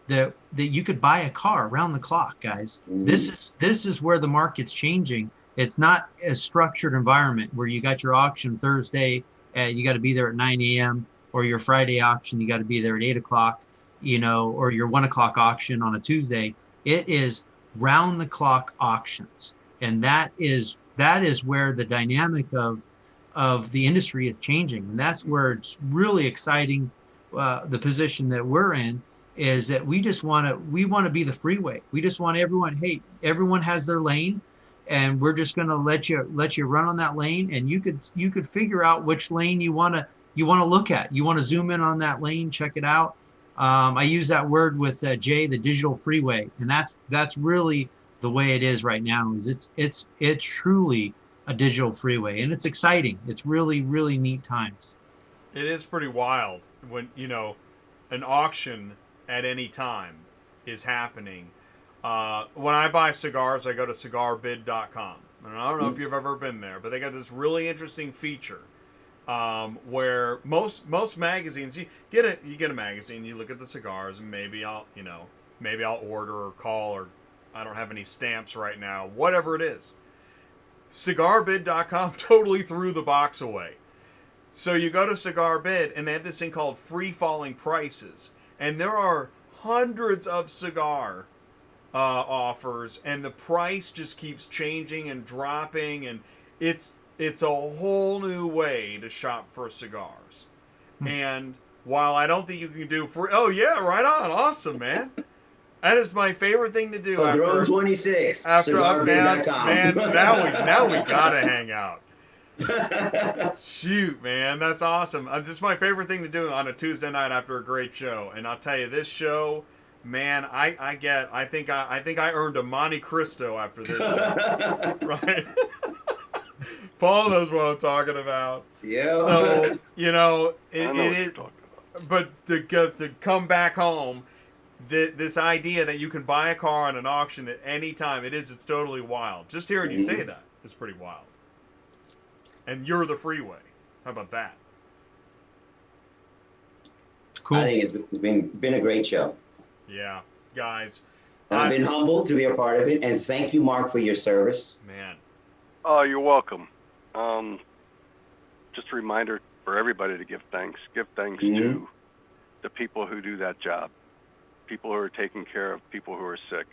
that you could buy a car around the clock, guys. Mm-hmm. This is where the market's changing. It's not a structured environment where you got your auction Thursday, you got to be there at 9 a.m. or your Friday auction, you got to be there at 8 o'clock, or your 1 o'clock auction on a Tuesday. It is round the clock auctions. And that is where the dynamic of the industry is changing. And that's where it's really exciting. The position that we're in is that we want to be the freeway. We just want everyone has their lane, and we're just going to let you run on that lane, and you could figure out which lane you want to look at. You want to zoom in on that lane, check it out. I use that word with Jay, the digital freeway, and that's really the way it is right now. Is it's truly a digital freeway, and it's exciting. It's really, really neat times. It is pretty wild when an auction at any time is happening. When I buy cigars, I go to cigarbid.com. And I don't know if you've ever been there, but they got this really interesting feature where most magazines, you get a magazine, you look at the cigars, and maybe I'll order or call, or I don't have any stamps right now, whatever it is. Cigarbid.com totally threw the box away. So you go to Cigar Bid, and they have this thing called free falling prices, and there are hundreds of cigar offers, and the price just keeps changing and dropping, and it's a whole new way to shop for cigars. And while I don't think you can do free, oh yeah, right on, awesome, man. That is my favorite thing to do. Padron 26. After CigarBid.com. man, now we gotta hang out. Shoot, man, that's awesome. This is my favorite thing to do on a Tuesday night after a great show. And I'll tell you, this show, man, I think I earned a Monte Cristo after this show. Right? Paul knows what I'm talking about. Yeah. So, you know, it I know what is. you're talking about. But to come back home, this idea that you can buy a car on an auction at any time, it's totally wild. Just hearing you say that is pretty wild. And you're the freeway. How about that? Cool. I think it's been a great show. Yeah, guys. And I've been humbled to be a part of it. And thank you, Mark, for your service. Man. Oh, you're welcome. Just a reminder for everybody to give thanks. Give thanks to the people who do that job, people who are taking care of people who are sick.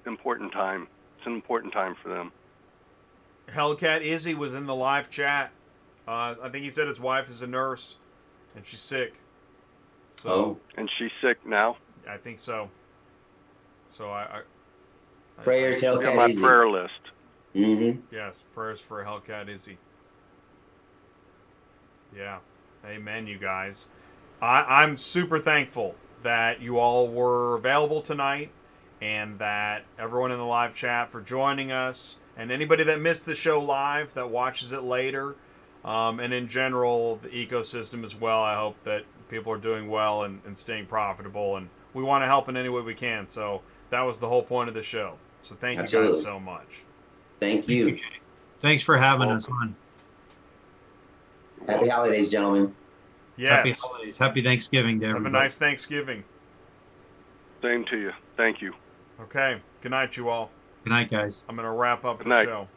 Important time. It's an important time for them. Hellcat Izzy was in the live chat. I think he said his wife is a nurse, and she's sick. So, and she's sick now? I think so. So I Prayers, Hellcat got my Izzy. prayer list. Yes, prayers for Hellcat Izzy. Yeah. Amen, you guys. I'm super thankful that you all were available tonight, and that everyone in the live chat for joining us, and anybody that missed the show live that watches it later, and in general, the ecosystem as well. I hope that people are doing well and staying profitable, and we want to help in any way we can. So that was the whole point of the show. So thank you guys so much. Thank you. Thanks for having us on. Happy holidays, gentlemen. Yes. Happy holidays. Happy Thanksgiving to everybody. Have a nice Thanksgiving. Same to you. Thank you. Okay. Good night, you all. Good night, guys. I'm going to wrap up Good the night. show.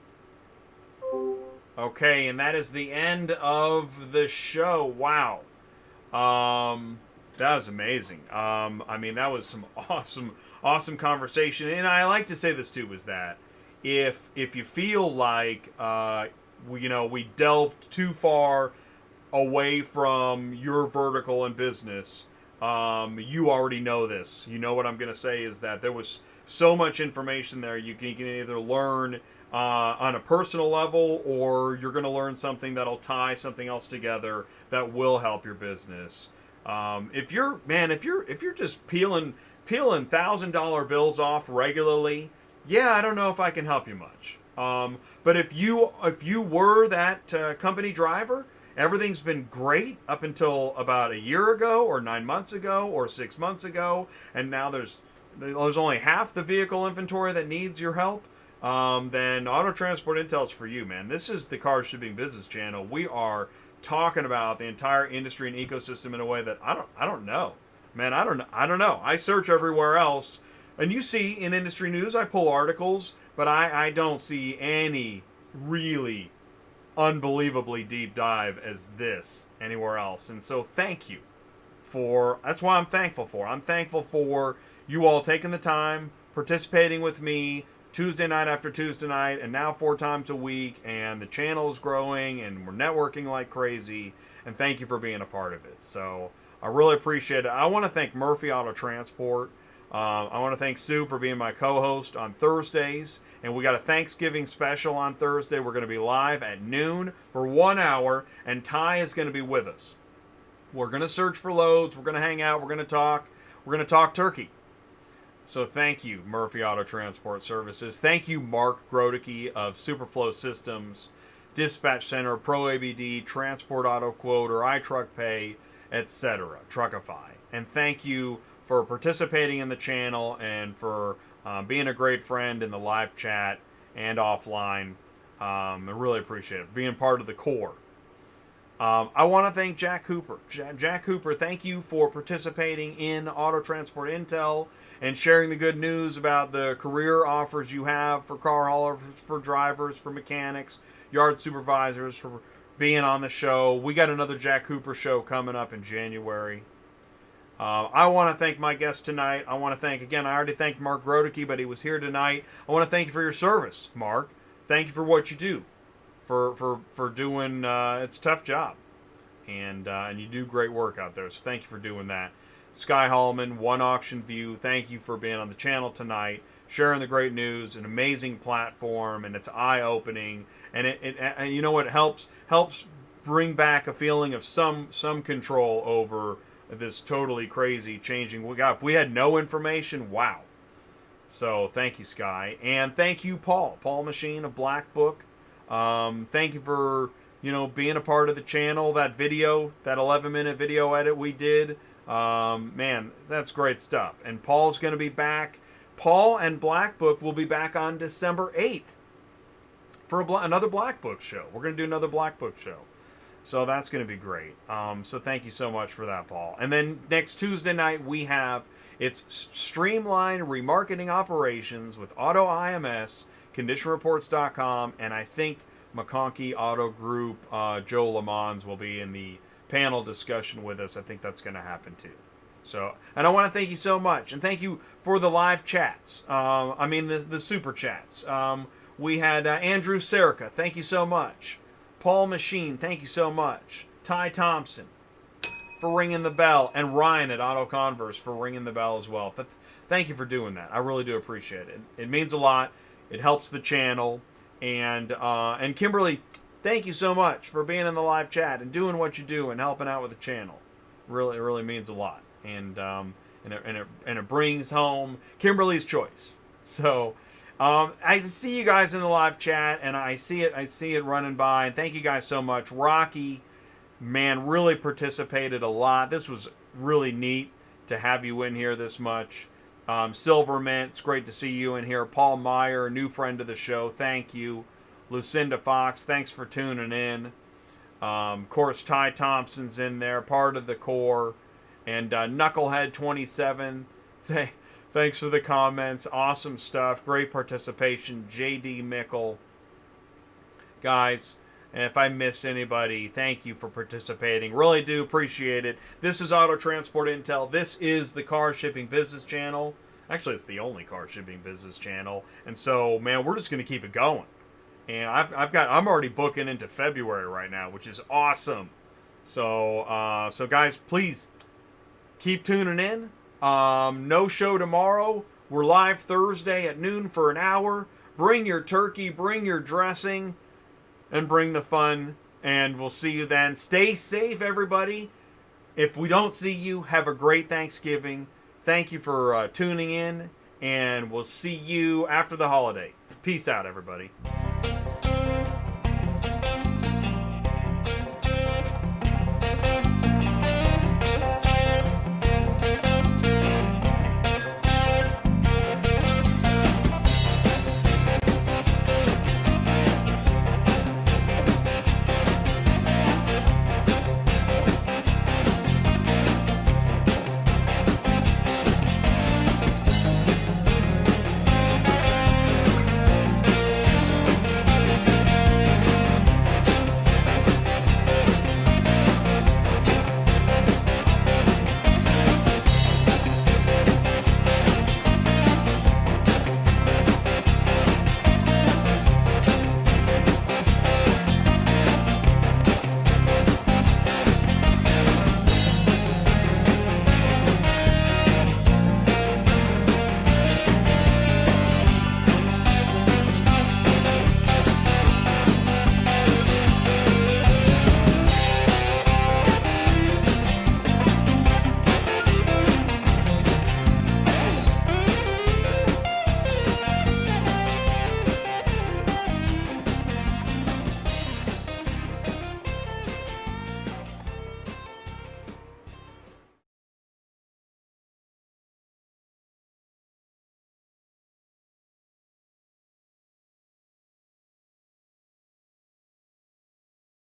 Okay, and that is the end of the show. Wow. That was amazing. I mean, that was some awesome conversation. And I like to say this too, is that if you feel like we delved too far away from your vertical in business, you already know this. You know what I'm going to say is that there was so much information there. You can either learn on a personal level, or you're going to learn something that'll tie something else together that will help your business. If you're just peeling $1,000 bills off regularly, yeah, I don't know if I can help you much. But if you were that company driver, everything's been great up until about a year ago, or 9 months ago, or 6 months ago, and now there's only half the vehicle inventory that needs your help, then Auto Transport Intel's for you, man. This is the Car Shipping Business Channel. We are talking about the entire industry and ecosystem in a way that I don't know, man. I don't know. I search everywhere else, and you see in industry news, I pull articles, but I don't see any really unbelievably deep dive as this anywhere else. And so thank you that's why I'm thankful for. I'm thankful for you all taking the time, participating with me Tuesday night after Tuesday night, and now 4 times a week, and the channel is growing, and we're networking like crazy, and thank you for being a part of it. So I really appreciate it. I want to thank Murphy Auto Transport. I want to thank Sue for being my co-host on Thursdays, and we got a Thanksgiving special on Thursday. We're going to be live at noon for 1 hour, and Ty is going to be with us. We're going to search for loads. We're going to hang out. We're going to talk. We're going to talk turkey. So thank you, Murphy Auto Transport Services. Thank you, Mark Groteke of SuperFlo Systems, Dispatch Center, Pro ABD, Transport Auto Quote, or iTruckPay, etc., Truckify. And thank you for participating in the channel and for being a great friend in the live chat and offline. I really appreciate it. Being part of the core. I want to thank Jack Cooper. Jack Cooper, thank you for participating in Auto Transport Intel and sharing the good news about the career offers you have for car haulers, for drivers, for mechanics, yard supervisors, for being on the show. We got another Jack Cooper show coming up in January. I want to thank my guest tonight. I want to thank, again, I already thanked Mark Groteke, but he was here tonight. I want to thank you for your service, Mark. Thank you for what you do, for doing, it's a tough job. And you do great work out there, so thank you for doing that. Skye Haulman, OneAuctionView, thank you for being on the channel tonight, sharing the great news, an amazing platform, and it's eye-opening, and it you know what, helps bring back a feeling of some control over this totally crazy changing. If we had no information, wow. So thank you, Skye, and thank you, Paul Machin of Black Book. Thank you for being a part of the channel. That video, that 11-minute video edit we did. Man, that's great stuff. And Paul's going to be back. Paul and Black Book will be back on December 8th for another Black Book show. We're going to do another Black Book show. So that's going to be great. So thank you so much for that, Paul. And then next Tuesday night, it's Streamline Remarketing Operations with Auto IMS, ConditionReports.com, and I think McConkey Auto Group, Joe Lamons will be in the panel discussion with us. I think that's going to happen too. So, and I want to thank you so much, and thank you for the live chats. The super chats. We had Andrew Serica, thank you so much. Paul Machin, thank you so much. Ty Thompson for ringing the bell, and Ryan at Auto Converse for ringing the bell as well. But thank you for doing that. I really do appreciate it. It means a lot. It helps the channel. And Kimberly, thank you so much for being in the live chat and doing what you do and helping out with the channel. Really, it really means a lot. And it brings home Kimberly's choice. So I see you guys in the live chat, and I see it running by. And thank you guys so much. Rocky, man, really participated a lot. This was really neat to have you in here this much. Silvermint, it's great to see you in here. Paul Meyer, new friend of the show, thank you. Lucinda Fox, thanks for tuning in. Of course, Ty Thompson's in there, part of the core. And Knucklehead27, thanks for the comments. Awesome stuff. Great participation. JD Mickle. Guys, and if I missed anybody, thank you for participating. Really do appreciate it. This is Auto Transport Intel. This is the Car Shipping Business Channel. Actually, it's the only car shipping business channel. And so, man, we're just going to keep it going. And I'm already booking into February right now, which is awesome. So, so guys, please keep tuning in. No show tomorrow. We're live Thursday at noon for an hour. Bring your turkey, bring your dressing, and bring the fun. And we'll see you then. Stay safe, everybody. If we don't see you, have a great Thanksgiving. Thank you for tuning in, and we'll see you after the holiday. Peace out, everybody.